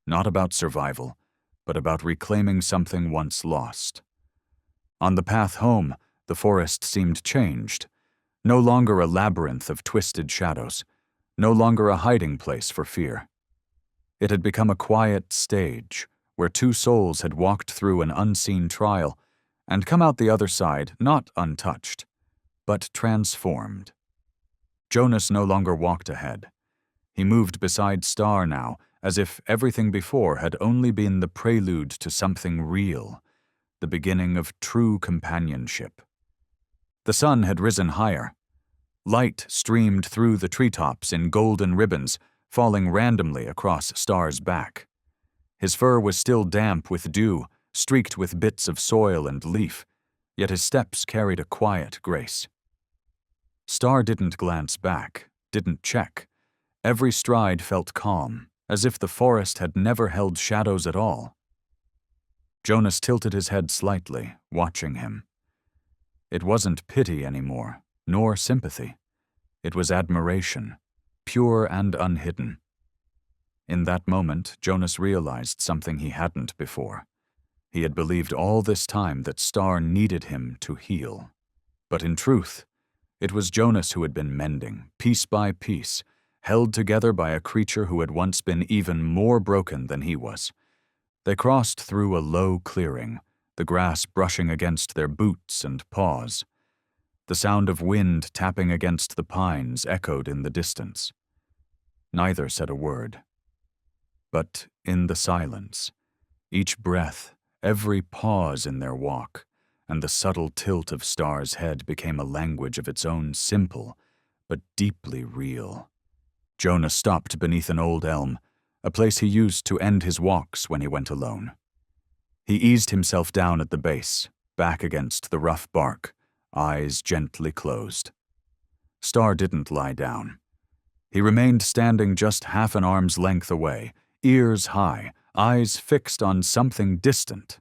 S1: Not about survival, but about reclaiming something once lost. On the path home, the forest seemed changed. No longer a labyrinth of twisted shadows, no longer a hiding place for fear. It had become a quiet stage, where two souls had walked through an unseen trial and come out the other side not untouched, but transformed. Jonas no longer walked ahead. He moved beside Star now, as if everything before had only been the prelude to something real, the beginning of true companionship. The sun had risen higher. Light streamed through the treetops in golden ribbons, falling randomly across Star's back. His fur was still damp with dew, streaked with bits of soil and leaf, yet his steps carried a quiet grace. Star didn't glance back, didn't check. Every stride felt calm, as if the forest had never held shadows at all. Jonas tilted his head slightly, watching him. It wasn't pity anymore, nor sympathy. It was admiration, pure and unhidden. In that moment, Jonas realized something he hadn't before. He had believed all this time that Star needed him to heal. But in truth, it was Jonas who had been mending, piece by piece, held together by a creature who had once been even more broken than he was. They crossed through a low clearing, the grass brushing against their boots and paws. The sound of wind tapping against the pines echoed in the distance. Neither said a word. But in the silence, each breath, every pause in their walk, and the subtle tilt of Star's head became a language of its own, simple, but deeply real. Jonas stopped beneath an old elm, a place he used to end his walks when he went alone. He eased himself down at the base, back against the rough bark, eyes gently closed. Star didn't lie down. He remained standing just half an arm's length away, ears high, eyes fixed on something distant.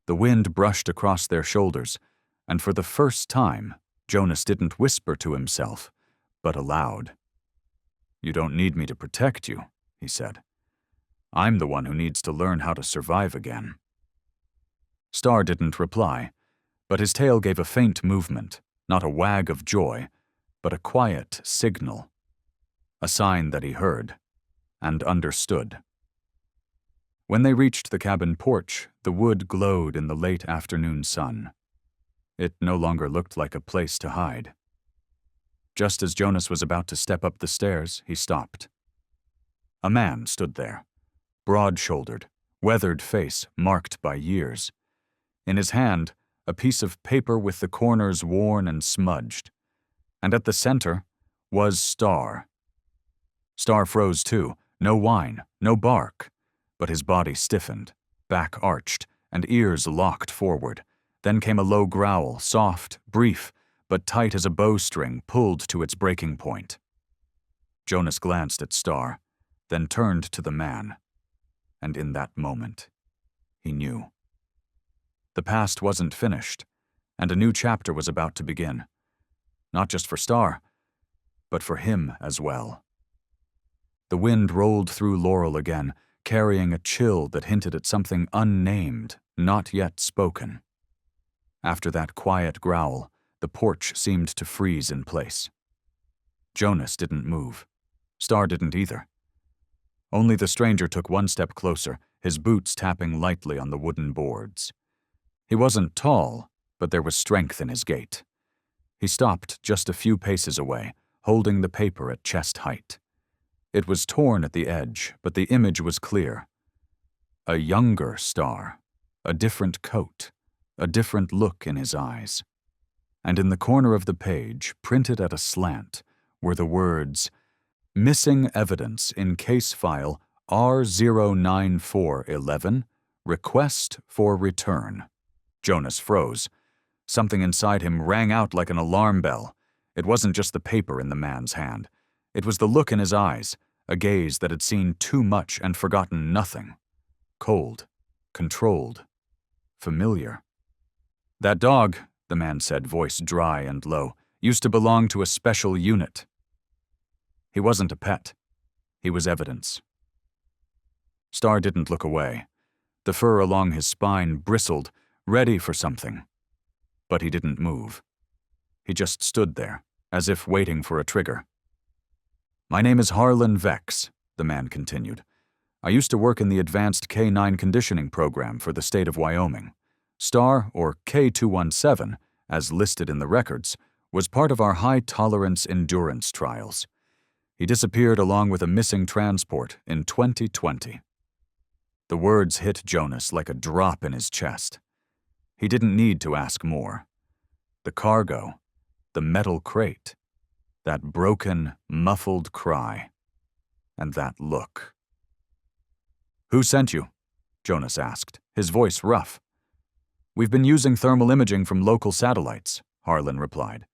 S1: The wind brushed across their shoulders, and for the first time, Jonas didn't whisper to himself, but aloud. "You don't need me to protect you," he said. "I'm the one who needs to learn how to survive again." Star didn't reply, but his tail gave a faint movement, not a wag of joy, but a quiet signal, a sign that he heard and understood. When they reached the cabin porch, the wood glowed in the late afternoon sun. It no longer looked like a place to hide. Just as Jonas was about to step up the stairs, he stopped. A man stood there, broad-shouldered, weathered face marked by years. In his hand, a piece of paper with the corners worn and smudged. And at the center was Star. Star froze too, no whine, no bark, but his body stiffened, back arched, and ears locked forward. Then came a low growl, soft, brief, but tight as a bowstring pulled to its breaking point. Jonas glanced at Star, then turned to the man. And in that moment, he knew. The past wasn't finished, and a new chapter was about to begin. Not just for Star, but for him as well. The wind rolled through Laurel again, carrying a chill that hinted at something unnamed not yet spoken. After that quiet growl, the porch seemed to freeze in place. Jonas didn't move. Star didn't either. Only the stranger took one step closer, his boots tapping lightly on the wooden boards. He wasn't tall, but there was strength in his gait. He stopped just a few paces away, holding the paper at chest height. It was torn at the edge, but the image was clear. A younger Star, a different coat, a different look in his eyes. And in the corner of the page, printed at a slant, were the words, "Missing evidence in case file R09411, request for return." Jonas froze. Something inside him rang out like an alarm bell. It wasn't just the paper in the man's hand. It was the look in his eyes, a gaze that had seen too much and forgotten nothing. Cold, controlled, familiar. "That dog," the man said, voice dry and low, "used to belong to a special unit." He wasn't a pet. He was evidence. Star didn't look away. The fur along his spine bristled, ready for something. But he didn't move. He just stood there, as if waiting for a trigger. "My name is Harlan Vex," the man continued. "I used to work in the advanced K-9 conditioning program for the state of Wyoming. Star, or K217, as listed in the records, was part of our high-tolerance endurance trials. He disappeared along with a missing transport in 2020. The words hit Jonas like a drop in his chest. He didn't need to ask more. The cargo, the metal crate, that broken, muffled cry, and that look. "Who sent you?" Jonas asked, his voice rough. "We've been using thermal imaging from local satellites," Harlan replied.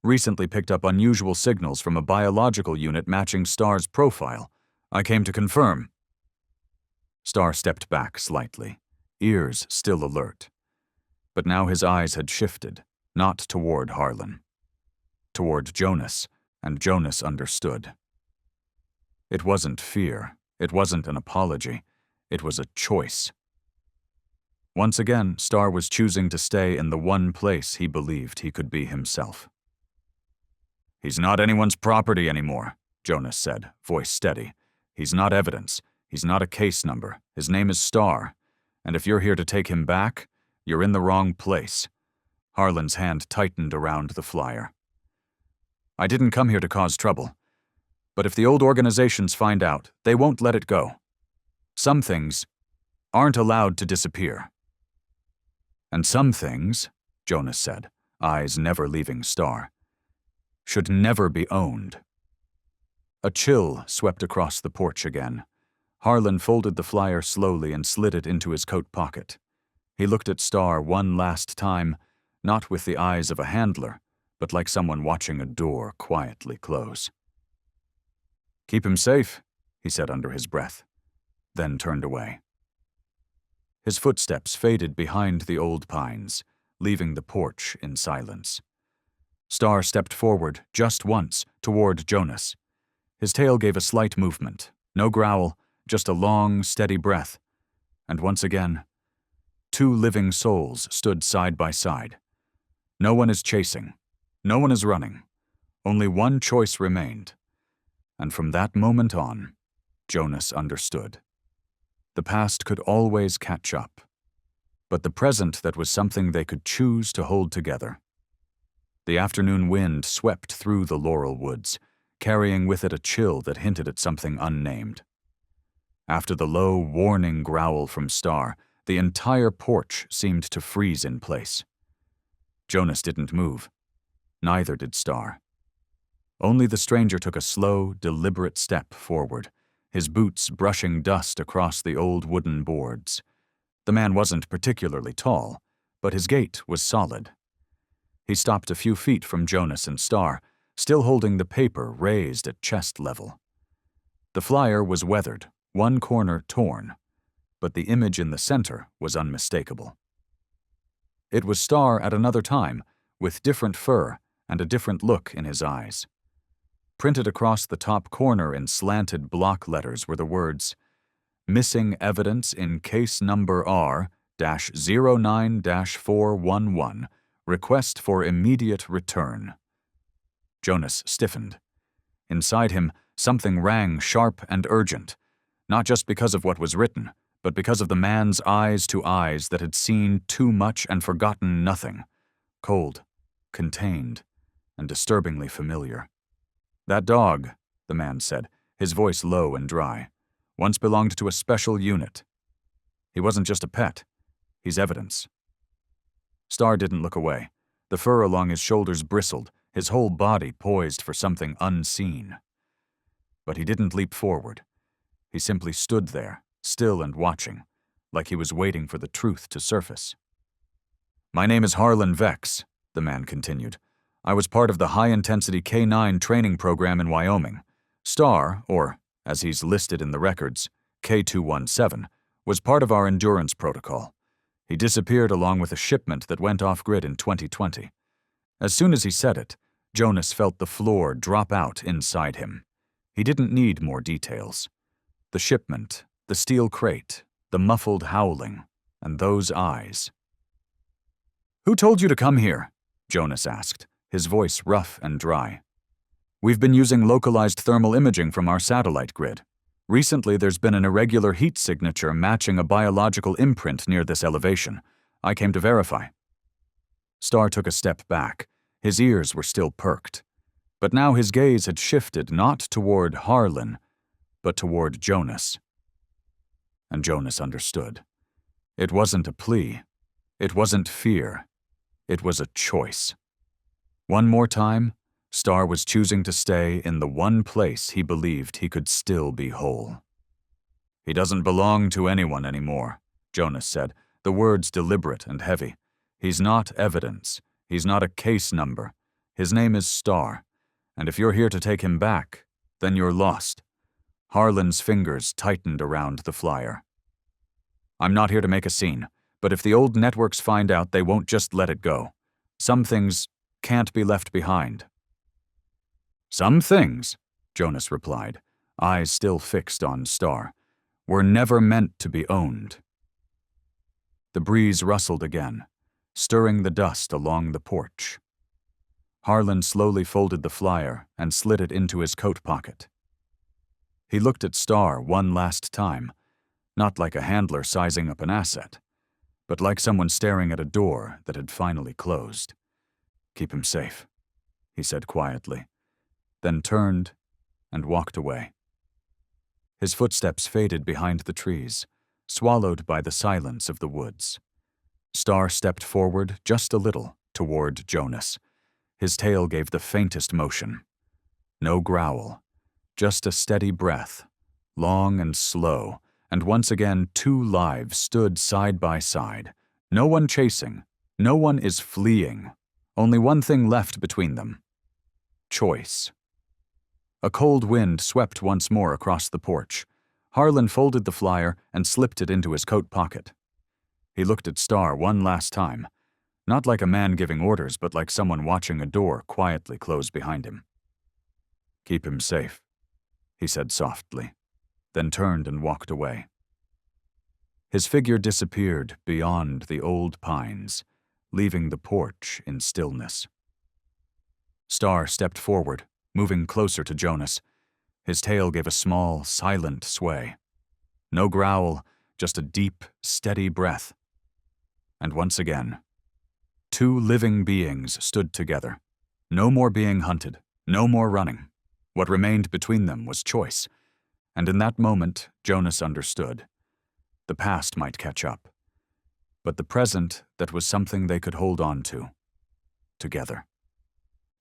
S1: "Recently picked up unusual signals from a biological unit matching Star's profile. I came to confirm." Star stepped back slightly, ears still alert. But now his eyes had shifted, not toward Harlan. Toward Jonas, and Jonas understood. It wasn't fear, it wasn't an apology, it was a choice. Once again, Star was choosing to stay in the one place he believed he could be himself. "He's not anyone's property anymore," Jonas said, voice steady. "He's not evidence. He's not a case number. His name is Star. And if you're here to take him back, you're in the wrong place." Harlan's hand tightened around the flyer. "I didn't come here to cause trouble. But if the old organizations find out, they won't let it go. Some things aren't allowed to disappear." "And some things," Jonas said, eyes never leaving Star, "should never be owned." A chill swept across the porch again. Harlan folded the flyer slowly and slid it into his coat pocket. He looked at Star one last time, not with the eyes of a handler, but like someone watching a door quietly close. "Keep him safe," he said under his breath, then turned away. His footsteps faded behind the old pines, leaving the porch in silence. Star stepped forward just once toward Jonas. His tail gave a slight movement, no growl, just a long, steady breath. And once again, two living souls stood side by side. No one is chasing. No one is running. Only one choice remained. And from that moment on, Jonas understood. The past could always catch up, but the present that was something they could choose to hold together. The afternoon wind swept through the laurel woods, carrying with it a chill that hinted at something unnamed. After the low, warning growl from Star, the entire porch seemed to freeze in place. Jonas didn't move. Neither did Star. Only the stranger took a slow, deliberate step forward, his boots brushing dust across the old wooden boards. The man wasn't particularly tall, but his gait was solid. He stopped a few feet from Jonas and Star, still holding the paper raised at chest level. The flyer was weathered, one corner torn, but the image in the center was unmistakable. It was Star at another time, with different fur and a different look in his eyes. Printed across the top corner in slanted block letters were the words, "Missing evidence in case number R Star-09-411, request for immediate return. Jonas stiffened. Inside him, something rang sharp and urgent, not just because of what was written, but because of the man's eyes to eyes that had seen too much and forgotten nothing. Cold, contained, and disturbingly familiar. "That dog," the man said, his voice low and dry, "once belonged to a special unit. He wasn't just a pet. He's evidence." Star didn't look away. The fur along his shoulders bristled, his whole body poised for something unseen. But he didn't leap forward. He simply stood there, still and watching, like he was waiting for the truth to surface. "My name is Harlan Vex," the man continued. "I was part of the high-intensity K-9 training program in Wyoming. Star, or, as he's listed in the records, K-217, was part of our endurance protocol. He disappeared along with a shipment that went off-grid in 2020. As soon as he said it, Jonas felt the floor drop out inside him. He didn't need more details. The shipment, the steel crate, the muffled howling, and those eyes. "Who told you to come here?" Jonas asked, his voice rough and dry. "We've been using localized thermal imaging from our satellite grid. Recently, there's been an irregular heat signature matching a biological imprint near this elevation. I came to verify." Star took a step back. His ears were still perked. But now his gaze had shifted not toward Harlan, but toward Jonas. And Jonas understood. It wasn't a plea. It wasn't fear. It was a choice. One more time, Star was choosing to stay in the one place he believed he could still be whole. "He doesn't belong to anyone anymore," Jonas said, the words deliberate and heavy. "He's not evidence. He's not a case number. His name is Star, and if you're here to take him back, then you're lost." Harlan's fingers tightened around the flyer. "I'm not here to make a scene, but if the old networks find out, they won't just let it go. Some things can't be left behind." "Some things," Jonas replied, eyes still fixed on Star, "were never meant to be owned." The breeze rustled again, stirring the dust along the porch. Harlan slowly folded the flyer and slid it into his coat pocket. He looked at Star one last time, not like a handler sizing up an asset, but like someone staring at a door that had finally closed. "Keep him safe," he said quietly, then turned and walked away. His footsteps faded behind the trees, swallowed by the silence of the woods. Star stepped forward just a little toward Jonas. His tail gave the faintest motion. No growl, just a steady breath, long and slow, and once again 2 lives stood side by side. No one chasing, no one is fleeing. Only one thing left between them. Choice. A cold wind swept once more across the porch. Harlan folded the flyer and slipped it into his coat pocket. He looked at Star one last time, not like a man giving orders, but like someone watching a door quietly close behind him. "Keep him safe," he said softly, then turned and walked away. His figure disappeared beyond the old pines, leaving the porch in stillness. Star stepped forward, moving closer to Jonas. His tail gave a small, silent sway. No growl, just a deep, steady breath. And once again, 2 living beings stood together. No more being hunted, no more running. What remained between them was choice. And in that moment, Jonas understood. The past might catch up, but the present, that was something they could hold on to, together.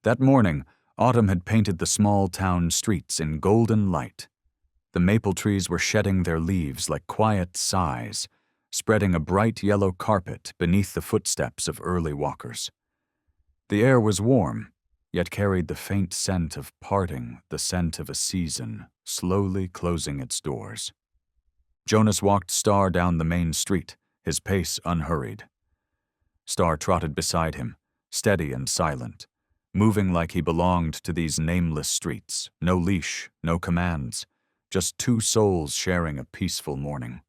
S1: That morning, autumn had painted the small town streets in golden light. The maple trees were shedding their leaves like quiet sighs, spreading a bright yellow carpet beneath the footsteps of early walkers. The air was warm, yet carried the faint scent of parting, the scent of a season, slowly closing its doors. Jonas walked Star down the main street, his pace unhurried. Star trotted beside him, steady and silent, moving like he belonged to these nameless streets, no leash, no commands, just 2 souls sharing a peaceful morning.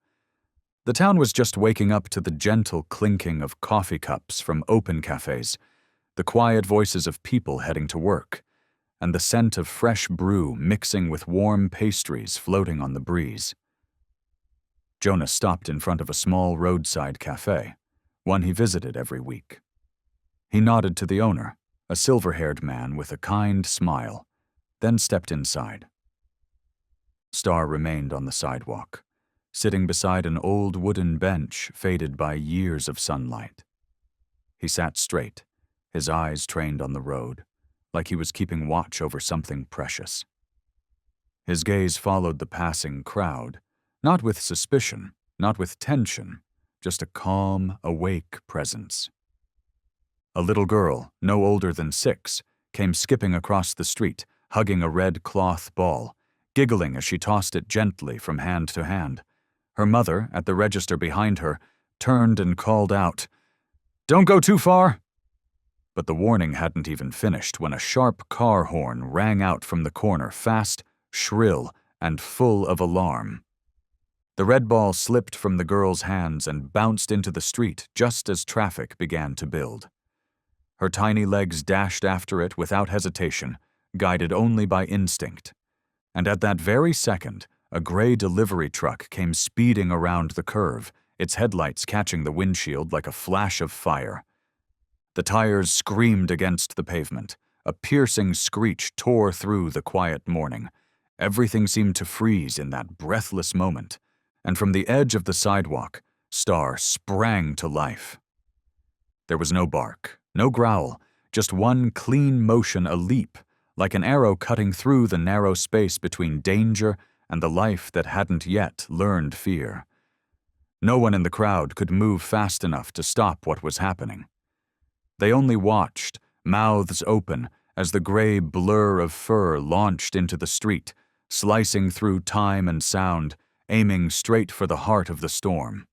S1: The town was just waking up to the gentle clinking of coffee cups from open cafes, the quiet voices of people heading to work, and the scent of fresh brew mixing with warm pastries floating on the breeze. Jonas stopped in front of a small roadside cafe, one he visited every week. He nodded to the owner, a silver-haired man with a kind smile, then stepped inside. Star remained on the sidewalk, sitting beside an old wooden bench faded by years of sunlight. He sat straight, his eyes trained on the road, like he was keeping watch over something precious. His gaze followed the passing crowd, not with suspicion, not with tension, just a calm, awake presence. A little girl, no older than 6, came skipping across the street, hugging a red cloth ball, giggling as she tossed it gently from hand to hand. Her mother, at the register behind her, turned and called out, "Don't go too far!" But the warning hadn't even finished when a sharp car horn rang out from the corner, fast, shrill, and full of alarm. The red ball slipped from the girl's hands and bounced into the street just as traffic began to build. Her tiny legs dashed after it without hesitation, guided only by instinct. And at that very second, a gray delivery truck came speeding around the curve, its headlights catching the windshield like a flash of fire. The tires screamed against the pavement. A piercing screech tore through the quiet morning. Everything seemed to freeze in that breathless moment, and from the edge of the sidewalk, Star sprang to life. There was no bark, no growl, just one clean motion, a leap, like an arrow cutting through the narrow space between danger and the life that hadn't yet learned fear. No one in the crowd could move fast enough to stop what was happening. They only watched, mouths open, as the gray blur of fur launched into the street, slicing through time and sound, aiming straight for the heart of the storm.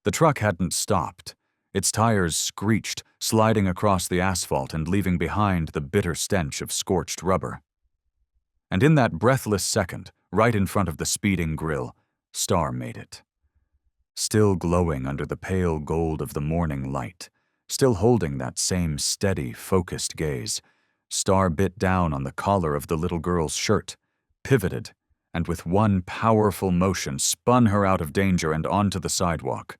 S1: The truck hadn't stopped. Its tires screeched, sliding across the asphalt and leaving behind the bitter stench of scorched rubber. And in that breathless second, right in front of the speeding grill, Star made it. Still glowing under the pale gold of the morning light, still holding that same steady, focused gaze, Star bit down on the collar of the little girl's shirt, pivoted, and with one powerful motion spun her out of danger and onto the sidewalk.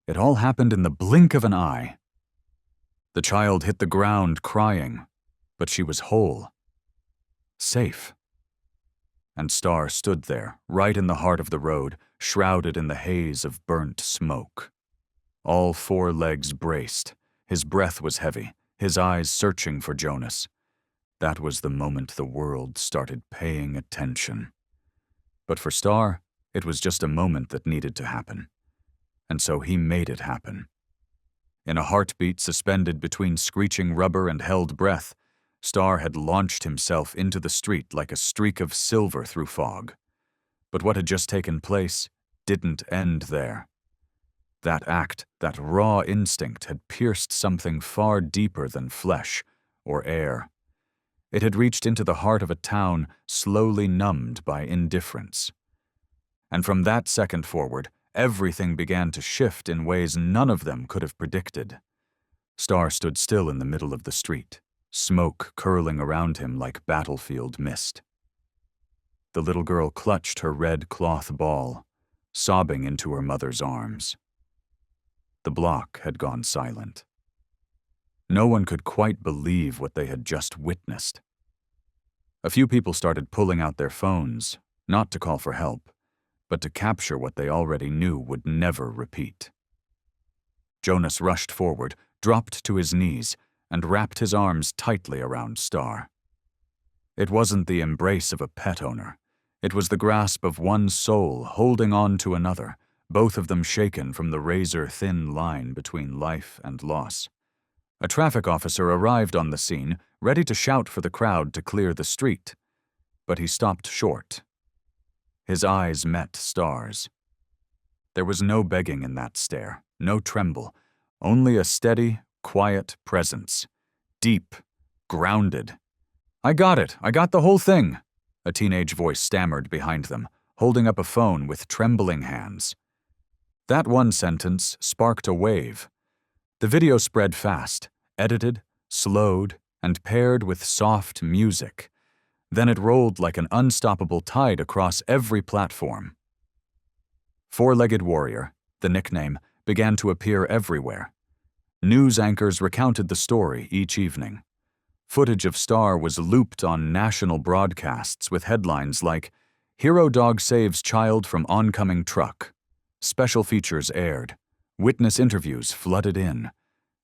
S1: It all happened in the blink of an eye. The child hit the ground crying, but she was whole. Safe. And Star stood there, right in the heart of the road, shrouded in the haze of burnt smoke. All 4 legs braced. His breath was heavy, his eyes searching for Jonas. That was the moment the world started paying attention. But for Star, it was just a moment that needed to happen. And so he made it happen. In a heartbeat suspended between screeching rubber and held breath, Star had launched himself into the street like a streak of silver through fog. But what had just taken place didn't end there. That act, that raw instinct, had pierced something far deeper than flesh or air. It had reached into the heart of a town slowly numbed by indifference. And from that second forward, everything began to shift in ways none of them could have predicted. Star stood still in the middle of the street, smoke curling around him like battlefield mist. The little girl clutched her red cloth ball, sobbing into her mother's arms. The block had gone silent. No one could quite believe what they had just witnessed. A few people started pulling out their phones, not to call for help, but to capture what they already knew would never repeat. Jonas rushed forward, dropped to his knees, and wrapped his arms tightly around Star. It wasn't the embrace of a pet owner. It was the grasp of one soul holding on to another, both of them shaken from the razor-thin line between life and loss. A traffic officer arrived on the scene, ready to shout for the crowd to clear the street. But he stopped short. His eyes met Star's. There was no begging in that stare, no tremble, only a steady, quiet presence. Deep, grounded. "I got it. I got the whole thing," a teenage voice stammered behind them, holding up a phone with trembling hands. That one sentence sparked a wave. The video spread fast, edited, slowed, and paired with soft music. Then it rolled like an unstoppable tide across every platform. Four-legged warrior, the nickname, began to appear everywhere. News anchors recounted the story each evening. Footage of Star was looped on national broadcasts with headlines like, "Hero Dog Saves Child from Oncoming Truck." Special features aired. Witness interviews flooded in.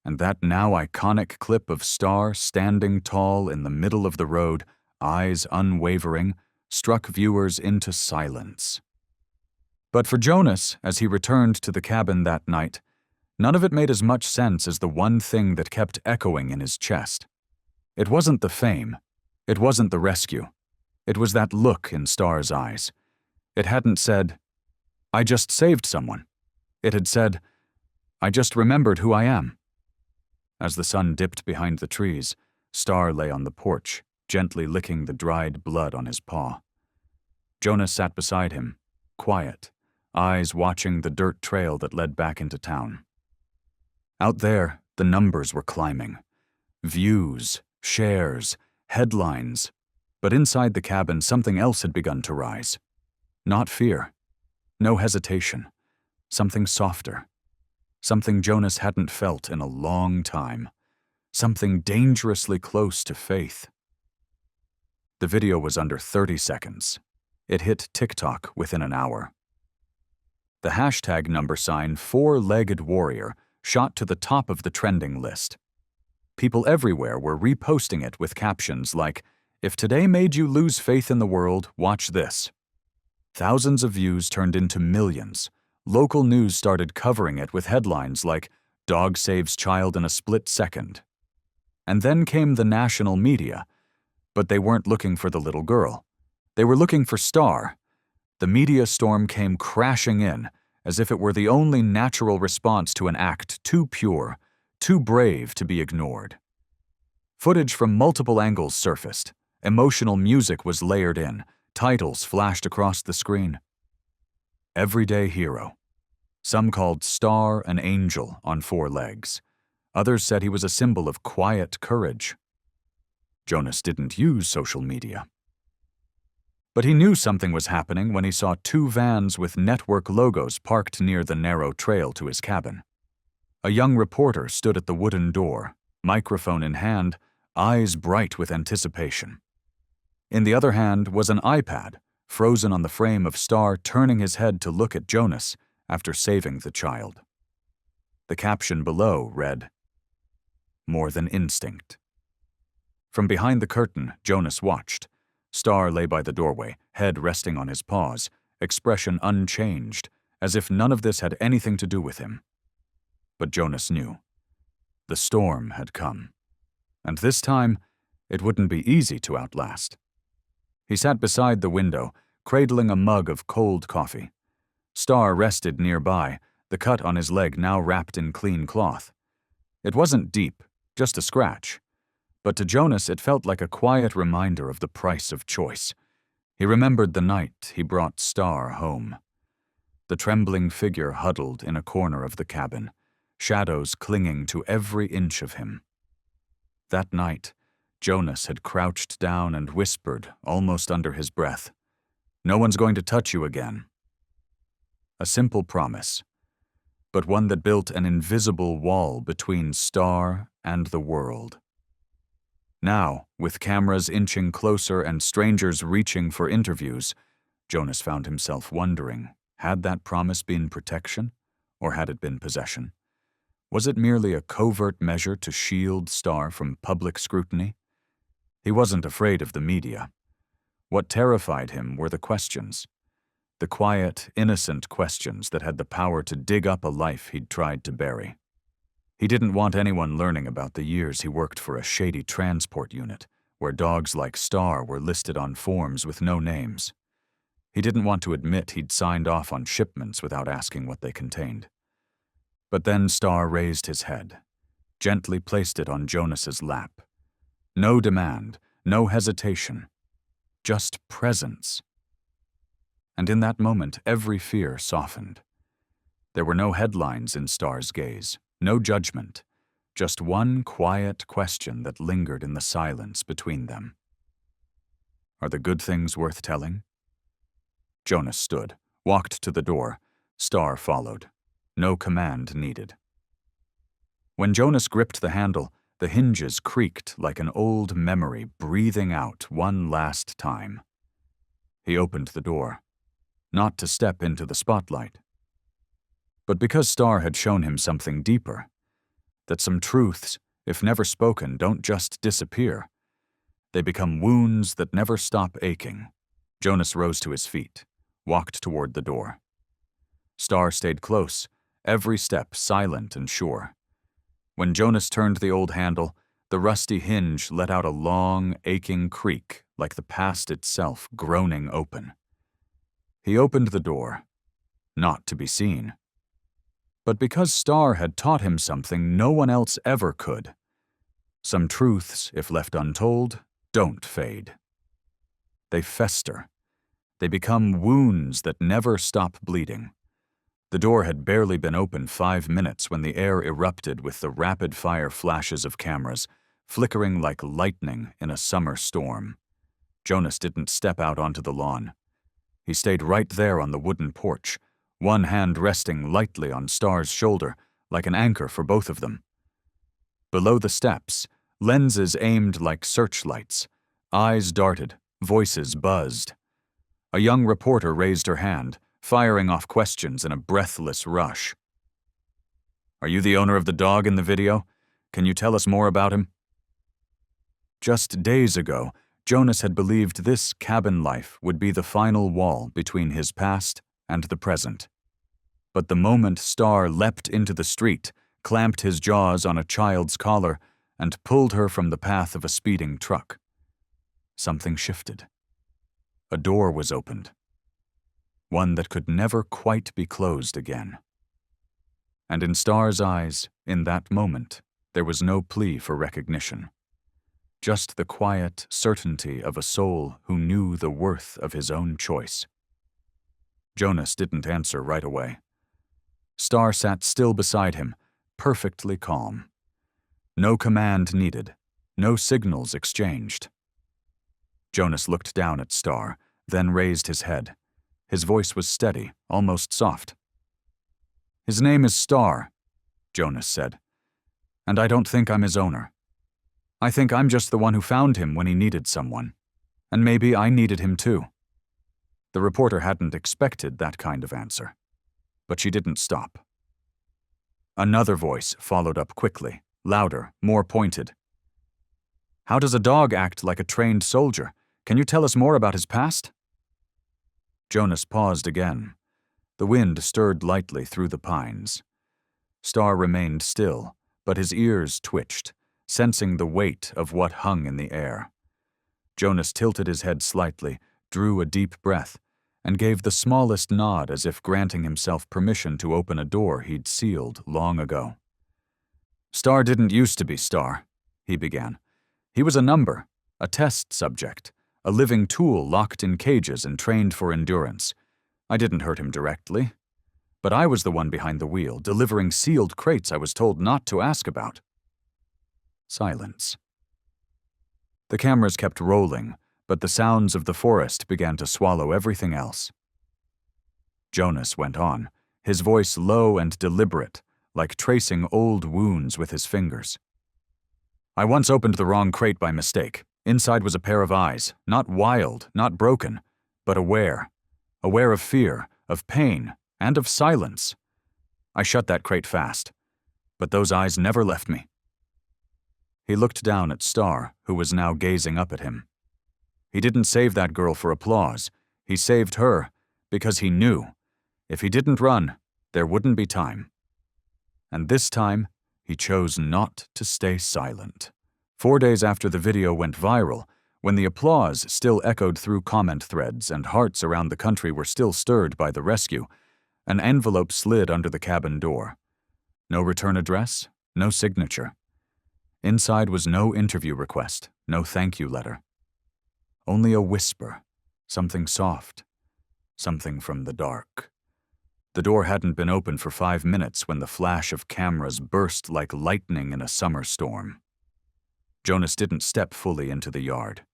S1: And that now iconic clip of Star standing tall in the middle of the road, eyes unwavering, struck viewers into silence. But for Jonas, as he returned to the cabin that night, none of it made as much sense as the one thing that kept echoing in his chest. It wasn't the fame. It wasn't the rescue. It was that look in Star's eyes. It hadn't said, "I just saved someone." It had said, "I just remembered who I am." As the sun dipped behind the trees, Star lay on the porch, gently licking the dried blood on his paw. Jonas sat beside him, quiet, eyes watching the dirt trail that led back into town. Out there, the numbers were climbing. Views, shares, headlines. But inside the cabin, something else had begun to rise. Not fear. No hesitation. Something softer. Something Jonas hadn't felt in a long time. Something dangerously close to faith. The video was under 30 seconds. It hit TikTok within an hour. The hashtag number sign four-legged warrior shot to the top of the trending list. People everywhere were reposting it with captions like, "If today made you lose faith in the world, watch this." Thousands of views turned into millions. Local news started covering it with headlines like, "Dog saves child in a split second." And then came the national media. But they weren't looking for the little girl. They were looking for Star. The media storm came crashing in, as if it were the only natural response to an act too pure, too brave to be ignored. Footage from multiple angles surfaced. Emotional music was layered in. Titles flashed across the screen. Everyday hero. Some called Star an angel on four legs. Others said he was a symbol of quiet courage. Jonas didn't use social media. But he knew something was happening when he saw two vans with network logos parked near the narrow trail to his cabin. A young reporter stood at the wooden door, microphone in hand, eyes bright with anticipation. In the other hand was an iPad, frozen on the frame of Star turning his head to look at Jonas after saving the child. The caption below read, "More than instinct." From behind the curtain, Jonas watched. Star lay by the doorway, head resting on his paws, expression unchanged, as if none of this had anything to do with him. But Jonas knew. The storm had come. And this time, it wouldn't be easy to outlast. He sat beside the window, cradling a mug of cold coffee. Star rested nearby, the cut on his leg now wrapped in clean cloth. It wasn't deep, just a scratch. But to Jonas it felt like a quiet reminder of the price of choice. He remembered the night he brought Star home. The trembling figure huddled in a corner of the cabin, shadows clinging to every inch of him. That night, Jonas had crouched down and whispered, almost under his breath, "No one's going to touch you again." A simple promise, but one that built an invisible wall between Star and the world. Now, with cameras inching closer and strangers reaching for interviews, Jonas found himself wondering, had that promise been protection, or had it been possession? Was it merely a covert measure to shield Star from public scrutiny? He wasn't afraid of the media. What terrified him were the questions. The quiet, innocent questions that had the power to dig up a life he'd tried to bury. He didn't want anyone learning about the years he worked for a shady transport unit, where dogs like Star were listed on forms with no names. He didn't want to admit he'd signed off on shipments without asking what they contained. But then Star raised his head, gently placed it on Jonas's lap. No demand, no hesitation, just presence. And in that moment, every fear softened. There were no headlines in Star's gaze, no judgment, just one quiet question that lingered in the silence between them. Are the good things worth telling? Jonas stood, walked to the door. Star followed. No command needed. When Jonas gripped the handle, the hinges creaked like an old memory breathing out one last time. He opened the door, not to step into the spotlight, but because Star had shown him something deeper, that some truths, if never spoken, don't just disappear. They become wounds that never stop aching. Jonas rose to his feet, walked toward the door. Star stayed close, every step silent and sure. When Jonas turned the old handle, the rusty hinge let out a long, aching creak like the past itself groaning open. He opened the door, not to be seen, but because Star had taught him something no one else ever could. Some truths, if left untold, don't fade. They fester. They become wounds that never stop bleeding. The door had barely been open 5 minutes when the air erupted with the rapid-fire flashes of cameras, flickering like lightning in a summer storm. Jonas didn't step out onto the lawn. He stayed right there on the wooden porch, one hand resting lightly on Star's shoulder, like an anchor for both of them. Below the steps, lenses aimed like searchlights. Eyes darted, voices buzzed. A young reporter raised her hand, firing off questions in a breathless rush. Are you the owner of the dog in the video? Can you tell us more about him? Just days ago, Jonas had believed this cabin life would be the final wall between his past and the present. But the moment Star leapt into the street, clamped his jaws on a child's collar, and pulled her from the path of a speeding truck, something shifted. A door was opened, one that could never quite be closed again. And in Star's eyes, in that moment, there was no plea for recognition. Just the quiet certainty of a soul who knew the worth of his own choice. Jonas didn't answer right away. Star sat still beside him, perfectly calm. No command needed, no signals exchanged. Jonas looked down at Star, then raised his head. His voice was steady, almost soft. His name is Star, Jonas said, and I don't think I'm his owner. I think I'm just the one who found him when he needed someone, and maybe I needed him too. The reporter hadn't expected that kind of answer, but she didn't stop. Another voice followed up quickly, louder, more pointed. How does a dog act like a trained soldier? Can you tell us more about his past? Jonas paused again. The wind stirred lightly through the pines. Star remained still, but his ears twitched, sensing the weight of what hung in the air. Jonas tilted his head slightly, drew a deep breath, and gave the smallest nod as if granting himself permission to open a door he'd sealed long ago. Star didn't used to be Star, he began. He was a number, a test subject, a living tool locked in cages and trained for endurance. I didn't hurt him directly, but I was the one behind the wheel, delivering sealed crates I was told not to ask about. Silence. The cameras kept rolling, but the sounds of the forest began to swallow everything else. Jonas went on, his voice low and deliberate, like tracing old wounds with his fingers. I once opened the wrong crate by mistake. Inside was a pair of eyes, not wild, not broken, but aware of fear, of pain, and of silence. I shut that crate fast, but those eyes never left me. He looked down at Star, who was now gazing up at him. He didn't save that girl for applause. He saved her because he knew, if he didn't run, there wouldn't be time. And this time, he chose not to stay silent. 4 days after the video went viral, when the applause still echoed through comment threads and hearts around the country were still stirred by the rescue, an envelope slid under the cabin door. No return address, no signature. Inside was no interview request, no thank you letter. Only a whisper, something soft, something from the dark. The door hadn't been open for 5 minutes when the flash of cameras burst like lightning in a summer storm. Jonas didn't step fully into the yard.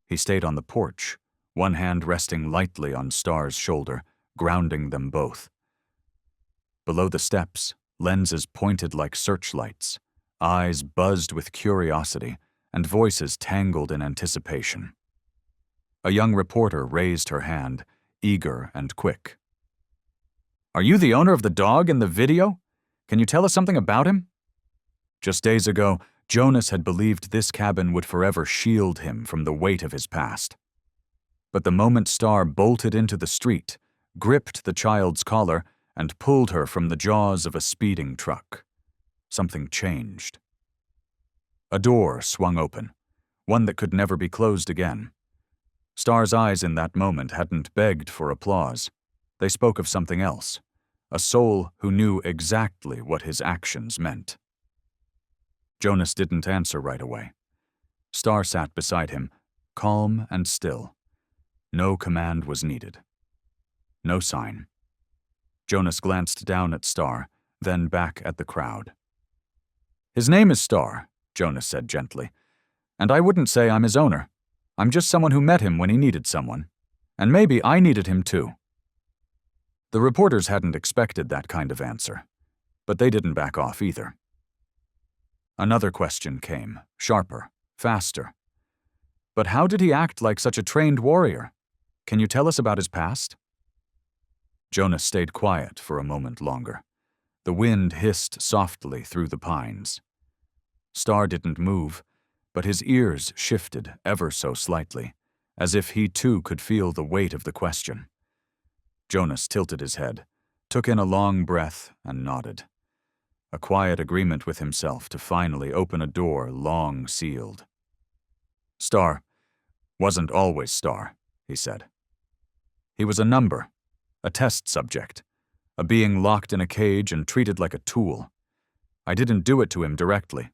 S1: He stayed on the porch, one hand resting lightly on Star's shoulder, grounding them both. Below the steps, lenses pointed like searchlights, eyes buzzed with curiosity, and voices tangled in anticipation. A young reporter raised her hand, eager and quick. "Are you the owner of the dog in the video? Can you tell us something about him?" Just days ago, Jonas had believed this cabin would forever shield him from the weight of his past. But the moment Star bolted into the street, gripped the child's collar, and pulled her from the jaws of a speeding truck, something changed. A door swung open, one that could never be closed again. Star's eyes in that moment hadn't begged for applause. They spoke of something else, a soul who knew exactly what his actions meant. Jonas didn't answer right away. Star sat beside him, calm and still. No command was needed. No sign. Jonas glanced down at Star, then back at the crowd. "His name is Star," Jonas said gently, "and I wouldn't say I'm his owner. I'm just someone who met him when he needed someone. And maybe I needed him too." The reporters hadn't expected that kind of answer, but they didn't back off either. Another question came, sharper, faster. "But how did he act like such a trained warrior? Can you tell us about his past?" Jonas stayed quiet for a moment longer. The wind hissed softly through the pines. Star didn't move, but his ears shifted ever so slightly, as if he too could feel the weight of the question. Jonas tilted his head, took in a long breath, and nodded. A quiet agreement with himself to finally open a door long sealed. "Star wasn't always Star," he said. "He was a number, a test subject, a being locked in a cage and treated like a tool. I didn't do it to him directly,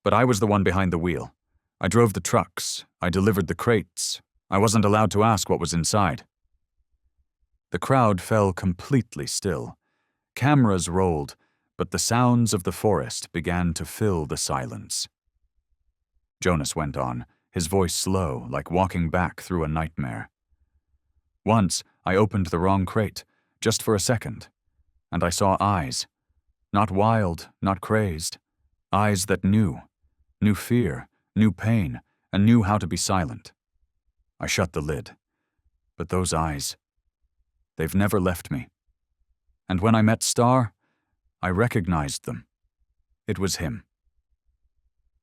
S1: but I was the one behind the wheel. I drove the trucks, I delivered the crates. I wasn't allowed to ask what was inside." The crowd fell completely still. Cameras rolled, but the sounds of the forest began to fill the silence. Jonas went on, his voice slow, like walking back through a nightmare. "Once, I opened the wrong crate, just for a second, and I saw eyes. Not wild, not crazed. Eyes that knew fear, knew pain, and knew how to be silent. I shut the lid. But those eyes, they've never left me. And when I met Star, I recognized them. It was him."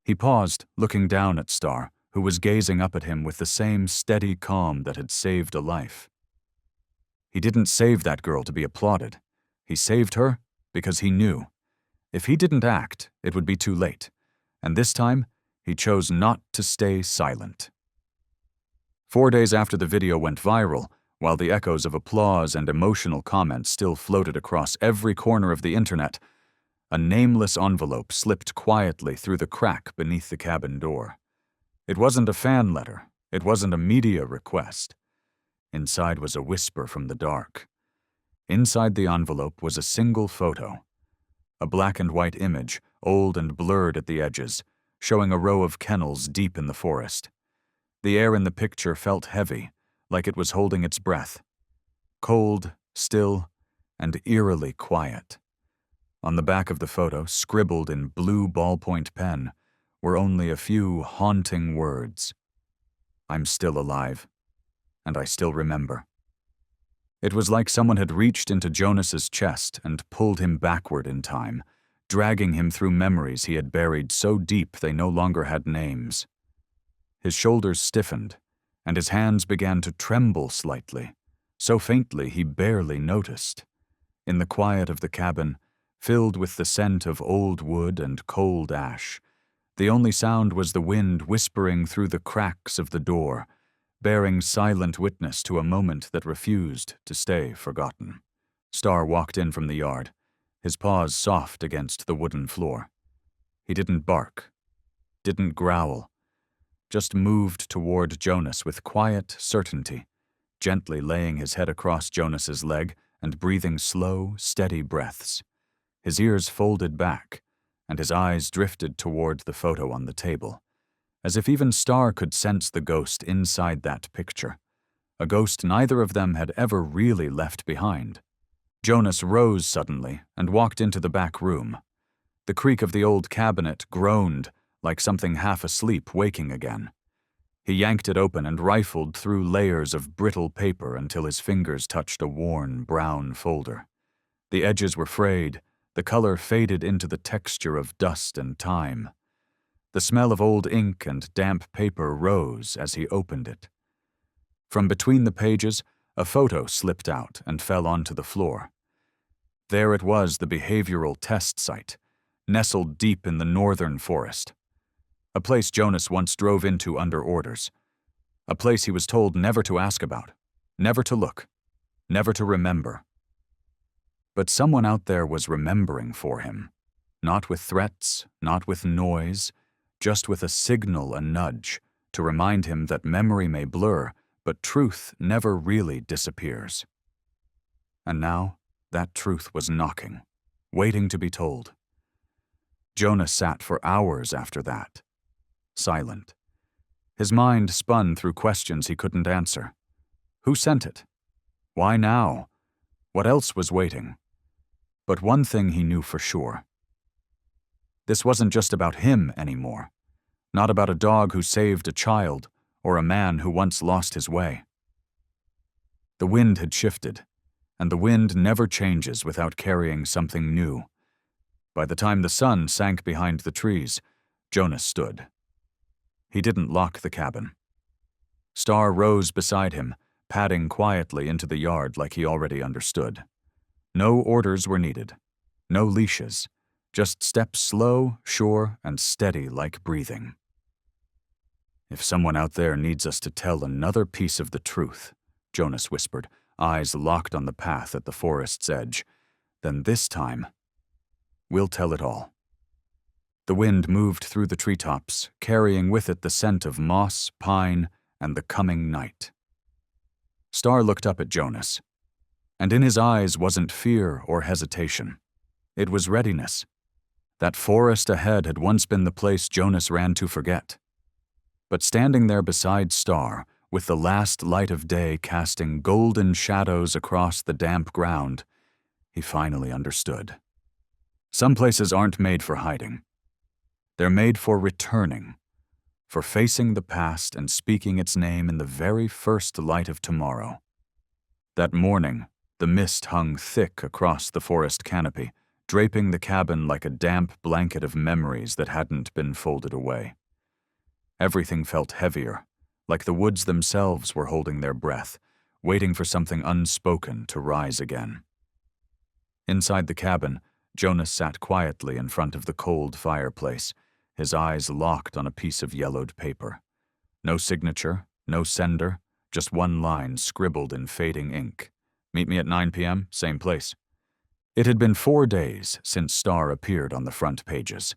S1: He paused, looking down at Star, who was gazing up at him with the same steady calm that had saved a life. He didn't save that girl to be applauded. He saved her because he knew. If he didn't act, it would be too late. And this time, he chose not to stay silent. 4 days after the video went viral, while the echoes of applause and emotional comments still floated across every corner of the internet, a nameless envelope slipped quietly through the crack beneath the cabin door. It wasn't a fan letter. It wasn't a media request. Inside was a whisper from the dark. Inside the envelope was a single photo. A black and white image, old and blurred at the edges, showing a row of kennels deep in the forest. The air in the picture felt heavy, like it was holding its breath. Cold, still, and eerily quiet. On the back of the photo, scribbled in blue ballpoint pen, were only a few haunting words. "I'm still alive, and I still remember." It was like someone had reached into Jonas's chest and pulled him backward in time, dragging him through memories he had buried so deep they no longer had names. His shoulders stiffened, and his hands began to tremble slightly, so faintly he barely noticed. In the quiet of the cabin, filled with the scent of old wood and cold ash, the only sound was the wind whispering through the cracks of the door, bearing silent witness to a moment that refused to stay forgotten. Star walked in from the yard, his paws soft against the wooden floor. He didn't bark, didn't growl, just moved toward Jonas with quiet certainty, gently laying his head across Jonas's leg and breathing slow, steady breaths. His ears folded back, and his eyes drifted toward the photo on the table, as if even Star could sense the ghost inside that picture, a ghost neither of them had ever really left behind. Jonas rose suddenly and walked into the back room. The creak of the old cabinet groaned like something half asleep waking again. He yanked it open and rifled through layers of brittle paper until his fingers touched a worn, brown folder. The edges were frayed, the color faded into the texture of dust and time. The smell of old ink and damp paper rose as he opened it. From between the pages, a photo slipped out and fell onto the floor. There it was, the behavioral test site, nestled deep in the northern forest. A place Jonas once drove into under orders. A place he was told never to ask about, never to look, never to remember. But someone out there was remembering for him, not with threats, not with noise, just with a signal, a nudge, to remind him that memory may blur, but truth never really disappears. And now, that truth was knocking, waiting to be told. Jonas sat for hours after that, silent. His mind spun through questions he couldn't answer. Who sent it? Why now? What else was waiting? But one thing he knew for sure. This wasn't just about him anymore, not about a dog who saved a child or a man who once lost his way. The wind had shifted, and the wind never changes without carrying something new. By the time the sun sank behind the trees, Jonas stood. He didn't lock the cabin. Star rose beside him, padding quietly into the yard like he already understood. No orders were needed, no leashes, just steps slow, sure, and steady like breathing. If someone out there needs us to tell another piece of the truth, Jonas whispered, eyes locked on the path at the forest's edge, then this time, we'll tell it all. The wind moved through the treetops, carrying with it the scent of moss, pine, and the coming night. Star looked up at Jonas, and in his eyes wasn't fear or hesitation. It was readiness. That forest ahead had once been the place Jonas ran to forget. But standing there beside Star, with the last light of day casting golden shadows across the damp ground, he finally understood. Some places aren't made for hiding. They're made for returning, for facing the past and speaking its name in the very first light of tomorrow. That morning, the mist hung thick across the forest canopy, draping the cabin like a damp blanket of memories that hadn't been folded away. Everything felt heavier, like the woods themselves were holding their breath, waiting for something unspoken to rise again. Inside the cabin, Jonas sat quietly in front of the cold fireplace, his eyes locked on a piece of yellowed paper. No signature, no sender, just one line scribbled in fading ink. Meet me at 9 p.m., same place. It had been 4 days since Star appeared on the front pages.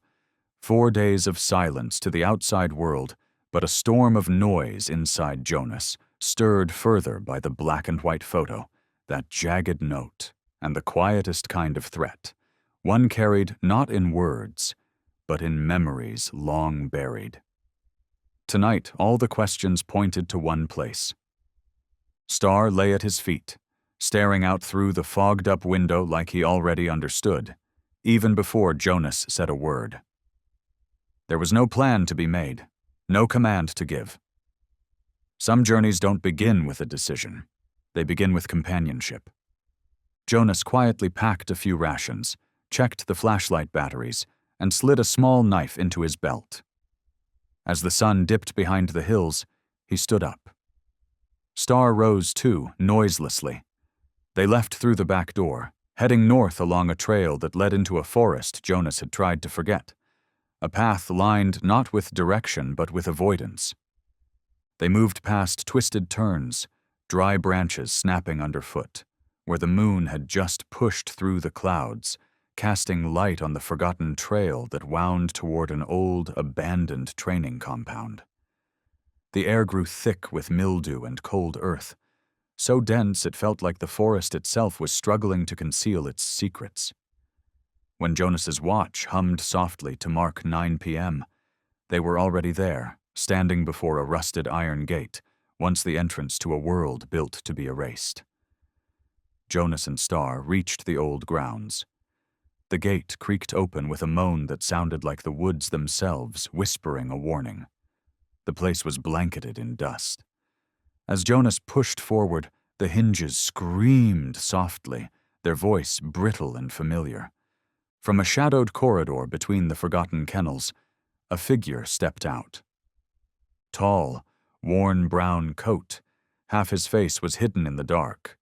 S1: 4 days of silence to the outside world, but a storm of noise inside Jonas, stirred further by the black and white photo, that jagged note, and the quietest kind of threat, one carried not in words, but in memories long buried. Tonight, all the questions pointed to one place. Star lay at his feet, staring out through the fogged-up window like he already understood, even before Jonas said a word. There was no plan to be made, no command to give. Some journeys don't begin with a decision. They begin with companionship. Jonas quietly packed a few rations, checked the flashlight batteries, and slid a small knife into his belt. As the sun dipped behind the hills, he stood up. Star rose too, noiselessly. They left through the back door, heading north along a trail that led into a forest Jonas had tried to forget, a path lined not with direction but with avoidance. They moved past twisted turns, dry branches snapping underfoot, where the moon had just pushed through the clouds, casting light on the forgotten trail that wound toward an old, abandoned training compound. The air grew thick with mildew and cold earth, so dense it felt like the forest itself was struggling to conceal its secrets. When Jonas's watch hummed softly to mark 9 p.m., they were already there, standing before a rusted iron gate, once the entrance to a world built to be erased. Jonas and Star reached the old grounds. The gate creaked open with a moan that sounded like the woods themselves whispering a warning. The place was blanketed in dust. As Jonas pushed forward, the hinges screamed softly, their voice brittle and familiar. From a shadowed corridor between the forgotten kennels, a figure stepped out. Tall, worn brown coat, half his face was hidden in the dark.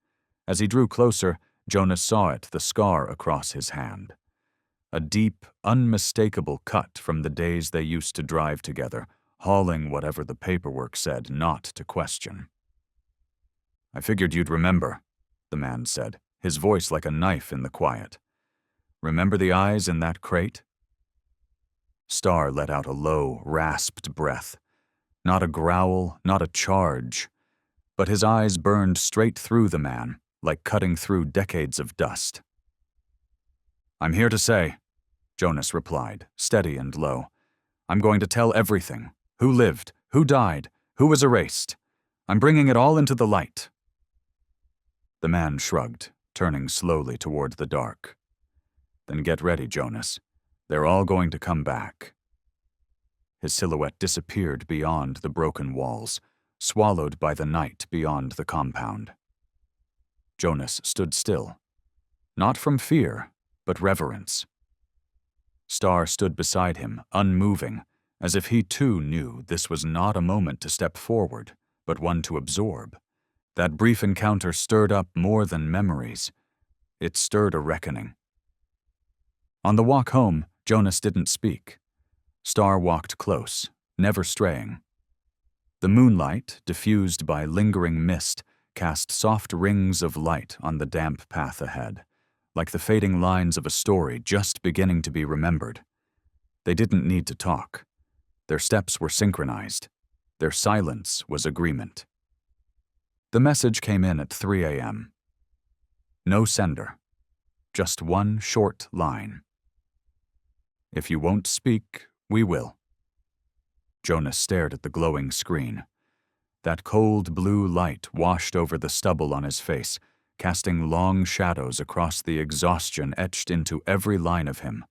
S1: As he drew closer, Jonas saw it, the scar across his hand. A deep, unmistakable cut from the days they used to drive together, hauling whatever the paperwork said not to question. "I figured you'd remember," the man said, his voice like a knife in the quiet. "Remember the eyes in that crate?" Star let out a low, rasped breath. Not a growl, not a charge, but his eyes burned straight through the man, like cutting through decades of dust. "I'm here to say," Jonas replied, steady and low, "I'm going to tell everything. Who lived, who died, who was erased. I'm bringing it all into the light." The man shrugged, turning slowly toward the dark. "Then get ready, Jonas. They're all going to come back." His silhouette disappeared beyond the broken walls, swallowed by the night beyond the compound. Jonas stood still, not from fear, but reverence. Star stood beside him, unmoving, as if he too knew this was not a moment to step forward, but one to absorb. That brief encounter stirred up more than memories. It stirred a reckoning. On the walk home, Jonas didn't speak. Star walked close, never straying. The moonlight, diffused by lingering mist, cast soft rings of light on the damp path ahead, like the fading lines of a story just beginning to be remembered. They didn't need to talk. Their steps were synchronized. Their silence was agreement. The message came in at 3 a.m. No sender. Just one short line. "If you won't speak, we will." Jonas stared at the glowing screen. That cold blue light washed over the stubble on his face, casting long shadows across the exhaustion etched into every line of him.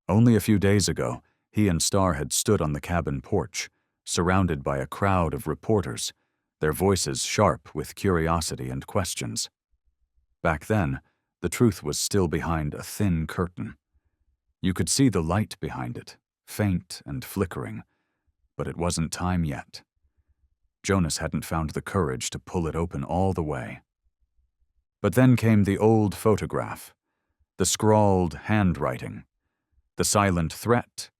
S1: Only a few days ago, he and Star had stood on the cabin porch, surrounded by a crowd of reporters, their voices sharp with curiosity and questions. Back then, the truth was still behind a thin curtain. You could see the light behind it, faint and flickering, but it wasn't time yet. Jonas hadn't found the courage to pull it open all the way. But then came the old photograph, the scrawled handwriting, the silent threat,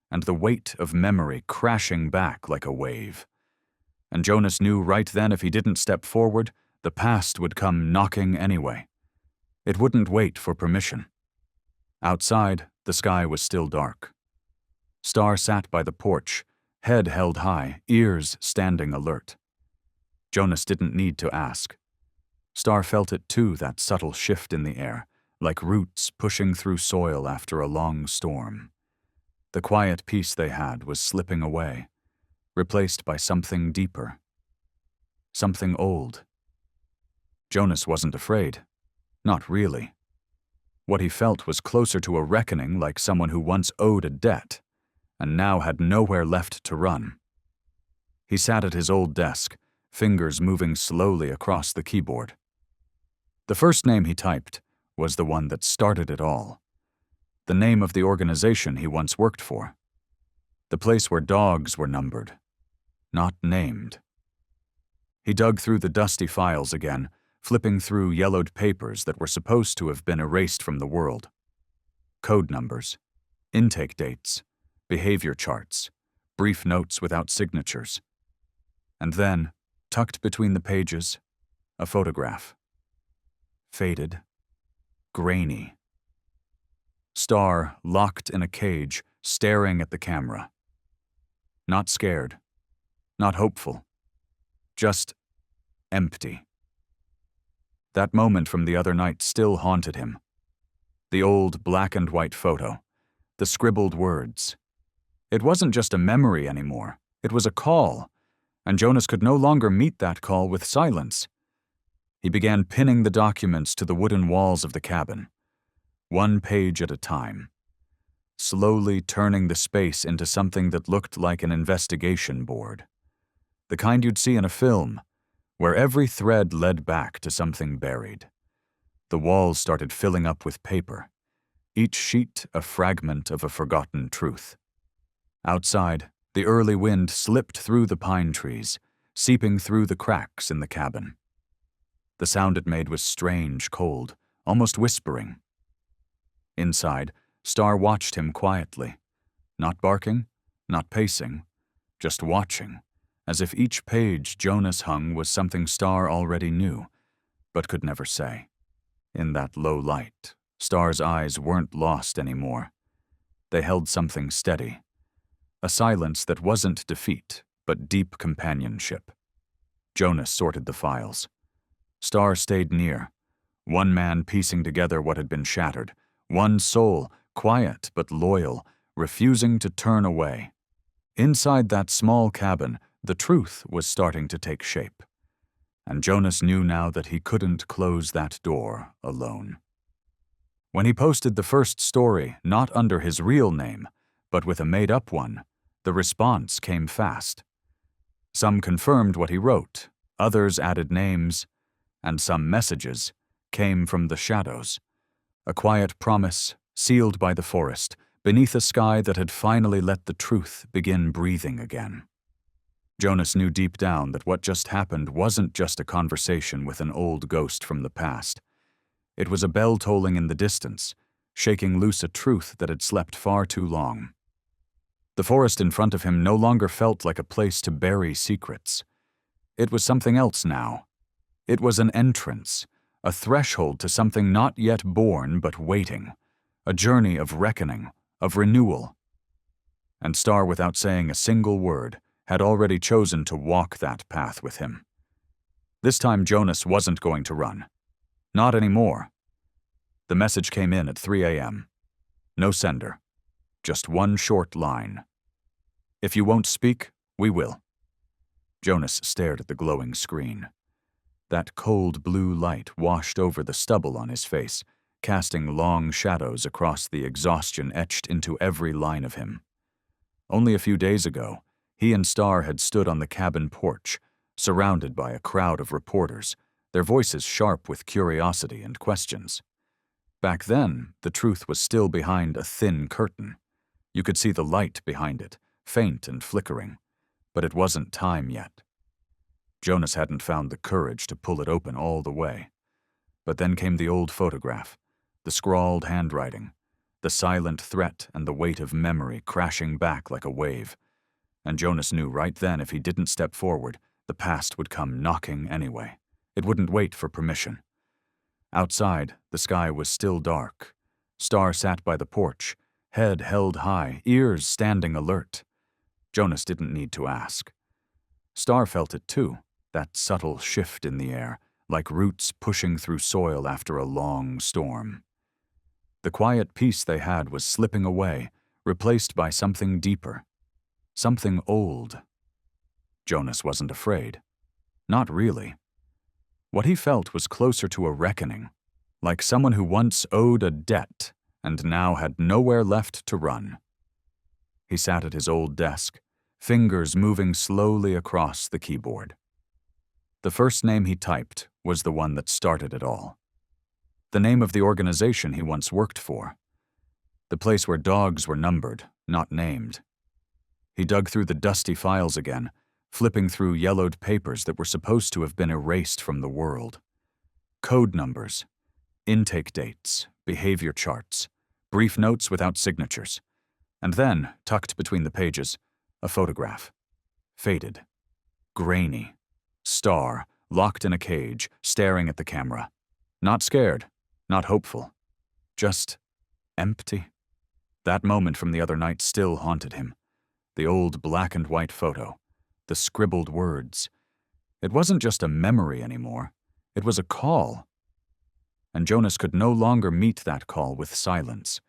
S1: and the weight of memory crashing back like a wave. And Jonas knew right then if he didn't step forward, the past would come knocking anyway. It wouldn't wait for permission. Outside, the sky was still dark. Star sat by the porch, head held high, ears standing alert. Jonas didn't need to ask. Star felt it too, that subtle shift in the air, like roots pushing through soil after a long storm. The quiet peace they had was slipping away, replaced by something deeper. Something old. Jonas wasn't afraid. Not really. What he felt was closer to a reckoning, like someone who once owed a debt, and now had nowhere left to run. He sat at his old desk, fingers moving slowly across the keyboard. The first name he typed was the one that started it all. The name of the organization he once worked for. The place where dogs were numbered, not named. He dug through the dusty files again, flipping through yellowed papers that were supposed to have been erased from the world. Code numbers, intake dates, behavior charts, brief notes without signatures. And then, tucked between the pages, a photograph. Faded, grainy. Star locked in a cage, staring at the camera. Not scared, not hopeful, just empty. That moment from the other night still haunted him. The old black-and-white photo, the scribbled words. It wasn't just a memory anymore. It was a call, and Jonas could no longer meet that call with silence. He began pinning the documents to the wooden walls of the cabin, one page at a time, slowly turning the space into something that looked like an investigation board. The kind you'd see in a film, where every thread led back to something buried. The walls started filling up with paper, each sheet a fragment of a forgotten truth. Outside, the early wind slipped through the pine trees, seeping through the cracks in the cabin. The sound it made was strange, cold, almost whispering. Inside, Star watched him quietly, not barking, not pacing, just watching, as if each page Jonas hung was something Star already knew, but could never say. In that low light, Star's eyes weren't lost anymore. They held something steady, a silence that wasn't defeat, but deep companionship. Jonas sorted the files. Star stayed near, one man piecing together what had been shattered, one soul, quiet but loyal, refusing to turn away. Inside that small cabin, the truth was starting to take shape, and Jonas knew now that he couldn't close that door alone. When he posted the first story, not under his real name, but with a made-up one, the response came fast. Some confirmed what he wrote, others added names, and some messages came from the shadows. A quiet promise, sealed by the forest, beneath a sky that had finally let the truth begin breathing again. Jonas knew deep down that what just happened wasn't just a conversation with an old ghost from the past. It was a bell tolling in the distance, shaking loose a truth that had slept far too long. The forest in front of him no longer felt like a place to bury secrets. It was something else now. It was an entrance, a threshold to something not yet born but waiting, a journey of reckoning, of renewal. And Star, without saying a single word, had already chosen to walk that path with him. This time Jonas wasn't going to run. Not anymore. The message came in at 3 a.m. No sender. Just one short line. "If you won't speak, we will." Jonas stared at the glowing screen. That cold blue light washed over the stubble on his face, casting long shadows across the exhaustion etched into every line of him. Only a few days ago, he and Star had stood on the cabin porch, surrounded by a crowd of reporters, their voices sharp with curiosity and questions. Back then, the truth was still behind a thin curtain. You could see the light behind it, faint and flickering, but it wasn't time yet. Jonas hadn't found the courage to pull it open all the way. But then came the old photograph, the scrawled handwriting, the silent threat and the weight of memory crashing back like a wave. And Jonas knew right then if he didn't step forward, the past would come knocking anyway. It wouldn't wait for permission. Outside, the sky was still dark. Star sat by the porch, head held high, ears standing alert. Jonas didn't need to ask. Star felt it too, that subtle shift in the air, like roots pushing through soil after a long storm. The quiet peace they had was slipping away, replaced by something deeper, something old. Jonas wasn't afraid. Not really. What he felt was closer to a reckoning, like someone who once owed a debt and now had nowhere left to run. He sat at his old desk, fingers moving slowly across the keyboard. The first name he typed was the one that started it all. The name of the organization he once worked for. The place where dogs were numbered, not named. He dug through the dusty files again, flipping through yellowed papers that were supposed to have been erased from the world. Code numbers, intake dates, behavior charts, brief notes without signatures. And then, tucked between the pages, a photograph. Faded. Grainy. Star, locked in a cage, staring at the camera. Not scared, not hopeful. Just empty. That moment from the other night still haunted him. The old black and white photo. The scribbled words. It wasn't just a memory anymore. It was a call. and Jonas could no longer meet that call with silence.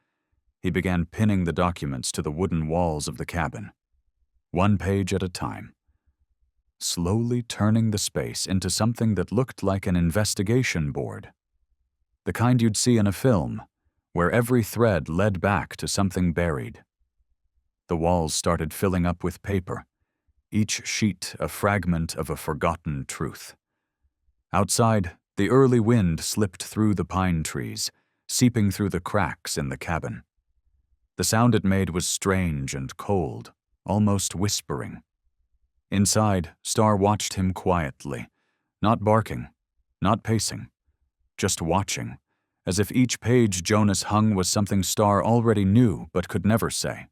S1: He began pinning the documents to the wooden walls of the cabin, one page at a time, slowly turning the space into something that looked like an investigation board. The kind you'd see in a film, where every thread led back to something buried. The walls started filling up with paper, each sheet a fragment of a forgotten truth. Outside, the early wind slipped through the pine trees, seeping through the cracks in the cabin. The sound it made was strange and cold, almost whispering. Inside, Star watched him quietly, not barking, not pacing, just watching, as if each page Jonas hung was something Star already knew but could never say.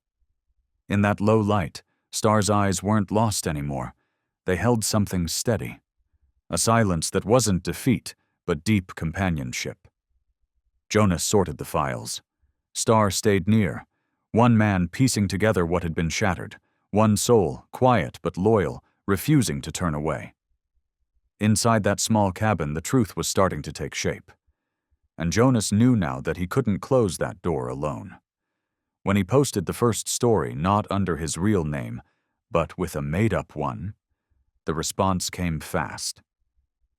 S1: In that low light, Star's eyes weren't lost anymore. They held something steady, a silence that wasn't defeat, but deep companionship. Jonas sorted the files. Star stayed near, one man piecing together what had been shattered, one soul, quiet but loyal, refusing to turn away. Inside that small cabin, the truth was starting to take shape. And Jonas knew now that he couldn't close that door alone. When he posted the first story not under his real name, but with a made-up one, the response came fast.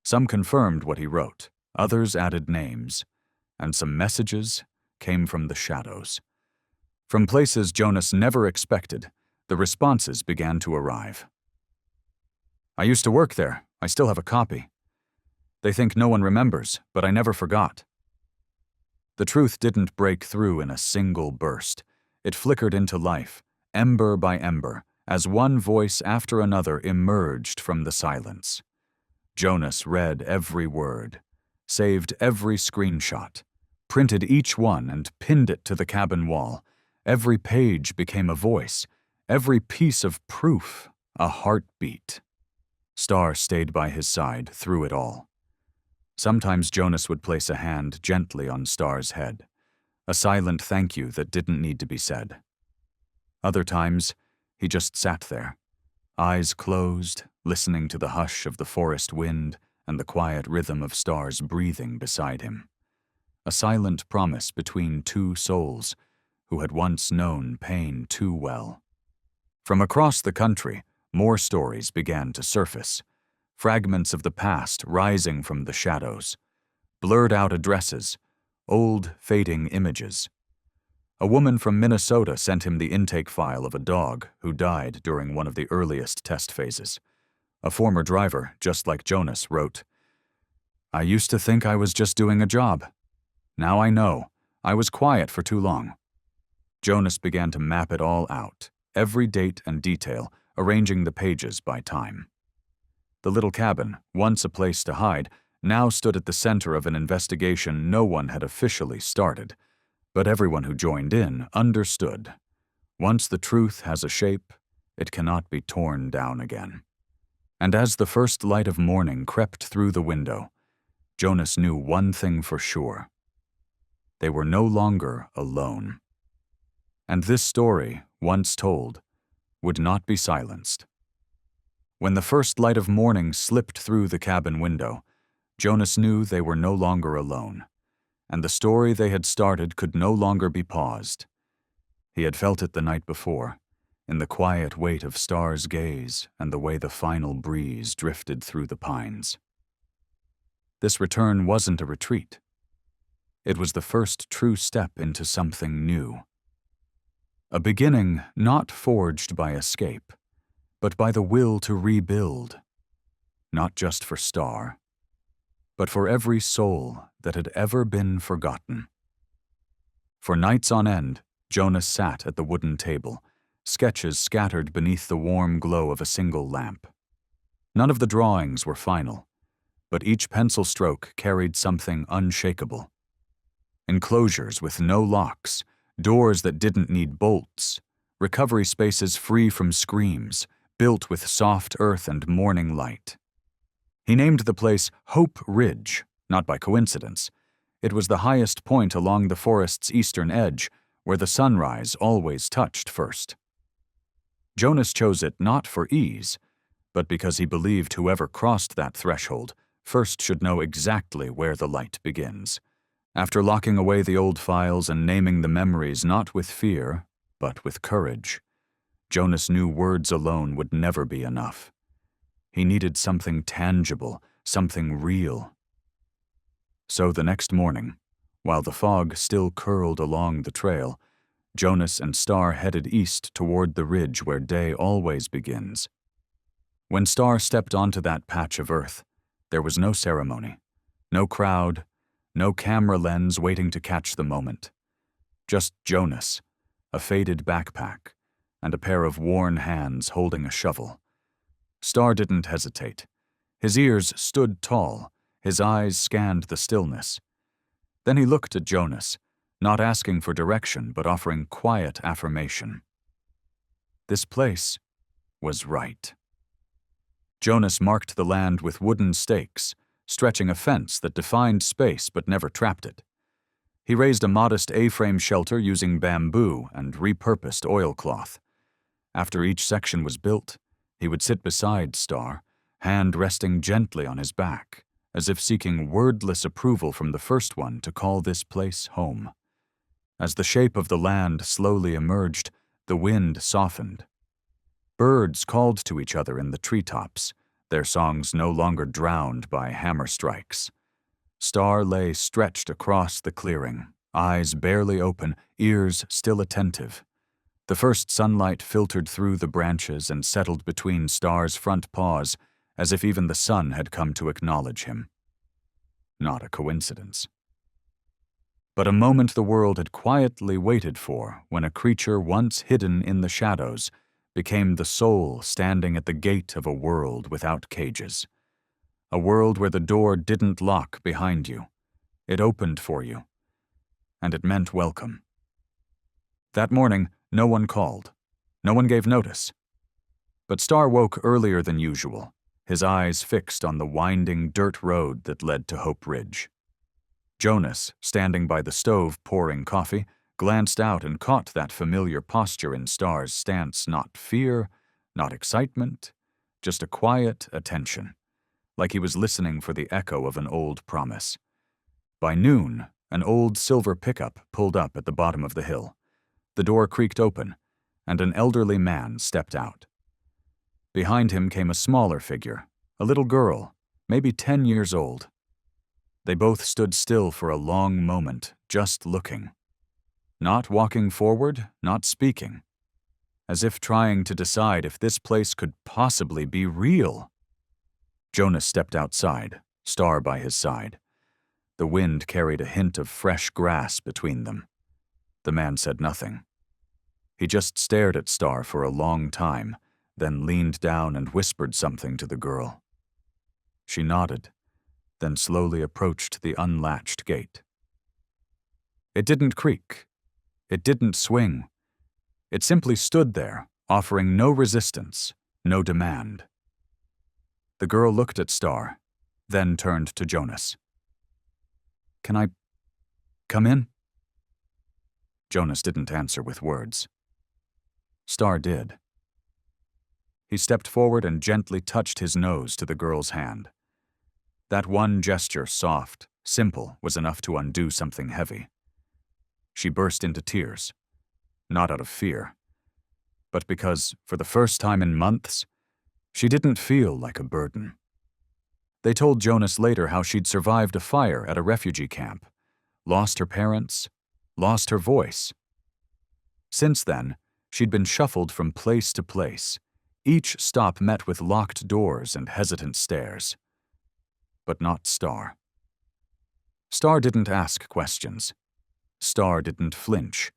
S1: Some confirmed what he wrote, others added names, and some messages came from the shadows. From places Jonas never expected, the responses began to arrive. "I used to work there. I still have a copy. They think no one remembers, but I never forgot." The truth didn't break through in a single burst. It flickered into life, ember by ember, as one voice after another emerged from the silence. Jonas read every word, saved every screenshot, printed each one and pinned it to the cabin wall. Every page became a voice, every piece of proof a heartbeat. Star stayed by his side through it all. Sometimes Jonas would place a hand gently on Star's head, a silent thank you that didn't need to be said. Other times, he just sat there, eyes closed, listening to the hush of the forest wind and the quiet rhythm of Star's breathing beside him. A silent promise between two souls who had once known pain too well. From across the country, more stories began to surface, fragments of the past rising from the shadows, blurred-out addresses, old, fading images. A woman from Minnesota sent him the intake file of a dog who died during one of the earliest test phases. A former driver, just like Jonas, wrote, "I used to think I was just doing a job. Now I know. I was quiet for too long." Jonas began to map it all out, every date and detail, arranging the pages by time. The little cabin, once a place to hide, now stood at the center of an investigation no one had officially started, but everyone who joined in understood. Once the truth has a shape, it cannot be torn down again. And as the first light of morning crept through the window, Jonas knew one thing for sure. They were no longer alone. And this story, once told, would not be silenced. When the first light of morning slipped through the cabin window, Jonas knew they were no longer alone, and the story they had started could no longer be paused. He had felt it the night before, in the quiet weight of Star's gaze and the way the final breeze drifted through the pines. This return wasn't a retreat. It was the first true step into something new. A beginning not forged by escape, but by the will to rebuild, not just for Star, but for every soul that had ever been forgotten. For nights on end, Jonas sat at the wooden table, sketches scattered beneath the warm glow of a single lamp. None of the drawings were final, but each pencil stroke carried something unshakable. Enclosures with no locks, doors that didn't need bolts, recovery spaces free from screams, built with soft earth and morning light. He named the place Hope Ridge, not by coincidence. It was the highest point along the forest's eastern edge, where the sunrise always touched first. Jonas chose it not for ease, but because he believed whoever crossed that threshold first should know exactly where the light begins. After locking away the old files and naming the memories not with fear, but with courage, Jonas knew words alone would never be enough. He needed something tangible, something real. So the next morning, while the fog still curled along the trail, Jonas and Star headed east toward the ridge where day always begins. When Star stepped onto that patch of earth, there was no ceremony, no crowd, no camera lens waiting to catch the moment. Just Jonas, a faded backpack, and a pair of worn hands holding a shovel. Star didn't hesitate. His ears stood tall, his eyes scanned the stillness. Then he looked at Jonas, not asking for direction but offering quiet affirmation. This place was right. Jonas marked the land with wooden stakes, stretching a fence that defined space but never trapped it. He raised a modest A-frame shelter using bamboo and repurposed oilcloth. After each section was built, he would sit beside Star, hand resting gently on his back, as if seeking wordless approval from the first one to call this place home. As the shape of the land slowly emerged, the wind softened. Birds called to each other in the treetops, their songs no longer drowned by hammer strikes. Star lay stretched across the clearing, eyes barely open, ears still attentive. The first sunlight filtered through the branches and settled between Star's front paws, as if even the sun had come to acknowledge him. Not a coincidence. But a moment the world had quietly waited for when a creature once hidden in the shadows became the soul standing at the gate of a world without cages. A world where the door didn't lock behind you. It opened for you. And it meant welcome. That morning, no one called. No one gave notice. But Star woke earlier than usual, his eyes fixed on the winding dirt road that led to Hope Ridge. Jonas, standing by the stove pouring coffee, glanced out and caught that familiar posture in Star's stance, not fear, not excitement, just a quiet attention, like he was listening for the echo of an old promise. By noon, an old silver pickup pulled up at the bottom of the hill. The door creaked open, and an elderly man stepped out. Behind him came a smaller figure, a little girl, maybe 10 years old. They both stood still for a long moment, just looking. Not walking forward, not speaking. As if trying to decide if this place could possibly be real. Jonas stepped outside, Star by his side. The wind carried a hint of fresh grass between them. The man said nothing. He just stared at Star for a long time, then leaned down and whispered something to the girl. She nodded, then slowly approached the unlatched gate. It didn't creak. It didn't swing. It simply stood there, offering no resistance, no demand. The girl looked at Star, then turned to Jonas. "Can I come in?" Jonas didn't answer with words. Star did. He stepped forward and gently touched his nose to the girl's hand. That one gesture, soft, simple, was enough to undo something heavy. She burst into tears, not out of fear, but because, for the first time in months, she didn't feel like a burden. They told Jonas later how she'd survived a fire at a refugee camp, lost her parents, lost her voice. Since then, she'd been shuffled from place to place, each stop met with locked doors and hesitant stares. But not Star. Star didn't ask questions. Star didn't flinch.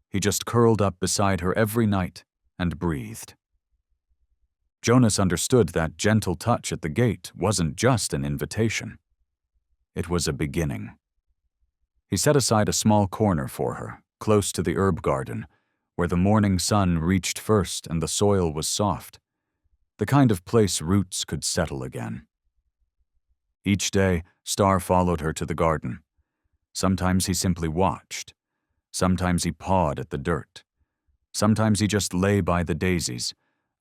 S1: He just curled up beside her every night and breathed. Jonas understood that gentle touch at the gate wasn't just an invitation. It was a beginning. He set aside a small corner for her, close to the herb garden, where the morning sun reached first and the soil was soft, the kind of place roots could settle again. Each day, Star followed her to the garden. Sometimes he simply watched. Sometimes he pawed at the dirt. Sometimes he just lay by the daisies,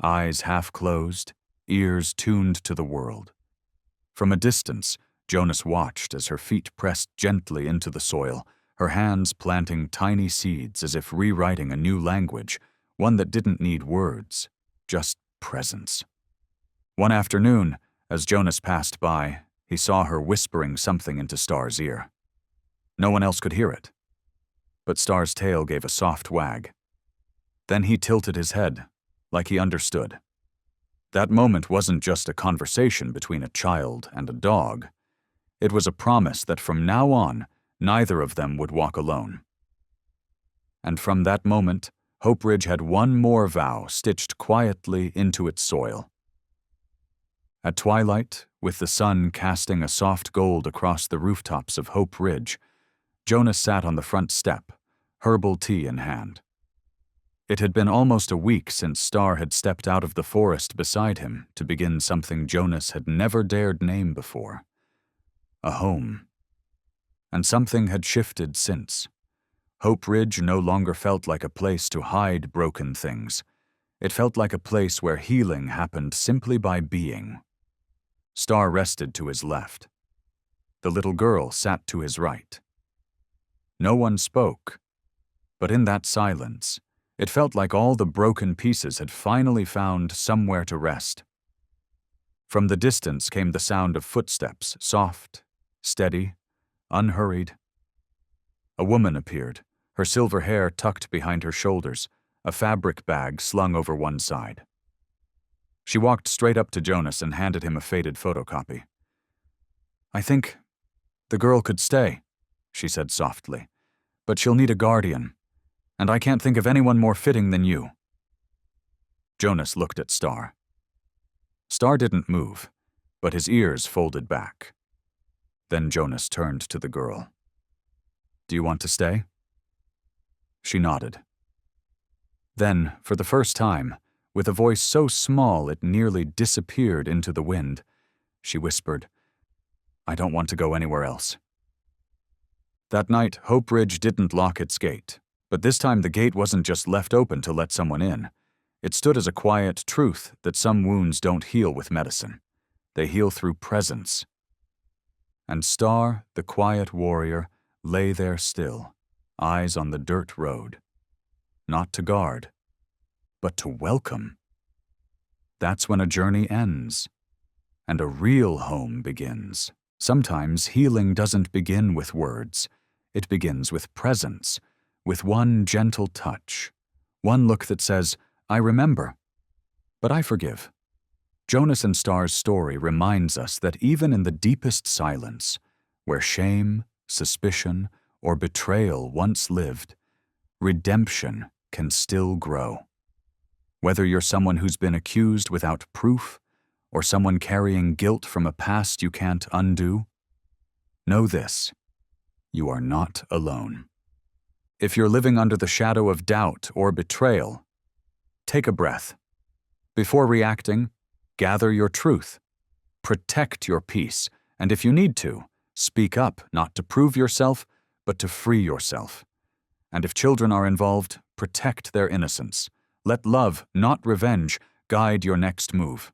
S1: eyes half closed, ears tuned to the world. From a distance, Jonas watched as her feet pressed gently into the soil, her hands planting tiny seeds as if rewriting a new language, one that didn't need words, just presence. One afternoon, as Jonas passed by, he saw her whispering something into Star's ear. No one else could hear it, but Star's tail gave a soft wag. Then he tilted his head, like he understood. That moment wasn't just a conversation between a child and a dog. It was a promise that from now on, neither of them would walk alone. And from that moment, Hope Ridge had one more vow stitched quietly into its soil. At twilight, with the sun casting a soft gold across the rooftops of Hope Ridge, Jonas sat on the front step, herbal tea in hand. It had been almost a week since Star had stepped out of the forest beside him to begin something Jonas had never dared name before. A home. And something had shifted since. Hope Ridge no longer felt like a place to hide broken things. It felt like a place where healing happened simply by being. Star rested to his left. The little girl sat to his right. No one spoke, but in that silence, it felt like all the broken pieces had finally found somewhere to rest. From the distance came the sound of footsteps, soft, steady, unhurried. A woman appeared, her silver hair tucked behind her shoulders, a fabric bag slung over one side. She walked straight up to Jonas and handed him a faded photocopy. "I think the girl could stay," she said softly, "but she'll need a guardian. And I can't think of anyone more fitting than you." Jonas looked at Star. Star didn't move, but his ears folded back. Then Jonas turned to the girl. "Do you want to stay?" She nodded. Then, for the first time, with a voice so small it nearly disappeared into the wind, she whispered, "I don't want to go anywhere else." That night, Hope Ridge didn't lock its gate. But this time the gate wasn't just left open to let someone in. It stood as a quiet truth that some wounds don't heal with medicine. They heal through presence. And Star, the quiet warrior, lay there still, eyes on the dirt road. Not to guard, but to welcome. That's when a journey ends, and a real home begins. Sometimes healing doesn't begin with words. It begins with presence. With one gentle touch, one look that says, "I remember, but I forgive." Jonas and Star's story reminds us that even in the deepest silence, where shame, suspicion, or betrayal once lived, redemption can still grow. Whether you're someone who's been accused without proof, or someone carrying guilt from a past you can't undo, know this: you are not alone. If you're living under the shadow of doubt or betrayal, take a breath. Before reacting, gather your truth. Protect your peace, and if you need to, speak up, not to prove yourself, but to free yourself. And if children are involved, protect their innocence. Let love, not revenge, guide your next move.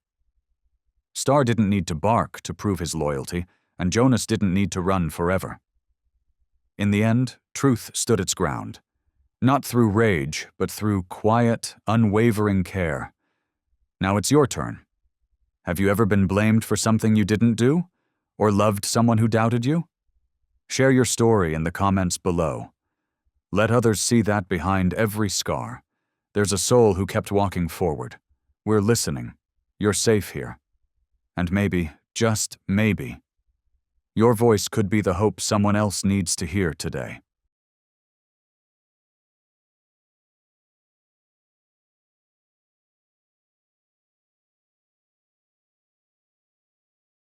S1: Star didn't need to bark to prove his loyalty, and Jonas didn't need to run forever. In the end, truth stood its ground. Not through rage, but through quiet, unwavering care. Now it's your turn. Have you ever been blamed for something you didn't do? Or loved someone who doubted you? Share your story in the comments below. Let others see that behind every scar, there's a soul who kept walking forward. We're listening. You're safe here. And maybe, just maybe, your voice could be the hope someone else needs to hear today.